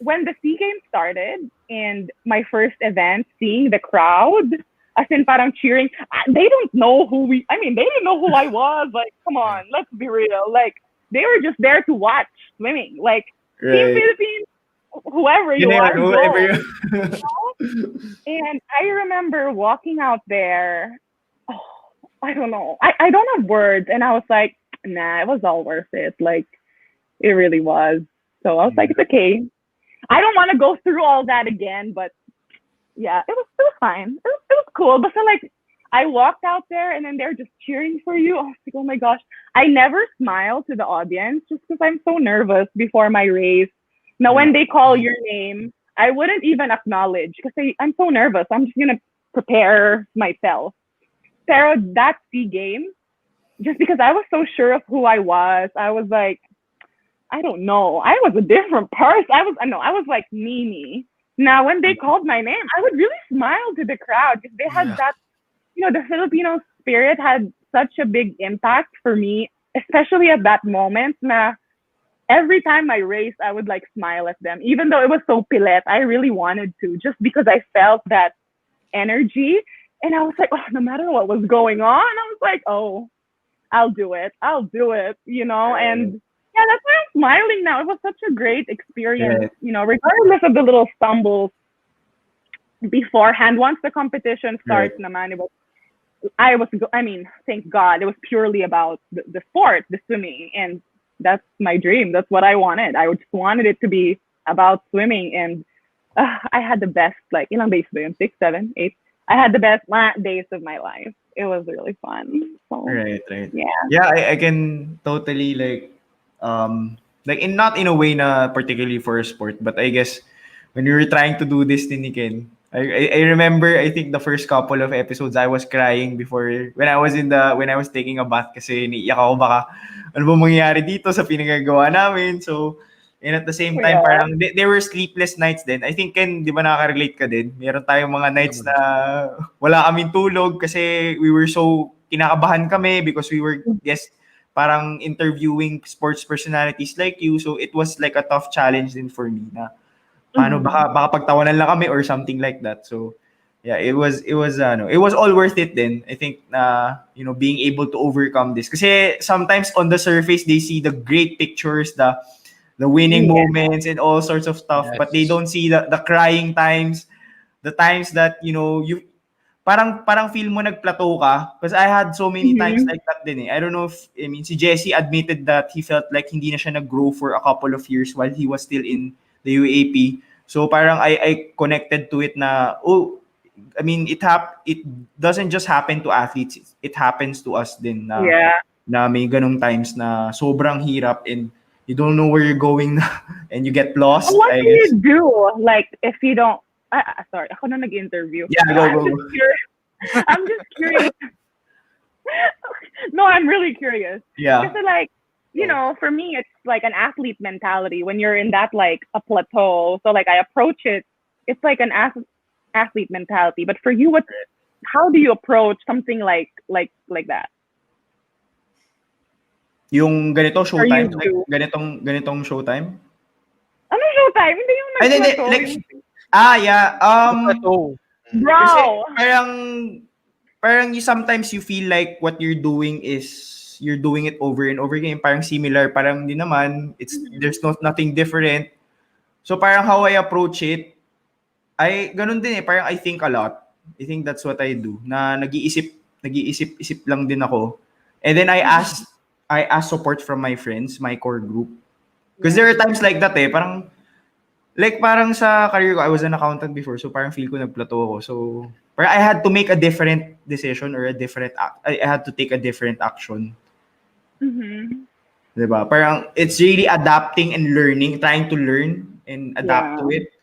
when the SEA Games started, and my first event, seeing the crowd, as in parang cheering, they don't know they didn't know who I was. Like, come on, let's be real. Like, they were just there to watch swimming. Like, Team Philippines, whoever you are, And I remember walking out there. Oh, I don't know. I don't have words. And I was like, nah, it was all worth it. Like, it really was. So I was like, it's okay. I don't want to go through all that again, but yeah, it was fine. It was cool. But so like, I walked out there and then they're just cheering for you. I was like, oh my gosh. I never smile to the audience just because I'm so nervous before my race. Now, when they call your name, I wouldn't even acknowledge because I'm so nervous. I'm just going to prepare myself. Pero that SEA Games, just because I was so sure of who I was like, I don't know. I was a different person. I was like Mimi. Now, when they called my name, I would really smile to the crowd because they had that, the Filipino spirit had such a big impact for me, especially at that moment. Na every time I raced, I would like smile at them, even though it was so pilit. I really wanted to, just because I felt that energy. And I was like, oh, no matter what was going on, I was like, oh, I'll do it. And yeah, that's why I'm smiling now. It was such a great experience, regardless of the little stumbles beforehand. Once the competition starts, naman, thank God, it was purely about the sport, the swimming. And that's my dream. That's what I wanted. I just wanted it to be about swimming. And I had the best, ilang days ba yun? 6, 7, 8. I had the best days of my life. It was really fun. So, Right. Yeah. I can totally not in a way na particularly for a sport, but I guess when we were trying to do this ni Ken, I remember, I think the first couple of episodes I was crying before when I was taking a bath kasi niiyak ako baka ano ba mangyayari dito sa pinagagawa namin. So and at the same time, parang there were sleepless nights din. I think, Ken, di ba nakaka-relate ka din? Meron tayong mga nights na wala kaming tulog kasi we were so kinakabahan kami because we were, parang interviewing sports personalities like you. So it was like a tough challenge din for me na paano baka pagtawanan lang kami or something like that. So yeah, it was all worth it then. I think being able to overcome this. Kasi sometimes on the surface they see the great pictures, the winning moments and all sorts of stuff, but they don't see the crying times, the times that you parang feel mo nagplateau ka, because I had so many times like that din eh. I don't know if si Jesse admitted that he felt like hindi na siya nag-grow for a couple of years while he was still in the UAP. So parang I connected to it na it doesn't just happen to athletes, it happens to us din na may ganung times na sobrang hirap and you don't know where you're going and you get lost. What do you do? Like, if you don't... sorry, ako na nag-interview. Yeah, go. I'm just curious. No, I'm really curious. Yeah. Because, for me, it's like an athlete mentality. When you're in that, a plateau. So, I approach it. It's like an athlete mentality. But for you, how do you approach something like that? Yung ganito showtime, ganitong showtime. Ano showtime? Hindi yung Bro. Kasi parang you sometimes you feel like what you're doing is you're doing it over and over again. Parang similar, parang din naman. There's nothing different. So parang how I approach it, ganun din eh. Parang I think a lot. I think that's what I do. Na nag-iisip lang din ako. And then I ask support from my friends, my core group. Because there are times like that eh, parang sa career ko, I was an accountant before, so parang feel ko nagplateau ako. So, parang I had to make a different decision or I had to take a different action. Diba? Parang it's really adapting and learning, trying to learn and adapt to it.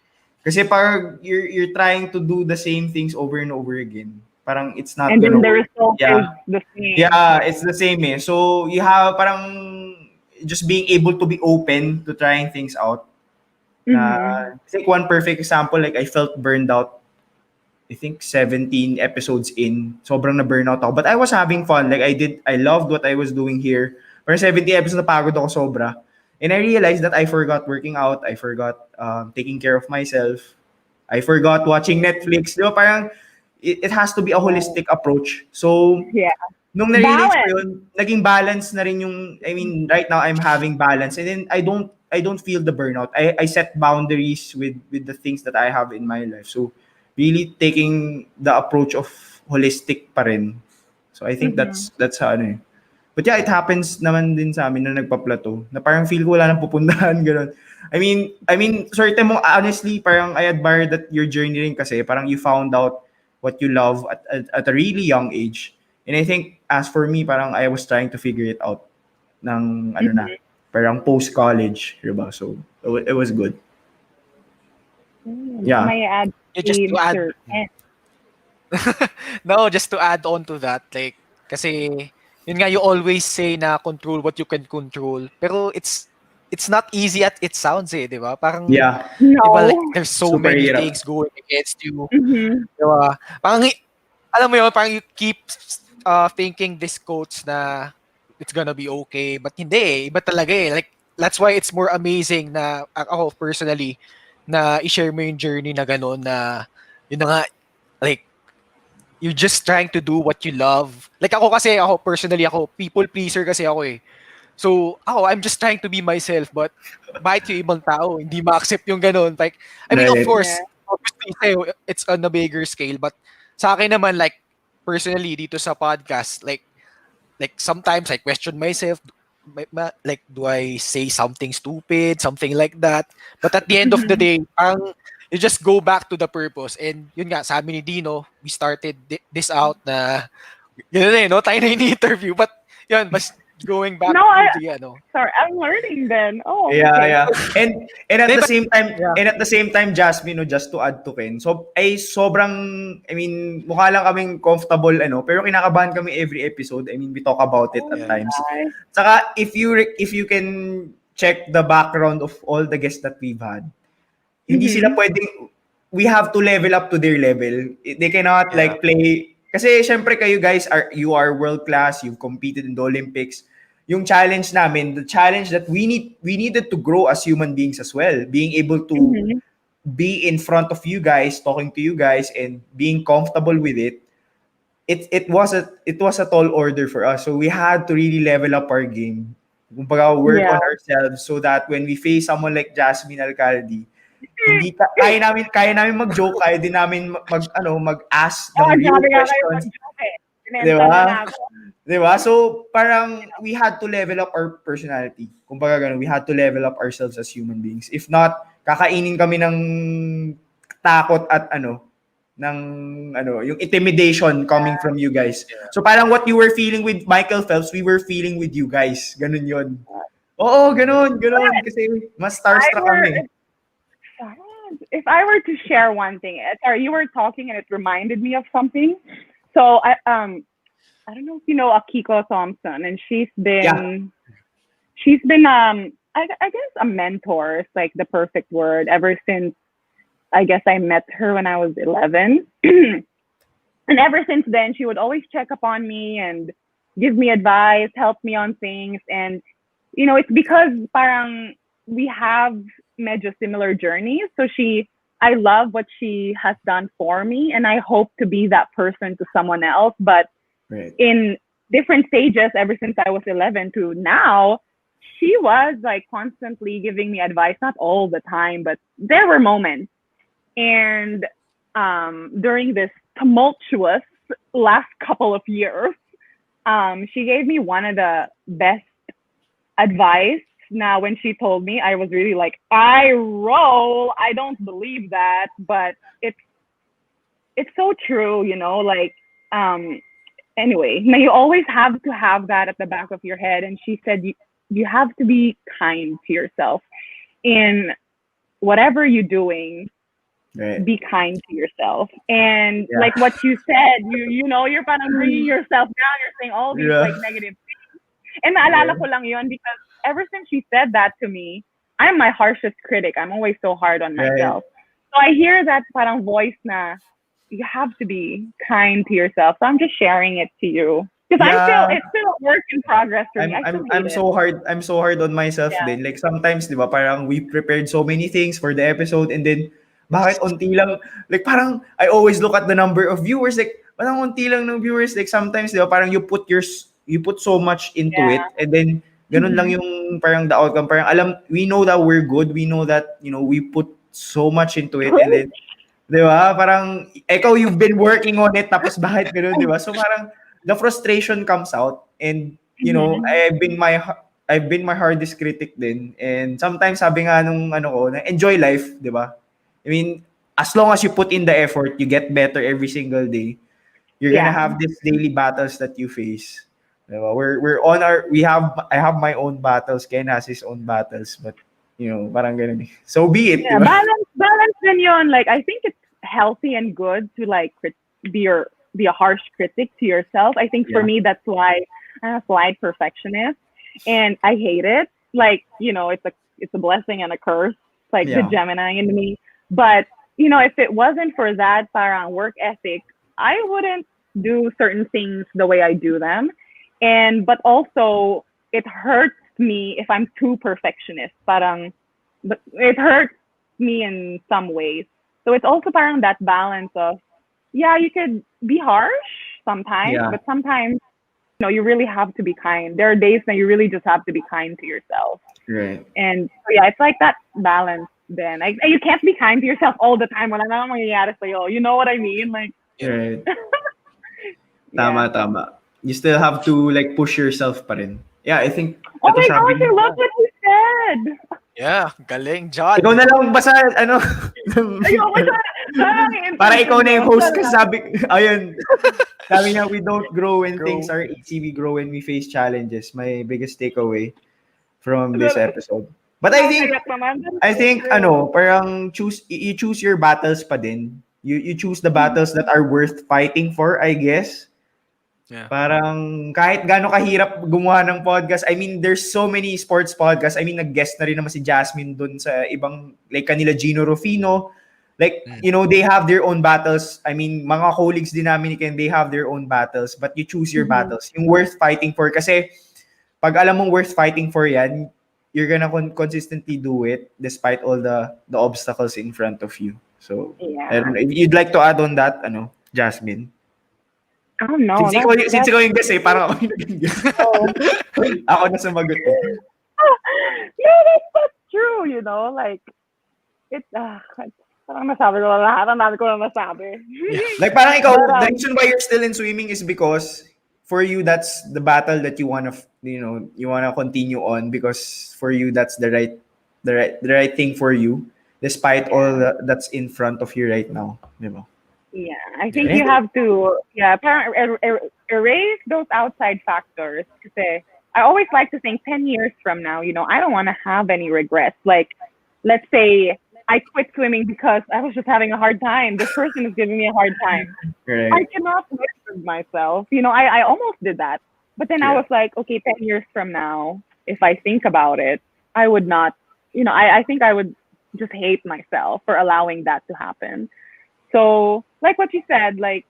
Kasi parang you're trying to do the same things over and over again. Parang it's not and then the result is the same. Yeah, it's the same eh. So you have parang just being able to be open to trying things out. I think one perfect example, I felt burned out. I think 17 episodes in, sobrang na burnout ako. But I was having fun. I loved what I was doing here. Pero 70 episodes napagod ako sobra. And I realized that I forgot working out. I forgot taking care of myself. I forgot watching Netflix. Diba, parang it has to be a holistic approach. So, nung na-realize ko yun, naging balance na rin yung, right now I'm having balance. And then I don't feel the burnout. I set boundaries with the things that I have in my life. So, really taking the approach of holistic pa rin. So, I think that's how eh. But yeah, it happens naman din sa amin na nagpa-plateau. Na parang feel ko wala nang pupuntahan, gano'n. I mean, certain mo, honestly, parang I admire that your journey rin kasi parang you found out what you love at a really young age. And I think, as for me, parang I was trying to figure it out ng, parang post-college, diba? So, it was good. Yeah. May add just to add. No, just to add on to that, kasi, yun nga, you always say na control what you can control. Pero it's it's not easy at it sounds di ba? Parang, Yeah. diba, like, No. there's so Super many hirap. things going against you. Mm-hmm. Diba? Parang, alam mo yun, parang you keep thinking this quotes na it's gonna be okay, but hindi iba talaga Like, that's why it's more amazing na ako personally, na i-share mo yung journey na gano'n na, yun na nga, like, you're just trying to do what you love. Like ako personally, people pleaser kasi ako So, I'm just trying to be myself, but bakit yung ibang tao hindi ma-accept yung ganun? Like, I mean, of Right. course, Yeah. obviously, sa'yo, it's on a bigger scale, but sa akin naman, like, personally, dito sa podcast, like sometimes I question myself, like, do I say something stupid, something like that? But at the end of the Mm-hmm. day, you just go back to the purpose. And yun nga, sabi ni Dino, we started this out na, yun no? Tayo na ini-interview. But, yun, but going back No, to the, sorry, I'm learning then. Oh, Yeah, okay. yeah. And at Di the ba- same time, yeah. Jasmine, no, just to add to Ken. So ay sobrang mukha lang kaming comfortable pero kinakabahan kami every episode. We talk about it at Yeah. times. Bye. Saka if you can check the background of all the guests that we've had, hindi sila Mhm. pwedeng we have to level up to their level. They cannot Yeah. like play kasi syempre kayo guys you are world class, you've competed in the Olympics. Yung challenge namin, the challenge that we needed to grow as human beings as well, being able to Mhm. be in front of you guys, talking to you guys and being comfortable with it. It was a tall order for us. So we had to really level up our game. Kumbaga, work Yeah. on ourselves so that when we face someone like Jasmine Alkhaldi, hindi kaya namin mag-joke, kaya din namin mag-ask ng real Grabe nga kayo questions, mag-joke eh. di Kinenta na ba? ako. Di ba? So, parang we had to level up our personality. Kumbaga ganun, we had to level up ourselves as human beings. If not, kakainin kami ng takot at yung intimidation coming from you guys. So parang what you were feeling with Michael Phelps, we were feeling with you guys. Ganun yun. Oo, ganun. Kasi mas starstruck kami. If I were to share one thing, sorry, you were talking and it reminded me of something. So I don't know if you know Akiko Thompson, and she's been I guess a mentor is like the perfect word ever since I guess I met her when I was 11. And ever since then, she would always check up on me and give me advice, help me on things. And, it's because parang we have medyo similar journeys. So I love what she has done for me. And I hope to be that person to someone else. But Right. in different stages, ever since I was 11 to now, she was like constantly giving me advice, not all the time, but there were moments. And during this tumultuous last couple of years, she gave me one of the best advice. Now, when she told me, I was really like, I roll. I don't believe that, but it's so true, like, anyway, now you always have to have that at the back of your head. And she said, you have to be kind to yourself in whatever you're doing. Right. Be kind to yourself. And Yeah. like what you said, you're kind of bringing yourself down. You're saying all these like negative things. And naalala ko lang yun because ever since she said that to me, I'm my harshest critic. I'm always so hard on myself. So I hear that parang voice na you have to be kind to yourself. So I'm just sharing it to you. Because it's still a work in progress for me. I'm so hard on myself din. Like sometimes, di ba, parang we prepared so many things for the episode and then bakit unti lang, like parang I always look at the number of viewers, like parang unti lang ng viewers, like sometimes, di ba, parang you put so much into it and then ganun lang yung parang the outcome. Parang we know that we're good, we know that, we put so much into it and then, di ba, parang ikaw you've been working on it tapos bakit ganun, di ba? So parang the frustration comes out and, I've been my hardest critic din and sometimes sabi nga nung na enjoy life, di ba? I mean, as long as you put in the effort, you get better every single day. You're gonna have these daily battles that you face. Diba? I have my own battles, Ken has his own battles, but parang ganun. So be it. Yeah, diba? balance din yun. Like I think it's healthy and good to like be a harsh critic to yourself. I think for me that's why I'm a slight perfectionist and I hate it. Like, it's it's a blessing and a curse. It's like the Yeah. Gemini in me. But if it wasn't for that parang work ethic, I wouldn't do certain things the way I do them. But also it hurts me if I'm too perfectionist. But it hurts me in some ways. So it's also parang that balance of, yeah, you could be harsh sometimes, Yeah. but sometimes you really have to be kind. There are days that you really just have to be kind to yourself. Right. And so yeah, it's like that balance then. You can't be kind to yourself all the time. Wala namang mangyayari sa'yo. You know what I mean? Like, Right. yeah. Tama. You still have to like push yourself pa rin. Yeah, I think Oh ito my sabi gosh, I love what you said. Yeah, galing, John. ikaw na lang basta ano Ayoko para ikaw na yung host kasi ayun, sabi niya, we don't grow when things are easy, we grow when we face challenges. My biggest takeaway from this episode. But I think parang you choose your battles pa din. You choose the battles that are worth fighting for, I guess. Yeah. Parang kahit gaano kahirap gumawa ng podcast. I mean, there's so many sports podcasts. I mean, nag-guest na rin naman si Jasmine dun sa ibang, like kanila Gino Rufino. Like, they have their own battles. I mean, mga colleagues din namin ni Ken, they have their own battles. But you choose your battles. Yung worth fighting for. Kasi, pag alam mong worth fighting for yan, you're gonna consistently do it despite all the obstacles in front of you. So, yeah. I don't know. If you'd like to add on that, Jasmine? I don't know. Since ikaw yung guest parang ako yung naging guest. Ako na sumagot. Yeah, that's true, like, it's, parang nasabi ko lahat, ang dami ko na nasabi. Like parang ikaw, the reason why you're still in swimming is because for you, that's the battle that you wanna, you wanna continue on because for you, that's the right thing for you, despite all that's in front of you right now, diba? Yeah, I think you have to, parang erase those outside factors. Kasi I always like to think 10 years from now, I don't want to have any regrets. Like, let's say I quit swimming because I was just having a hard time. This person is giving me a hard time. Right. I cannot live with myself. I almost did that. But then I was like, okay, 10 years from now, if I think about it, I would not, I think I would just hate myself for allowing that to happen. So, like what you said, like,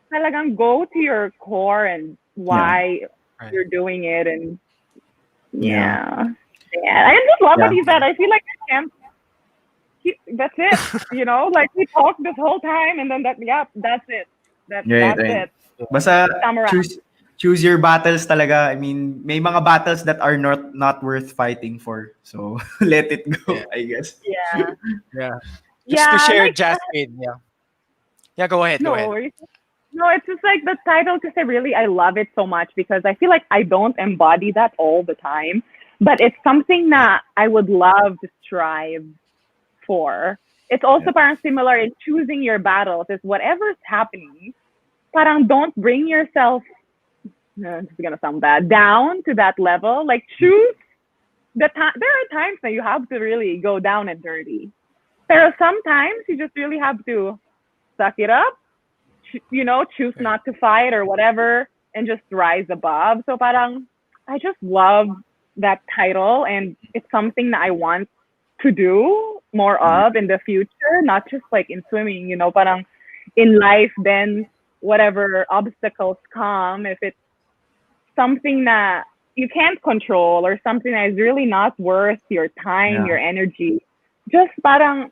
talagang go to your core and why you're doing it. And yeah. I just love what you said. I feel like I can't. That's it. Like we talked this whole time and then that's it. That's it. Basta choose your battles talaga. I mean, may mga battles that are not worth fighting for. So, let it go, I guess. Yeah. Just to share, like, Jasmine. Yeah, go ahead. No, it's just like the title because I love it so much because I feel like I don't embody that all the time, but it's something that I would love to strive for. It's also parang similar in choosing your battles. Is whatever's happening, parang don't bring yourself, this is gonna sound bad, down to that level. Like choose there are times that you have to really go down and dirty. Pero sometimes you just really have to suck it up, choose not to fight or whatever, and just rise above. So parang, I just love that title, and it's something that I want to do more of in the future, not just like in swimming, parang in life, then whatever obstacles come, if it's something that you can't control or something that is really not worth your time, your energy, just parang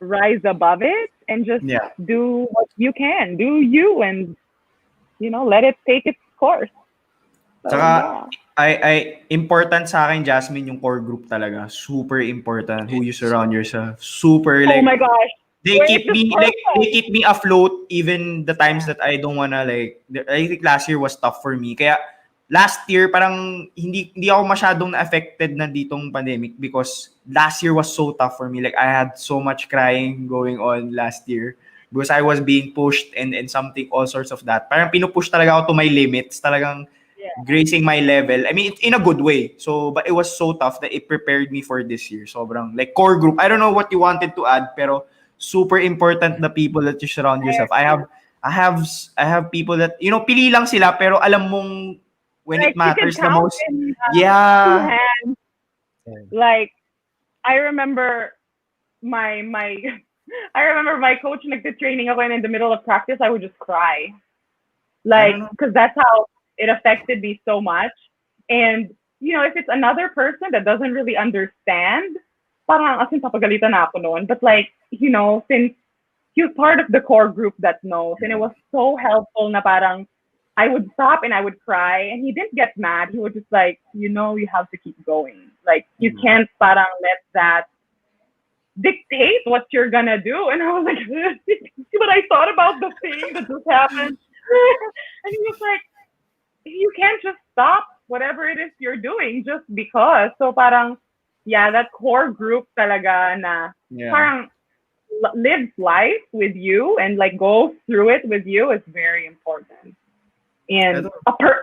rise above it and just do what you can, do you, and let it take its course. So, Saka, I important sa akin, Jasmine, yung core group talaga. Super important. Who you surround yourself. Super, like, oh my gosh. They keep me afloat even the times that I don't wanna, like, I think last year was tough for me. Kaya last year parang hindi ako masyadong na-affected na ditong pandemic because last year was so tough for me. Like I had so much crying going on last year because I was being pushed and something, all sorts of that. Parang pinupush talaga ako to my limits, talagang grazing my level. I mean, in a good way. So, but it was so tough that it prepared me for this year. Sobrang, like, core group. I don't know what you wanted to add, pero super important the people that you surround yourself. I have people that, pili lang sila, pero alam mong when like, it matters the most. Yeah. Like, I remember my I remember my coach nagtitraining ako and in the middle of practice I would just cry. Like, because that's how it affected me so much. And, if it's another person that doesn't really understand, parang as in papagalitan na ako noon. But like, since he was part of the core group that knows, and it was so helpful na parang I would stop and I would cry, and he didn't get mad. He was just like, you have to keep going. Like, you can't parang let that dictate what you're gonna do. And I was like, but I thought about the thing that just happened. And he was like, you can't just stop whatever it is you're doing just because. So parang, that core group talaga na parang lives life with you and like goes through it with you is very important. And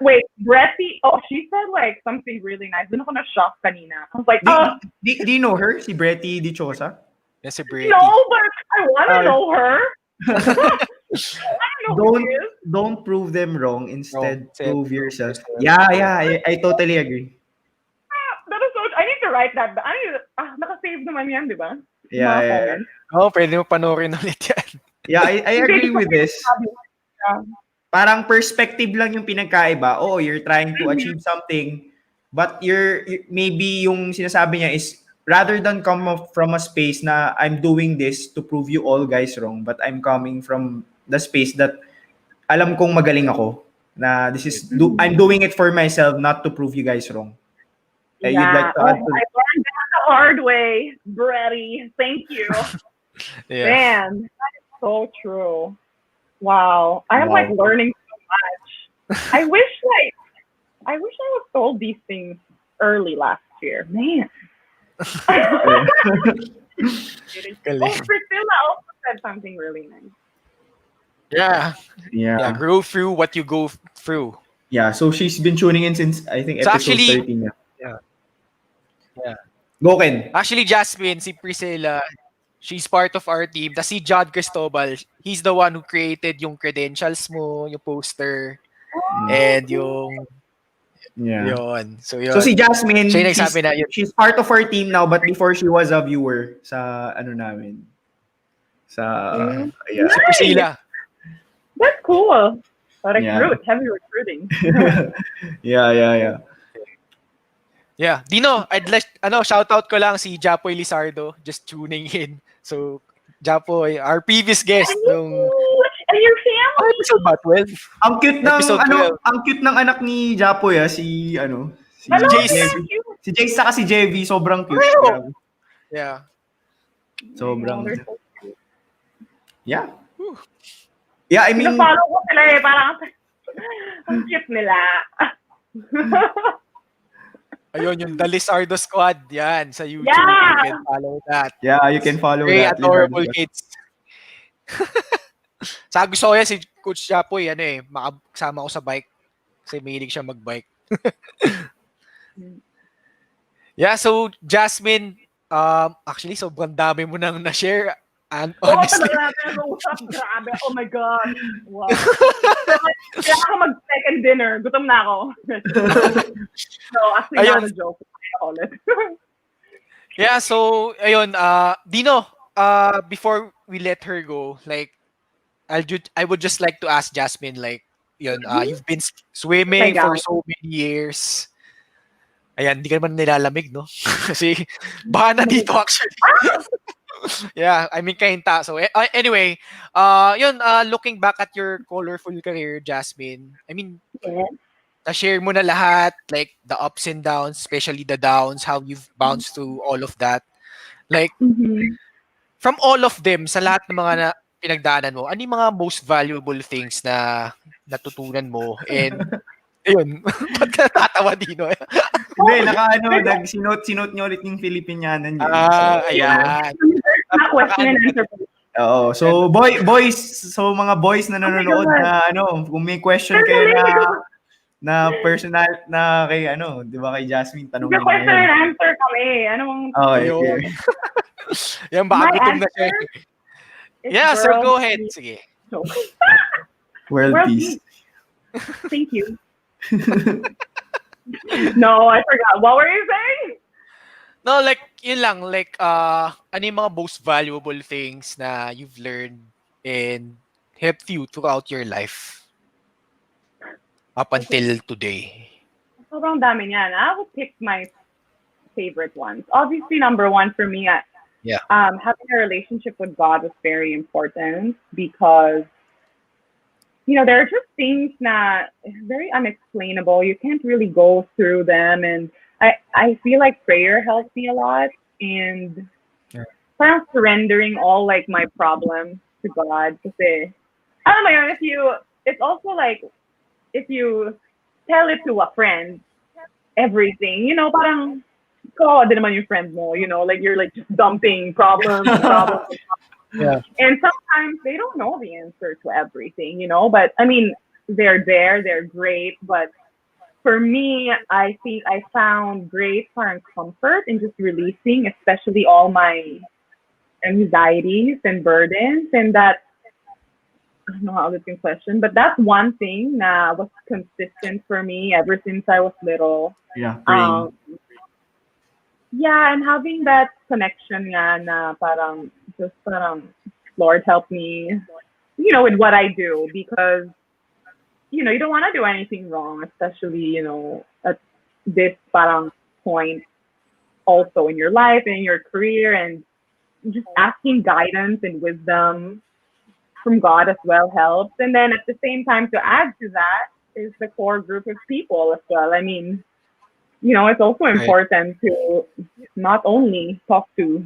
wait, Bretty, she said like something really nice. Doon ako na-shock kanina. I was like, do you know her? Si Bretty Dichosa? Yes, si Bretty. No, but I want to know her. Don't prove them wrong. Instead, prove yourself. Yeah, I totally agree. That is so. I need to write that. Naka-save naman yan, di ba? Yeah. Pwede mo panoorin ulit yan. Yeah, I agree with this. Parang perspective lang yung pinagkaiba. You're trying to achieve something, but maybe yung sinasabi niya is rather than come from a space na I'm doing this to prove you all guys wrong, but I'm coming from the space that alam kong magaling ako. Na I'm doing it for myself, not to prove you guys wrong. You'd like to add to I learned that the hard way, Bretty. Thank you. Man, that is so true. Wow, I'm like learning so much. I wish I was told these things early last year. Man. Priscilla also said something really nice. Yeah. Grow through what you go through. Yeah, so she's been tuning in since I think episode 13. Yeah. Go, Ken. Actually, Jasmine, si Priscilla, she's part of our team. Tapos si John Cristobal, he's the one who created yung credentials mo, yung poster, and yung yun. So si Jasmine, she's part of our team now, but before she was a viewer sa namin. Si Priscilla. That's cool. Heavy recruiting. Yeah. Yeah, Dino, I'd like shout out ko lang si Japoy Lizardo just tuning in. So Japoy, our previous guest and your family. Episode ba 12? Ang cute ng anak ni Japoy si Jace. Si Jace saka si JV, sobrang cute. Yeah. Sobrang. Yeah. Yeah, I mean, follow ko sila parang ang cute nila. Ayun, yung The Lizardo Squad, yan, sa YouTube. Yeah! You can follow that. Yeah, you can follow Very that. Very adorable kids. Sa gusto ko yan, si Coach Chapoy, makasama ko sa bike. Kasi mahilig siya mag-bike. Yeah, so Jasmine, actually, sobrang dami mo nang na-share. And honestly, grabe. Oh my God. Wow. Kaya ako mag-second dinner. Gutom na ako. So, actually, not a joke. Yeah, so, ayun, Dino, before we let her go, like, I would just like to ask Jasmine, like, you've been swimming for so many years. Ayan, hindi ka naman nilalamig, no? Kasi, baka na dito actually. Yeah, I mean, kahinta. So, anyway, looking back at your colorful career, Jasmine, I mean, na-share mo na lahat, like, the ups and downs, especially the downs, how you've bounced through all of that. Like, from all of them, sa lahat ng mga pinagdaanan mo, ano yung mga most valuable things na natutunan mo? And, ayun, ba't ka natatawa, Dino? Hindi, sinot niyo ulit yung Philippinanan niyo. Ayan. Question and answer. Oo. So, mga boys na nanonood na, kung may question kayo na personal, na kay, di ba, kay Jasmine, tanongin niyo. Question and answer kami. Okay. Yan, baka gutom na siya. Yeah, sir, go ahead. Sige. World peace. Thank you. No, I forgot. What were you saying? No, like, yun lang, like, ano yung mga most valuable things na you've learned and helped you throughout your life up until today? Sobrang dami niyan. I will pick my favorite ones. Obviously, number one for me, Yeah. having a relationship with God was very important because there are just things that very unexplainable. You can't really go through them, and I feel like prayer helps me a lot, and Yeah. parang surrendering all like my problems to God. Kasi, alam mo yun, it's also like if you tell it to a friend, everything, parang ko din naman yung friend mo, like you're like just dumping problems and problems. Yeah. And sometimes they don't know the answer to everything, but I mean, they're there, they're great. But for me, I think I found great foreign comfort in just releasing, especially all my anxieties and burdens. And that, I don't know how this can question, but that's one thing that was consistent for me ever since I was little. Yeah, praying. Yeah, and having that connection nga na parang, just parang, Lord help me, with what I do because, you don't want to do anything wrong, especially, at this parang point also in your life and in your career and just asking guidance and wisdom from God as well helps. And then at the same time, to add to that is the core group of people as well. I mean, it's also Right. important to not only talk to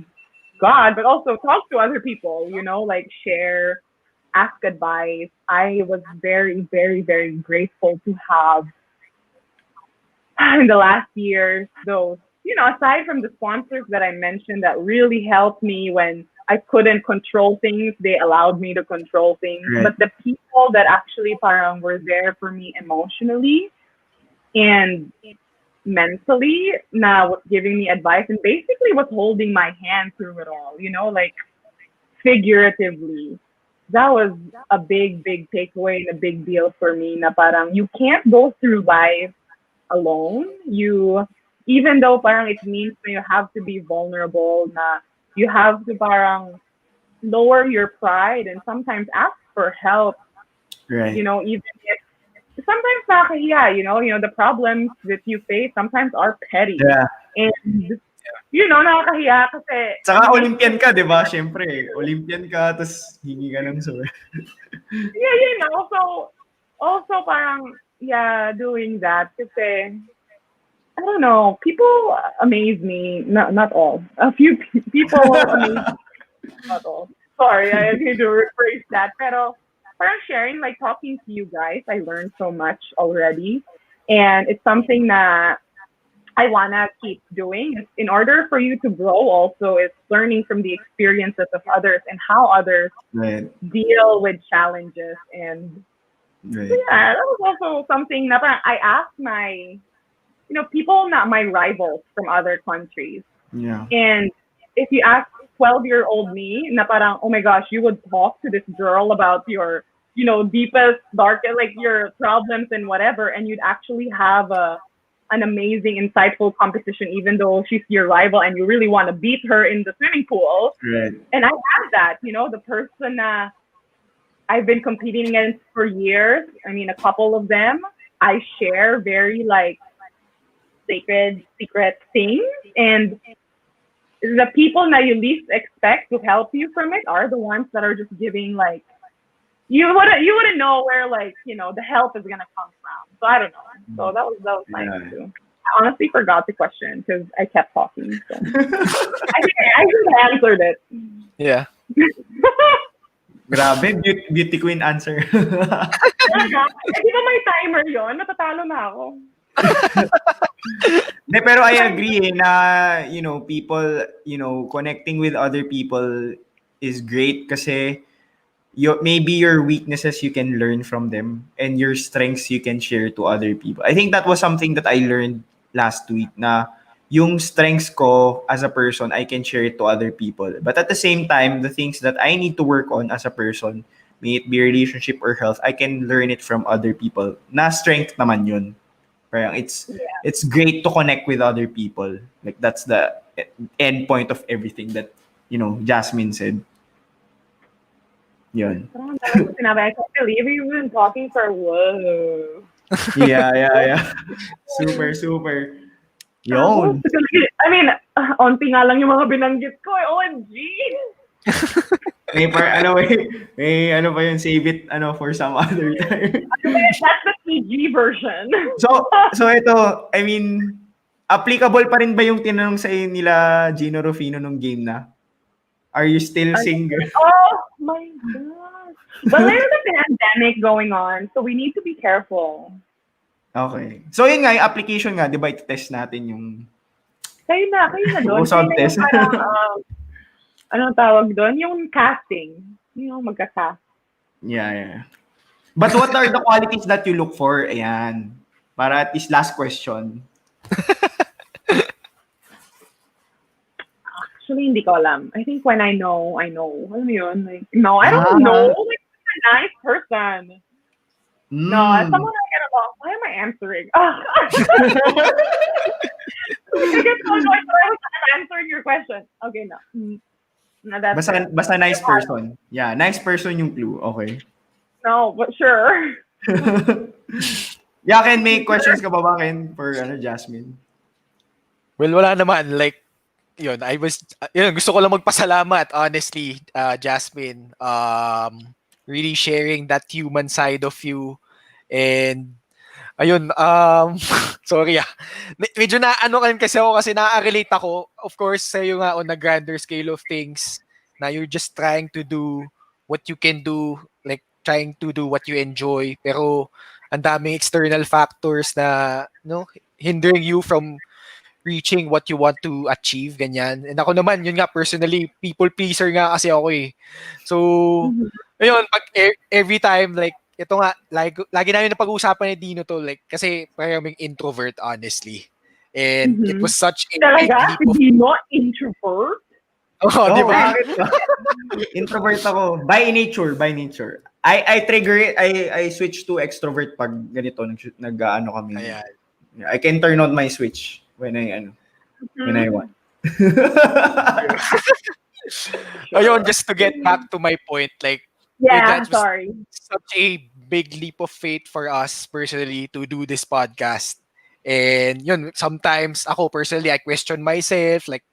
God, but also talk to other people, like share, ask advice. I was very, very, very grateful to have in the last years those, aside from the sponsors that I mentioned that really helped me when I couldn't control things, they allowed me to control things. Right. But the people that actually parang were there for me emotionally and mentally na was giving me advice and basically was holding my hand through it all, like figuratively. That was a big, big takeaway and a big deal for me na parang you can't go through life alone. Even though parang it means na you have to be vulnerable, na you have to parang lower your pride and sometimes ask for help, Right. even if sometimes nakakahiya, the problems that you face sometimes are petty. Yeah. And, nakakahiya kasi... Saka Olympian ka, di ba? Siyempre, Olympian ka, tapos hingi ka ng sorry. Yeah, also parang, yeah, doing that kasi, I don't know, people amaze me. Not all. A few people amaze me. Not all. Sorry, I need to rephrase that. Pero parang sharing, like talking to you guys, I learned so much already. And it's something that I want to keep doing. In order for you to grow also, it's learning from the experiences of others and how others Right. deal with challenges. And Right. yeah, that was also something that I asked my, people, not my rivals from other countries. Yeah. And if you ask 12-year-old me, na parang, oh my gosh, you would talk to this girl about your, deepest, darkest, like your problems and whatever, and you'd actually have an amazing, insightful competition, even though she's your rival and you really want to beat her in the swimming pool. Right. And I have that, the person I've been competing against for years. I mean, a couple of them, I share very like sacred, secret things, and the people that you least expect to help you from it are the ones that are just giving like you wouldn't know where like the help is gonna come from. So I don't know. So that was nice Yeah. too. I honestly forgot the question because I kept talking. So I think I answered it. Yeah. Grabe, beauty queen answer. Di ba may timer yon? Natatalo na ako. De, pero I agree na, people, connecting with other people is great kasi maybe your weaknesses you can learn from them and your strengths you can share to other people. I think that was something that I learned last week na yung strengths ko as a person, I can share it to other people. But at the same time, the things that I need to work on as a person, may it be relationship or health, I can learn it from other people. Na strength naman yun. Parang it's great to connect with other people. Like that's the end point of everything that, Jasmine said. Yun. I can't believe we've been talking for whoa. Yeah. Super, super. Yun. I mean, onti nga lang yung mga binanggit ko. OMG! May pa yun, save it for some other time. That's the PG version. So ito, I mean, applicable pa rin ba yung tinanong sa nila Gino Rufino nung game na? Are you still single? Oh my God. But there's a pandemic going on, so we need to be careful. Okay. So yun nga, yung application nga, di ba, i-test natin yung... Kayo na doon. Usap test. Anong tawag doon? Yung casting. Yung magka-cast. Yeah. But what are the qualities that you look for? Ayan. Para at least last question. Actually, hindi ko alam. I think when I know. Alam mo yun? Like, no, I don't know. Like, I'm a nice person. No, as someone I get along, why am I answering? I get so annoyed that I was answering your question. Okay, no. No, that's basta nice person. Yeah, nice person yung clue. Okay. No, but sure. Yeah, Ken, may questions ka ba Ken, for Jasmine? Well, wala naman. Like, gusto ko lang magpasalamat, honestly, Jasmine. Really sharing that human side of you. And, ayun, sorry medyo kasi ako kasi na-relate ako. Of course, sa'yo nga on a grander scale of things na you're just trying to do what you can do, like trying to do what you enjoy. Pero, ang daming external factors na, hindering you from reaching what you want to achieve, ganyan. And ako naman, yun nga, personally, people pleaser nga kasi ako eh. So, ayun, pag every time, like, ito nga, lagi namin na pag-uusapan ni Dino to, like, kasi parang introvert, honestly. And it was such a big Talaga? leap of... Hindi mo introvert? Di ba? Introvert ako. By nature. I trigger it, I switch to extrovert pag ganito, nag-ano kami. Ayan. I can turn on my switch when I want. Ayun, just to get back to my point, like, yeah, sorry. Such a big leap of faith for us personally to do this podcast. And yun, sometimes ako personally, I question myself, like,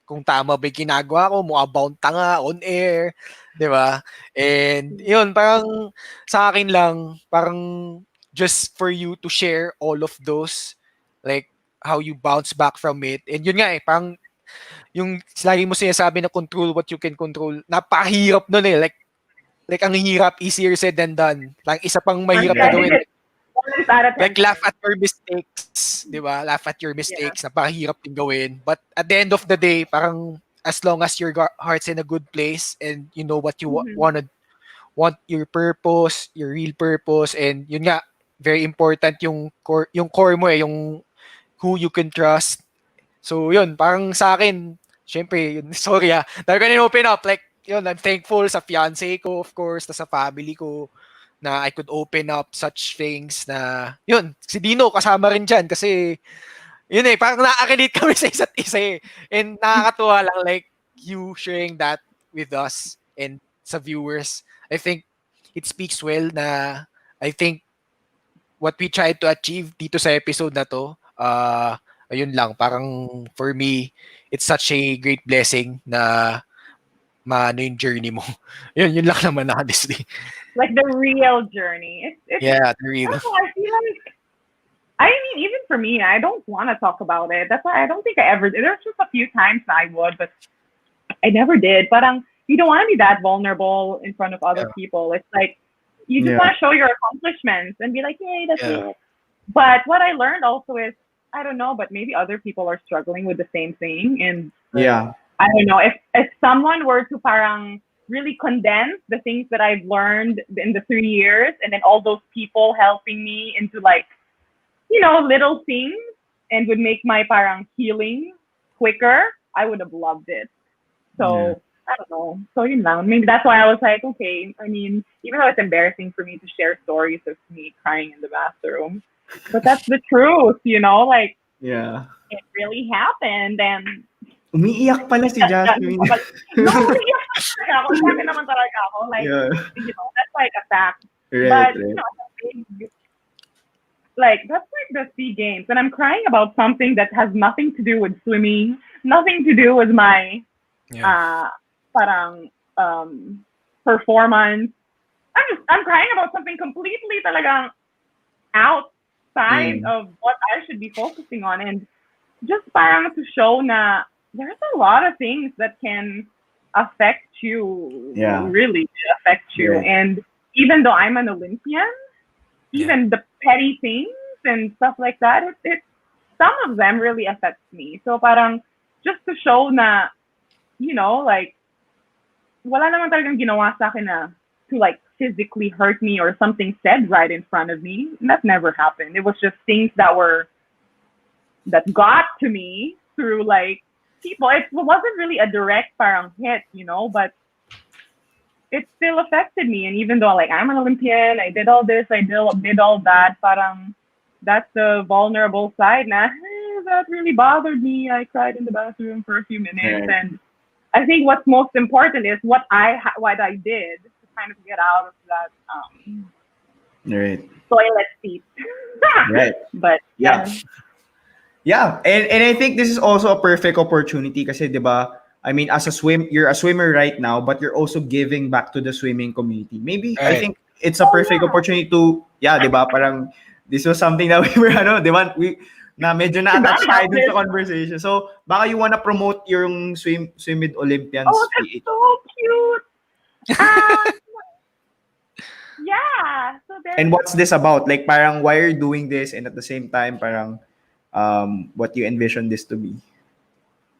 kung tama ba yung ginagawa ko, mukha bound tanga on air, di ba? And yun, parang sa akin lang, parang just for you to share all of those, like, how you bounce back from it. And yun nga parang yung lagi mo sinasabi na control what you can control, napakahirap nun eh. Like ang hirap, easier said than done. Lang isa pang mahirap na gawin. Like laugh at your mistakes, di ba? Laugh at your mistakes, napakahirap din gawin. But at the end of the day, parang as long as your heart's in a good place and you know what you want your purpose, your real purpose, and yun nga, very important yung core mo eh, yung who you can trust. So yun, parang sa akin, syempre, sorry dahil ko open up, like, yun, I'm thankful sa fiancé ko, of course, sa family ko, na I could open up such things na, yun, si Dino kasama rin dyan kasi, yun parang nakaka-relate kami sa isa't isa eh. And nakakatuwa lang, like, you sharing that with us and sa viewers. I think it speaks well na, I think, what we tried to achieve dito sa episode na to, ayun lang, parang for me, it's such a great blessing na maano yung journey mo. Yun lang naman, honestly. Like the real journey. It's the real. I feel like, I mean, even for me, I don't want to talk about it. That's why I don't think I ever did. There's just a few times I would, but I never did. Parang, you don't want to be that vulnerable in front of other people. It's like, you just want to show your accomplishments and be like, yay, that's it. But what I learned also is, I don't know, but maybe other people are struggling with the same thing. And I don't know, if someone were to parang really condense the things that I've learned in the 3 years, and then all those people helping me into like, little things, and would make my parang healing quicker, I would have loved it. So I don't know. So yun lang. Maybe that's why I was like, okay. I mean, even though it's embarrassing for me to share stories of me crying in the bathroom, But that's the truth, like Yeah. it really happened. And Umiiyak pala si Jasmine. no, umiiyak talaga ako. Sa akin naman talaga ako. Like, Yeah. that's like a fact. Right, But, right. that's like the SEA Games. And I'm crying about something that has nothing to do with swimming, nothing to do with my Yeah. parang performance. I'm crying about something completely talagang outside Mm. of what I should be focusing on. And just parang to show na there's a lot of things that can affect you, Yeah. really affect you. Right. And even though I'm an Olympian, even the petty things and stuff like that, it some of them really affects me. So parang just to show na, like, wala naman talagang ginawa sa akin na to like physically hurt me or something said right in front of me. That never happened. It was just things that got to me through like people. It wasn't really a direct parang hit, but it still affected me. And even though like I'm an Olympian, I did all this, I did all that, parang that's the vulnerable side. Nah, that really bothered me. I cried in the bathroom for a few minutes, Right. and I think what's most important is what I did to kind of get out of that Right. toilet seat. Right. But Yeah. Yeah, and I think this is also a perfect opportunity kasi 'di ba? I mean, you're a swimmer right now, but you're also giving back to the swimming community. Maybe I Right. think it's a perfect opportunity to, yeah, 'di ba? Parang this was something that we were 'di ba? Na medyo na-attach forgot tayo about dun sa this. conversation. So, baka you wanna promote yung swim with Olympians Oh, that's PH. so cute. Um, yeah. So And there's what's this about? Like parang why you're doing this and at the same time parang what you envision this to be.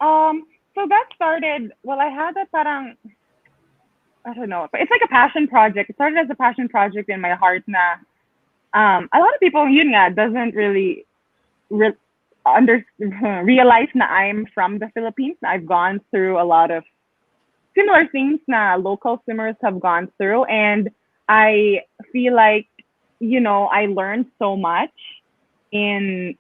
so that started. Well, I had a parang I don't know. It's like a passion project. It started as a passion project in my heart. Na a lot of people, yun nga, doesn't really re- realize na I'm from the Philippines. I've gone through a lot of similar things na local swimmers have gone through, and I feel like I learned so much in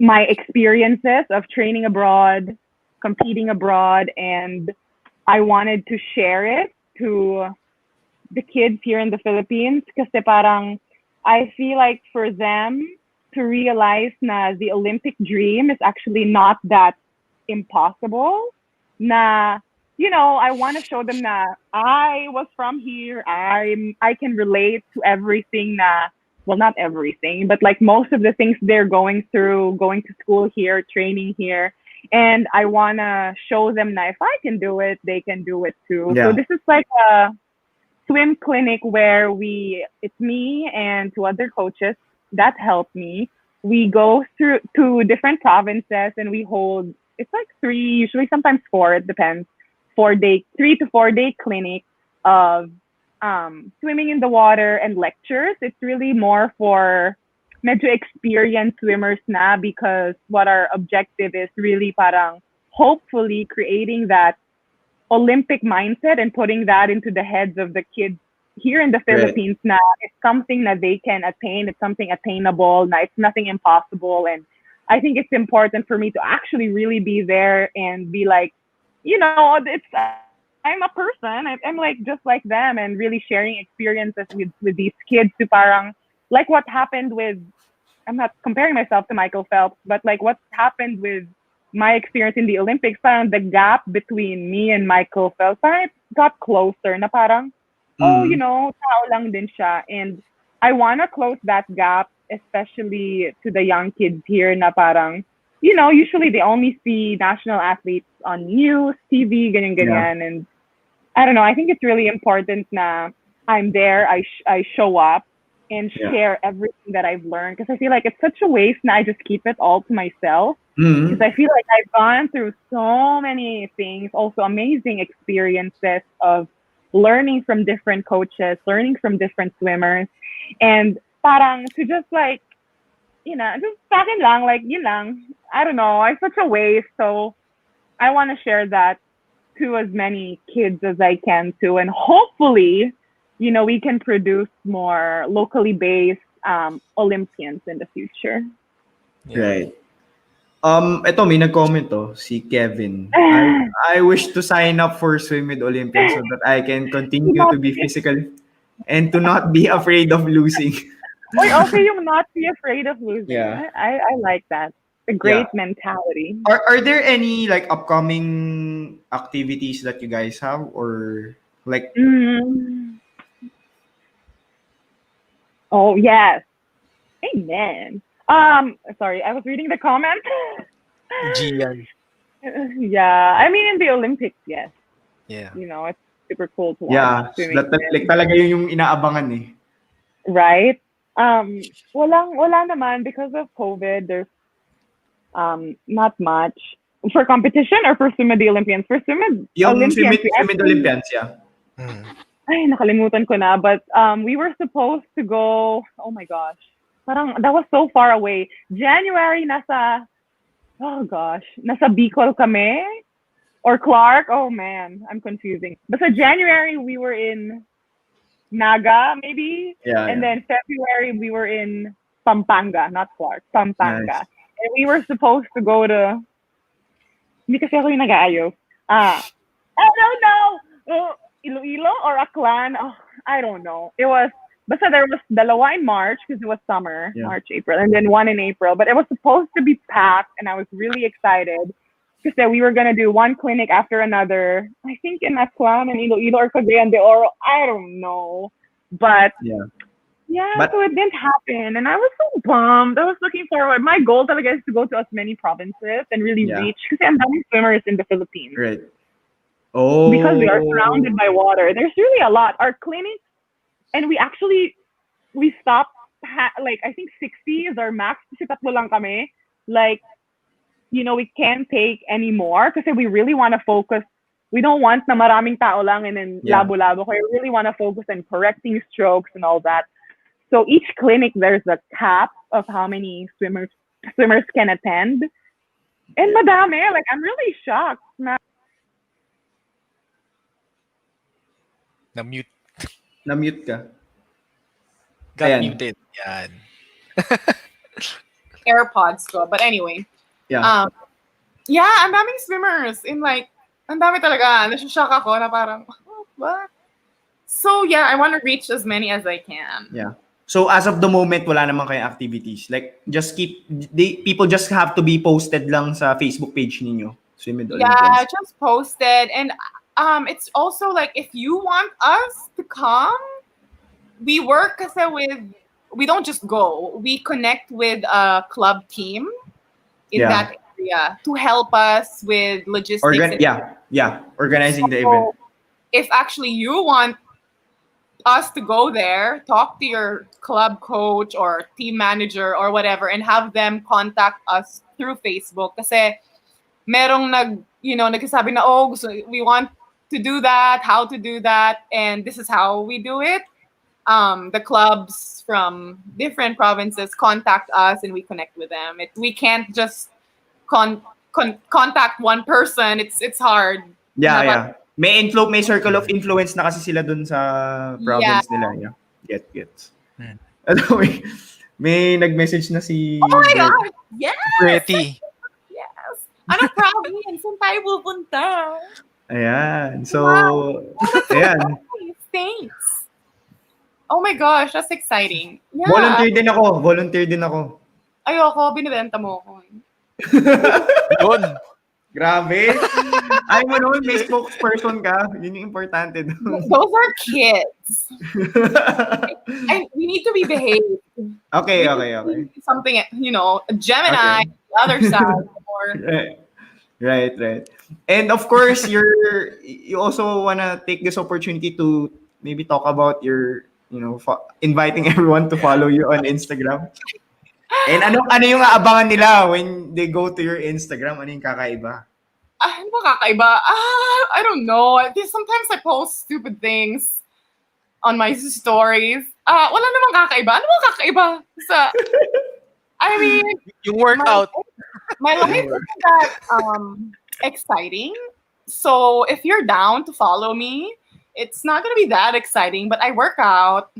my experiences of training abroad, competing abroad, and I wanted to share it to the kids here in the Philippines kasi parang I feel like for them to realize na the Olympic dream is actually not that impossible. Na I want to show them na I was from here. I can relate to everything na, well, not everything, but like most of the things they're going through, going to school here, training here. And I want to show them that if I can do it, they can do it too. So Yeah. this is like a swim clinic where it's me and two other coaches that help me. We go through to different provinces and we hold, it's like 3, usually sometimes 4, it depends, 3 to 4 day clinic of swimming in the water and lectures. It's really more for medyo experienced swimmers na, because what our objective is really parang hopefully creating that Olympic mindset and putting that into the heads of the kids here in the Right. Philippines. Na it's something that they can attain. It's something attainable. Na it's nothing impossible. And I think it's important for me to actually really be there and be like, I'm a person. I'm like just like them, and really sharing experiences with these kids to parang like what happened with. I'm not comparing myself to Michael Phelps, but like what happened with my experience in the Olympics, parang the gap between me and Michael Phelps, parang it got closer na parang, Mm. tao lang din siya. And I want to close that gap, especially to the young kids here na parang, usually they only see national athletes on news, TV, Yeah. ganyan. And I don't know, I think it's really important na I'm there, I show up and Yeah. share everything that I've learned, because I feel like it's such a waste na I just keep it all to myself. Mm. Because I feel like I've gone through so many things, also amazing experiences of learning from different coaches, learning from different swimmers, and parang to just like, just sa akin lang, like, yun lang. I don't know, it's such a waste. So I want to share that to as many kids as I can too. And hopefully, we can produce more locally based Olympians in the future. Yeah. Right. Ito may nag-comment si Kevin. I wish to sign up for Swim with Olympians so that I can continue to be physical and to not be afraid of losing. Oy, okay, yung not be afraid of losing. Yeah. I like that. A great mentality. Are there any like upcoming activities that you guys have or like Oh yes. Amen. Sorry, I was reading the comment. Gian. Yeah, I mean in the Olympics, yes. Yeah. You know, it's super cool to watch. yeah, swimming. like talaga yun yung inaabangan eh. Right? Wala naman because of COVID. There's not much for competition or for swim with the Olympians. For swim with Yung Olympians, Swim with Olympians, yeah. ay, nakalimutan ko na. But we were supposed to go. Oh my gosh, parang that was so far away. January nasa Bicol kami or Clark. Oh man, I'm confusing. But so January we were in Naga, maybe. And then February we were in Pampanga, not Clark, Pampanga. Nice. And we were supposed to go to, hindi kasi ako yung nag-aayos. I don't know. Iloilo or Aklan? Oh, I don't know. It was, basta there was dalawa in March because it was summer, March, April, and then one in April. But it was supposed to be packed, and I was really excited because we were going to do one clinic after another. I think in Aklan and Iloilo or Cagayan de Oro. I don't know. But so it didn't happen. And I was so bummed. I was looking forward. My goal talaga is to go to as many provinces and really reach. Kasi ang daming swimmers in the Philippines. Right. Oh. Because we are surrounded by water. There's really a lot. Our clinics, and we stopped, like, I think 60 is our max. Kasi tatlo lang kami. Like, you know, we can't take any more kasi we really want to focus. We don't want na maraming tao lang and then labo-labo. We really want to focus on correcting strokes and all that. So each clinic, there's a cap of how many swimmers can attend. And madami, like, I'm really shocked. Na-mute ka. Got Ayan. muted. Yan. AirPods ko. But anyway. Yeah. Ang daming swimmers in like, ang dami talaga. Nashock ako na parang, what? So I want to reach as many as I can. Yeah. So as of the moment, wala naman kayong activities. Like, people just have to be posted lang sa Facebook page ninyo. Swim with Olympians. Yeah, just posted. And it's also like, if you want us to come, we work kasi we don't just go. We connect with a club team in that area to help us with logistics. Organizing the event. If actually you want us to go there, talk to your club coach or team manager or whatever and have them contact us through Facebook. Kasi merong nagsasabi na, we want to do that, how to do that, and this is how we do it. The clubs from different provinces contact us and we connect with them. We can't just contact one person. It's hard. Yeah. May circle of influence na kasi sila dun sa province nila. Yeah. Gets. May nag-message na si Oh my God! Yes! Pretty. Yes! Anong province? Saan tayo pupunta? Ayan. So, ayan. Thanks. Oh my gosh, that's exciting. Yeah. Volunteer din ako. Ayoko, binibenta mo ako. Yun. Grabe. Ay mo naman, may spokesperson ka. Yun yung importante doon. Those are kids. We need to be behaved. Okay. Something, a Gemini, the other side. Or... Right. And of course, you also want to take this opportunity to maybe talk about your, inviting everyone to follow you on Instagram. And ano yung aabangan nila when they go to your Instagram? Ano yung kakaiba? Ano ba kakaiba? I don't know. Sometimes I post stupid things on my stories. Wala namang kakaiba. Ano ba kakaiba? I mean, yung workout. My life isn't that exciting. So if you're down to follow me, it's not going to be that exciting, but I work out.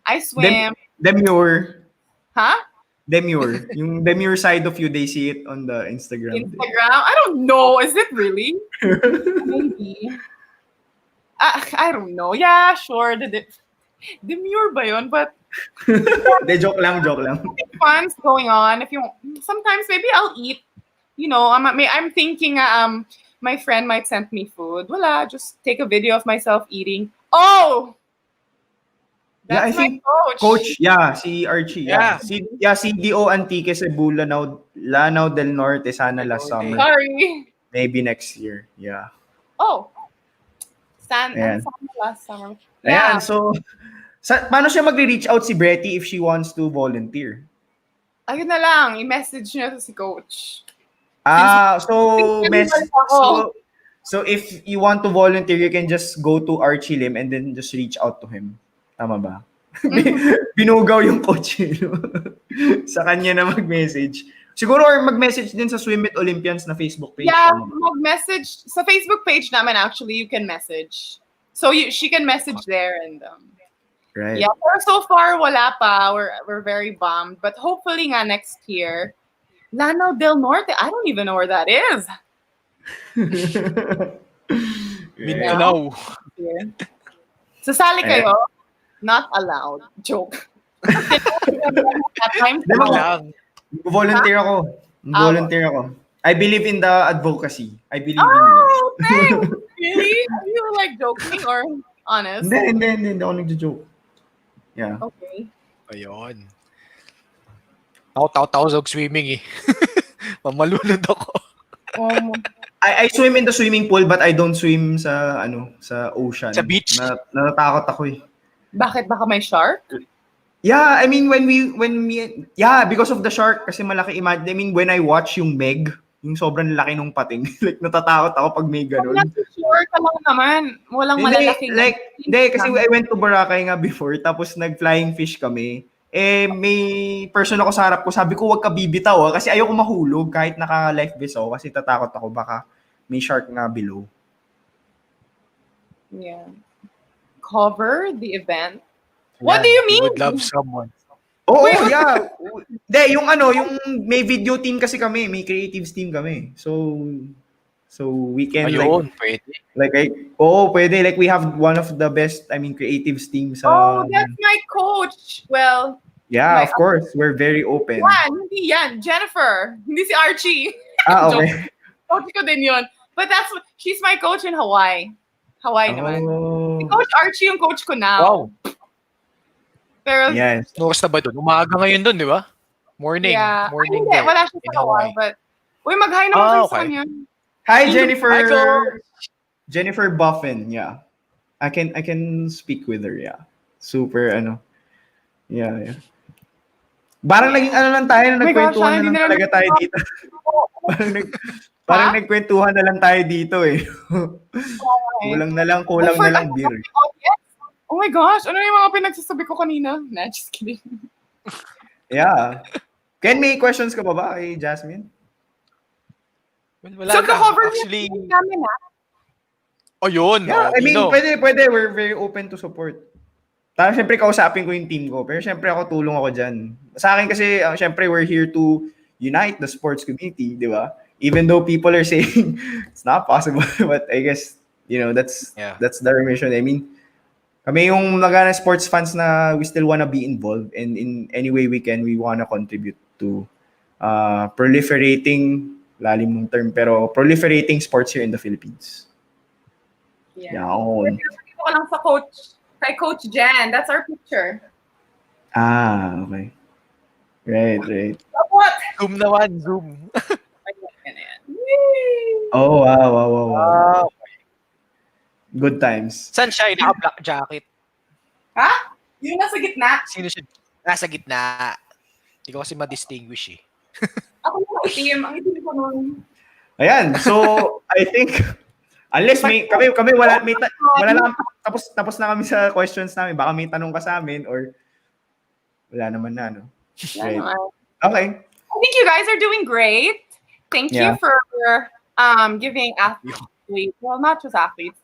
I swim. Demure. Huh? Demure. Yung demure side of you, they see it on the Instagram. Instagram? I don't know. Is it really? Maybe. I don't know. Yeah, sure. Demure ba yun? But De, joke lang. fun's going on. If you sometimes maybe I'll eat. You know, I'm thinking my friend might send me food. Wala, just take a video of myself eating. Oh, Yeah, I that's my think coach. yeah, si Archie. Yeah. Si Do Antique Cebu, Lanao del Norte, sana last summer. Sorry. Maybe next year. Yeah. Oh, Ayan. last summer. Ayan, Yeah. so, paano siya magre-reach out si Bretty if she wants to volunteer? Ayun na lang, i-message niya si coach. So if you want to volunteer, you can just go to Archie Lim and then just reach out to him. Tama ba? Binugaw yung coach. Sa kanya na mag-message. Siguro or mag-message din sa Swim with Olympians na Facebook page. Yeah, mag-message sa Facebook page naman actually, you can message. So she can message there and right. yeah, pero so far wala pa. We're very bummed, but hopefully nga next year. Lanao del Norte, I don't even know where that is. Mindanao. Sasali kayo? Not allowed. Joke. That time, Diba? Lang. Volunteer ako. I believe in the advocacy. I believe in it. Oh, thanks. Really? Are you like joking or honest? Hindi ako nagjo-joke. Yeah. Okay. Ayun. Ako sa swimming eh. Mamalunod ako. I swim in the swimming pool but I don't swim sa ocean. Sa beach? Natatakot ako eh. Bakit? Baka may shark? Yeah, I mean because of the shark kasi malaki I mean when I watch yung Meg, yung sobrang laki nung pating, like natatakot ako pag may ganun. Not sure ka lang naman. Walang malalaking. Hindi kasi I went to Boracay nga before tapos nag-flying fish kami. May person ako sa harap ko, sabi ko wag ka bibitaw kasi ayoko mahulog kahit naka-life vest ako kasi tatakot ako baka may shark nga below. Yeah. Cover the event. What do you mean? Would love someone. Oo, yeah. Hindi, yung may video team kasi kami, may creatives team kami. So we can Ayun, pwede. Pwede. Like we have one of the best, creatives team sa... Oh, that's my coach. Well, yeah, of course. We're very open. Hindi yan. Jennifer. Hindi si Archie. Okay. Coach ko din yun. But she's my coach in Hawaii. Hawaii naman. Si Coach Archie yung coach ko now. Wow. Pero, yes. Nukas na ba doon? Umaga ngayon doon, di ba? Morning. Yeah. Morning Hindi, there. wala siya sa Hawaii. But, mag-hi naman kayo sa kanya. Hi, Jennifer. Hi, Coach. Jennifer Buffin, yeah. I can speak with her, yeah. Super, Yeah. Parang naging lang tayo na nagkwentuhan na lang talaga tayo dito. Parang nagkwentuhan na lang tayo dito eh. Kulang na lang beer. Oh my gosh, ano yung mga pinagsasabi ko kanina? Nah, just kidding. Yeah. Ken, may questions ka ba kay Jasmine? Well, wala So, na. ka-cover Actually, namin na? oh yun. Yeah, I mean, Dino. pwede. We're very open to support. Tapos, syempre, kausapin ko yung team ko. Pero, syempre, tulong ako dyan. Sa akin kasi, syempre, we're here to unite the sports community, di ba? Even though people are saying it's not possible, but I guess, that's the mission. I mean, kami yung mga sports fans na we still wanna be involved and in any way we can, we wanna contribute to proliferating, lalim ng term, pero proliferating sports here in the Philippines. Yeah. Yaon. Dito ko lang sa kay Coach Jan. That's our picture. Okay. Right. What? Zoom naman, zoom. Oh, wow. Good times. Saan siya? Naka-black jacket. Ha? Yung nasa gitna? Sino siya? Nasa gitna. Hindi ko kasi ma-distinguish eh. Ako yung itim. Ang itim ko nun. Ayan, so I think unless kami wala lang tapos na kami sa questions namin, baka may tanong ka sa amin or wala naman na Right. Okay. I think you guys are doing great. Thank you for giving athletes, well, not just athletes,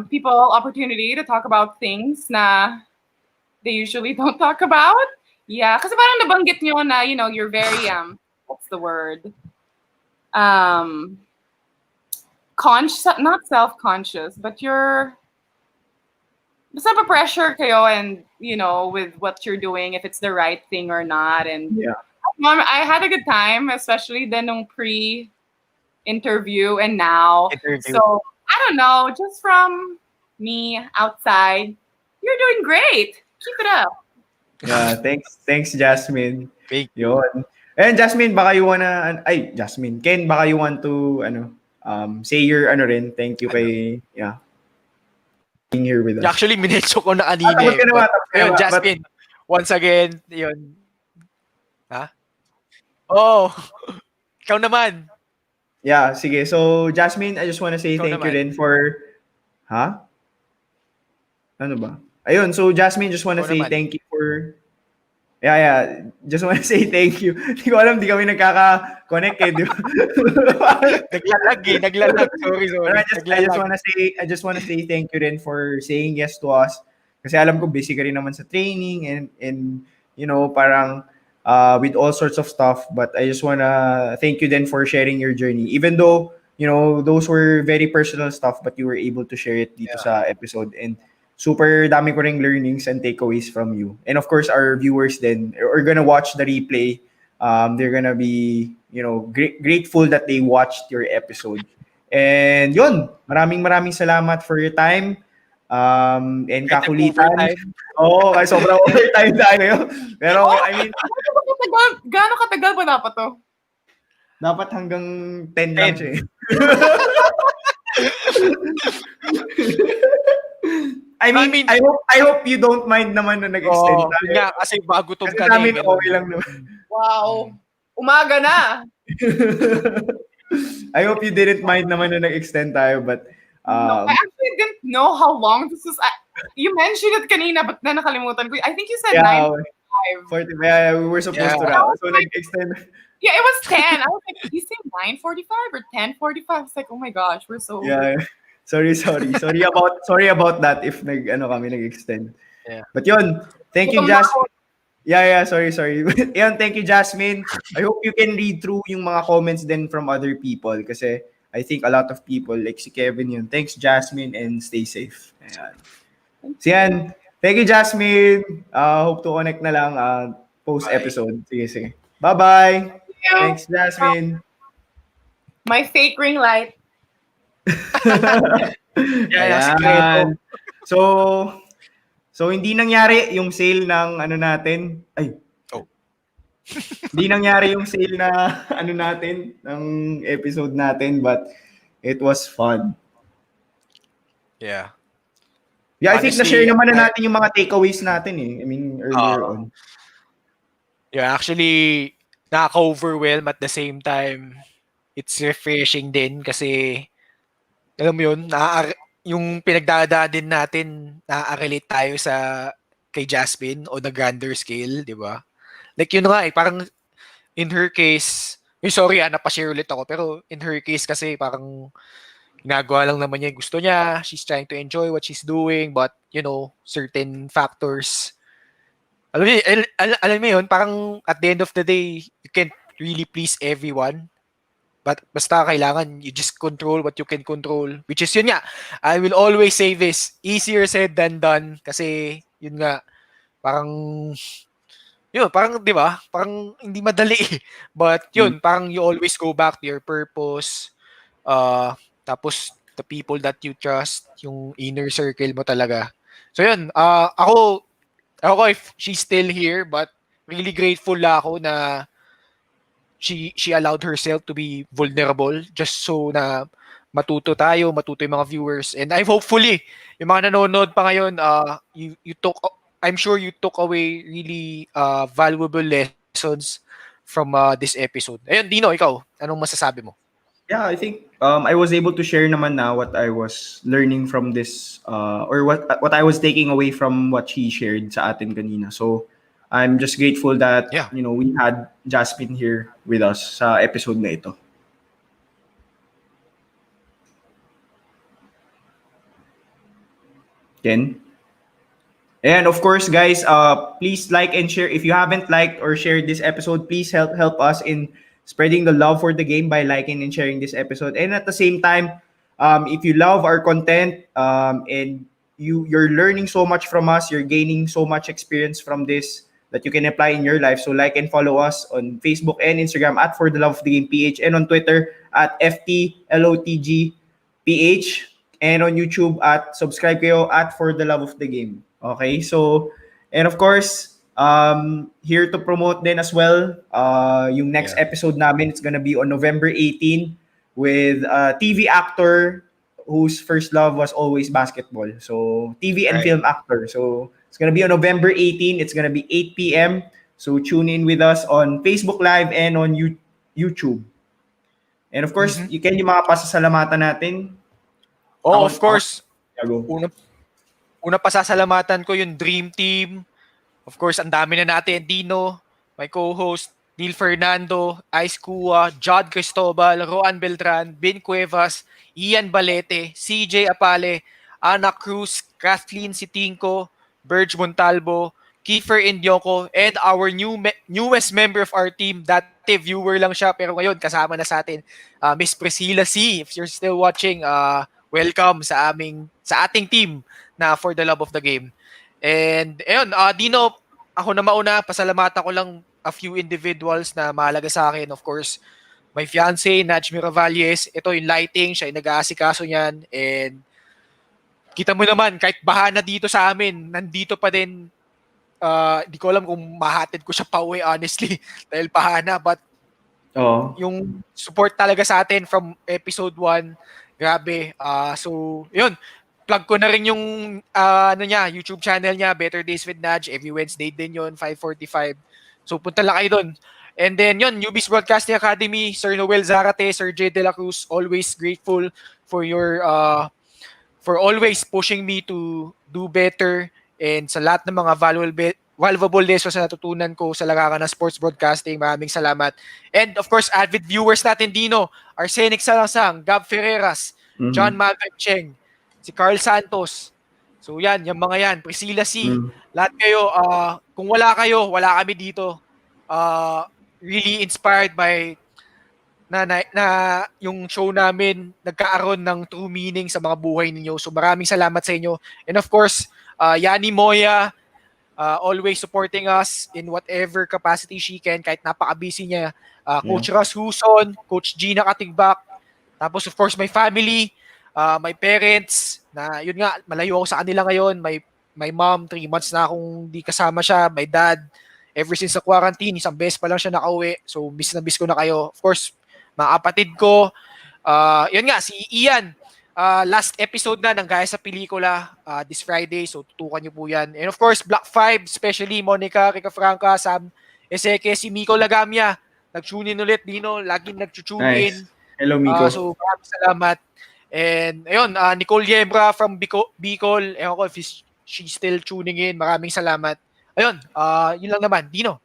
people opportunity to talk about things na they usually don't talk about. Yeah, kasi parang nabanggit nyo na, you're very, what's the word? Not self-conscious, but you're, basta pa-pressure kayo and, with what you're doing, if it's the right thing or not. And Yeah. I had a good time, especially then nung pre-interview and now. Interview. So, I don't know, just from me outside, you're doing great. Keep it up. Yeah, thanks Jasmine. Thank you. Yun. And Jasmine, baka you wanna Jasmine, Ken, baka you want to say your thank you kay being here with us. Actually, minetso ko na kanina Tapos ka na ba? But, Tapos ka na ayun, ba? Jasmine, once again, yun. Ha? Oh, ikaw naman. Yeah, sige. So, Jasmine, I just wanna say Ikaw thank you naman. rin for Ano ba? Ayun, so Jasmine, just wanna Ikaw say naman. thank you for just wanna say thank you. Hindi ko alam, di kami nagkaka-connect di ba? Naglalag. Sorry. I just wanna say thank you rin for saying yes to us. Kasi alam ko busy ka rin naman sa training and parang with all sorts of stuff, but I just wanna thank you then for sharing your journey. Even though, those were very personal stuff, but you were able to share it dito sa episode, and super dami ko ring learnings and takeaways from you. And of course, our viewers then are gonna watch the replay. They're gonna be, grateful that they watched your episode. And yun, maraming salamat for your time. And kakulitan. Overtime. Oo, kasi sobrang overtime tayo. Pero, I mean, Gaano katagal ba dapat to? dapat hanggang 10 lang 10. siya eh. I mean, I hope you don't mind naman na nag-extend tayo. Nga, kasi bago tong Kasi namin okay lang naman. Wow. Umaga na. I hope you didn't mind naman na nag-extend tayo, but No, I actually didn't know how long this was. You mentioned it kanina, but then nakalimutan ko. I think you said 9:45. 40, yeah, we were supposed to wrap. So nag-extend. Yeah, it was 10. I was like, did you say 9:45 or 10:45? I was like, oh my gosh, we're so. Yeah. Sorry about that if kami nag-extend. Yeah. But yun, thank you, Jasmine. Yeah, sorry. Yun, thank you, Jasmine. I hope you can read through yung mga comments then from other people kasi I think a lot of people, like si Kevin yun. Thanks, Jasmine, and stay safe. Ayan. So yan. Thank you, Jasmine. Hope to connect na lang post-episode. Sige. Bye-bye. Thanks, Jasmine. My fake ring light. Ayan. So hindi nangyari yung sale ng natin. Hindi nangyari yung sale na natin ng episode natin, but it was fun. Yeah. Yeah, I think Honestly, na-share naman na natin yung mga takeaways natin eh. I mean, earlier on. Yeah, actually, nakaka-overwhelm at the same time. It's refreshing din kasi, alam mo yun, yung pinagdadaan din natin, nakaka-relate tayo kay Jasmine on a grander scale, di ba? Like yun nga parang in her case, sorry napashare ulit ako, pero in her case kasi parang ginagawa lang naman niya yung gusto niya, she's trying to enjoy what she's doing, but certain factors, alam mo yun, parang at the end of the day, you can't really please everyone, but basta kailangan you just control what you can control, which is yun nga, I will always say this, easier said than done, kasi yun nga, parang di ba? Parang hindi madali. But yun, parang you always go back to your purpose. Tapos the people that you trust, yung inner circle mo talaga. So yun, ako if she's still here, but really grateful ako na she allowed herself to be vulnerable just so na matuto yung mga viewers. And I'm hopefully, yung mga nanonood pa ngayon, I'm sure you took away really valuable lessons from this episode. Ayun, Dino, ikaw, anong masasabi mo? Yeah, I think I was able to share naman na what I was learning from this or what I was taking away from what she shared sa atin kanina. So I'm just grateful that we had Jasmine here with us sa episode na ito. Ken? And of course, guys, please like and share. If you haven't liked or shared this episode, please help us in spreading the love for the game by liking and sharing this episode. And at the same time, if you love our content and you're learning so much from us, you're gaining so much experience from this that you can apply in your life. So like and follow us on Facebook and Instagram at For the Love of the Game PH, and on Twitter at FTLOTGPH, and on YouTube at subscribe kayo at For the Love of the Game. Okay, so, and of course, here to promote din as well, yung next episode namin, it's gonna be on November 18 with a TV actor whose first love was always basketball. So, TV and film actor. So, it's gonna be on November 18. It's gonna be 8 p.m. So, tune in with us on Facebook Live and on YouTube. And of course, you can yung mga pasasalamatan natin. Oh, of course. Go. Una pasasalamatan ko yung Dream Team. Of course, ang dami na natin. Dino, my co-host, Neil Fernando, Ice Kua, Jod Cristobal, Roan Beltran, Ben Cuevas, Ian Balete, CJ Apale, Ana Cruz, Kathleen Sitinko, Berge Montalvo, Kiefer Indioko, and our newest member of our team. Dati viewer lang siya, pero ngayon kasama na sa atin, Miss Priscilla C. If you're still watching, welcome sa ating team na For the Love of the Game. And ayun, Dino, ako na mauna, pasalamatan ko lang a few individuals na mahalaga sa akin. Of course, my fiancé, Naj Miravalles. Ito yung lighting, siya yung nag-aasikaso niyan. And kita mo naman, kahit baha na dito sa amin, nandito pa din. Di ko alam kung mahatid ko siya pa uwi, honestly, dahil baha na. But yung support talaga sa atin from episode 1, grabe. So, yun. Plug ko na rin yung YouTube channel niya, Better Days with Naj. Every Wednesday din yun, 5:45. So, punta lang kayo dun. And then yun, Newbies Broadcasting Academy, Sir Noel Zarate, Sir Jay De La Cruz, always grateful for your for always pushing me to do better, and sa lahat ng mga valuable lessons na natutunan ko sa larangan ng sports broadcasting. Maraming salamat. And of course, avid viewers natin, Dino, Arsenic Salangsang, Gab Ferreras, John Maverick Cheng, si Carl Santos. So yan, yung mga yan, Priscilla C. Lahat kayo, kung wala kayo, wala kami dito. Really inspired by na yung show namin nagkaaroon ng true meaning sa mga buhay ninyo. So maraming salamat sa inyo. And of course, Yani Moya, always supporting us in whatever capacity she can, kahit napaka-busy niya. Coach Ras Huson, Coach Gina Katigbak. Tapos of course, my family, my parents, na yun nga, malayo ako sa kanila ngayon. My mom, 3 months na akong di kasama siya. My dad, ever since sa quarantine, isang beses pa lang siya nakauwi. So, miss na miss ko na kayo. Of course, mga kapatid ko. Yun nga, si Ian. Last episode na ng Gaya sa Pelikula this Friday. So, tutukan nyo po yan. And of course, Black 5, especially Monica, Rica Franca, Sam Eseke, si Miko Lagamia. Nag-tune in ulit, Dino. Laging nag-tune in. Nice. Hello, Miko. So, maraming salamat. And ayun, Nicole Yebra from Bicol. Ewan ko if she's still tuning in. Maraming salamat. Ayun, yun lang naman. Dino.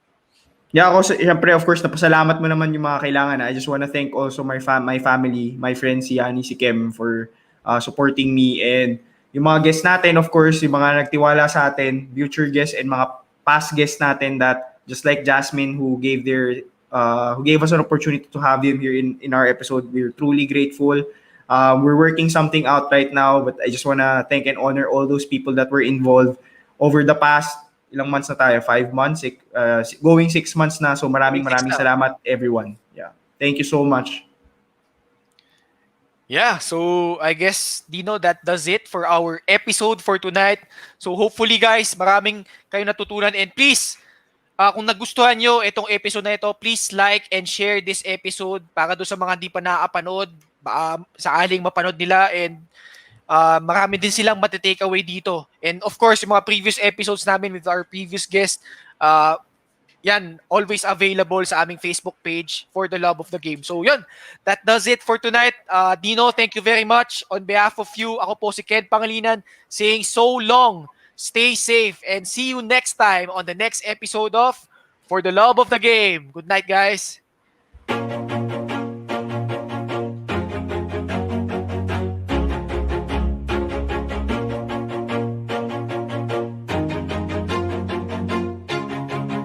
Yeah, ako, siyempre, of course, napasalamat mo naman yung mga kailangan. I just wanna thank also my family, my friends, si Yani, si Kem, for supporting me. And yung mga guests natin, of course, yung mga nagtiwala sa atin, future guests and mga past guests natin that, just like Jasmine, who gave us an opportunity to have him here in our episode. We're truly grateful. We're working something out right now, but I just wanna thank and honor all those people that were involved over the past ilang months na tayo, 5 months, going 6 months na. So maraming salamat everyone. Yeah. Thank you so much. Yeah, so I guess, Dino, that does it for our episode for tonight. So hopefully guys, maraming kayo natutunan, and please, kung nagustuhan nyo itong episode na ito, please like and share this episode para doon sa mga di pa nakapanood, sa aling mapanood nila, and marami din silang matitake away dito. And of course, yung mga previous episodes namin with our previous guest, yan, always available sa aming Facebook page, For the Love of the Game. So yun, that does it for tonight. Dino, thank you very much. On behalf of you, ako po si Ken Pangilinan, saying so long, stay safe, and see you next time on the next episode of For the Love of the Game. Good night, guys.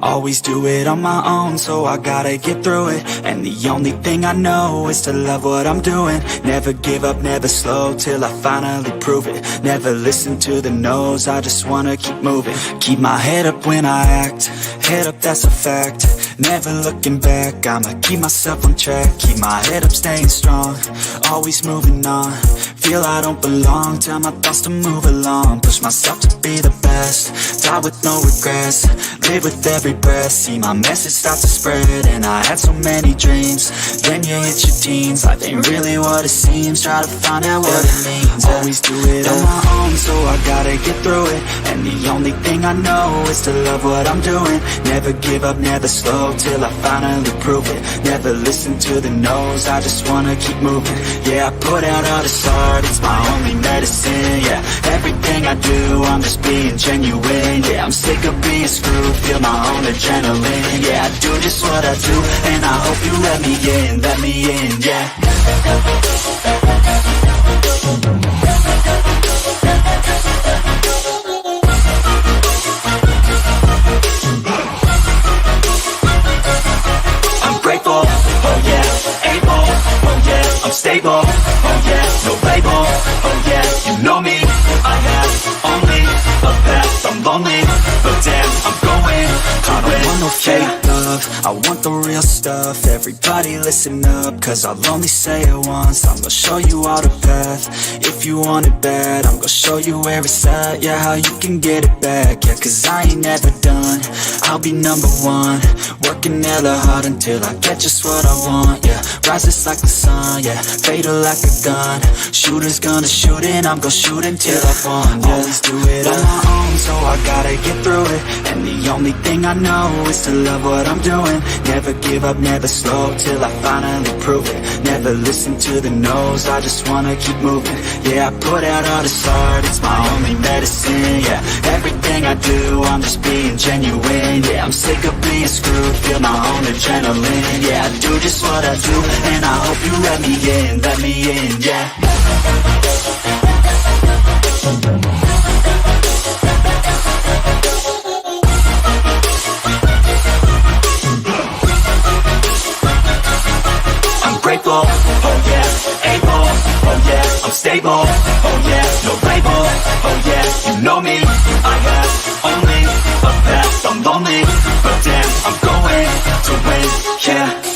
Always do it on my own, so I gotta get through it. And the only thing I know is to love what I'm doing. Never give up, never slow, till I finally prove it. Never listen to the no's, I just wanna keep moving. Keep my head up when I act, head up, that's a fact. Never looking back, I'ma keep myself on track. Keep my head up, staying strong, always moving on. Feel I don't belong, tell my thoughts to move along. Push myself to be the best, die with no regrets. Live with every breath, see my message start to spread. And I had so many dreams, then you hit your teens. Life ain't really what it seems, try to find out what it means. Always do it on my own, so I gotta get through it. And the only thing I know is to love what I'm doing. Never give up, never slow, till I finally prove it. Never listen to the no's, I just wanna keep moving. Yeah, I put out all this art, it's my only medicine. Yeah, everything I do, I'm just being genuine. Yeah, I'm sick of being screwed, feel my own adrenaline. Yeah, I do just what I do, and I hope you let me in, yeah. I'm grateful, oh yeah, able, oh yeah, I'm stable, oh yeah, no label, oh yeah, you know me, I have only a path, I'm lonely, but damn, I'm going to I don't want no fake love, I want the real stuff. Everybody listen up, cause I'll only say it once. I'm gonna show you all the path, if you want it bad. I'm gonna show you where it's at, yeah, how you can get it back. Yeah, cause I ain't never done, I'll be number one. Working hella hard until I get just what I want, yeah. Rises like the sun, yeah, fatal like a gun. Shooter's gonna shoot and I'm gonna shoot until I won, yeah. Always do it on my own, so I gotta get through it. And the only thing I know is to love what I'm doing. Never give up, never slow, till I finally prove it. Never listen to the no's, I just wanna keep moving. Yeah, I put out all this art, it's my only medicine. Yeah, everything I do, I'm just being genuine. Yeah, I'm sick of being screwed, feel my own adrenaline. Yeah, I do just what I do, and I hope you let me in, yeah. Grateful, oh yeah, able, oh yeah, I'm stable, oh yeah, no label, oh yeah, you know me, I have only a path, I'm lonely, but damn, I'm going to win, yeah.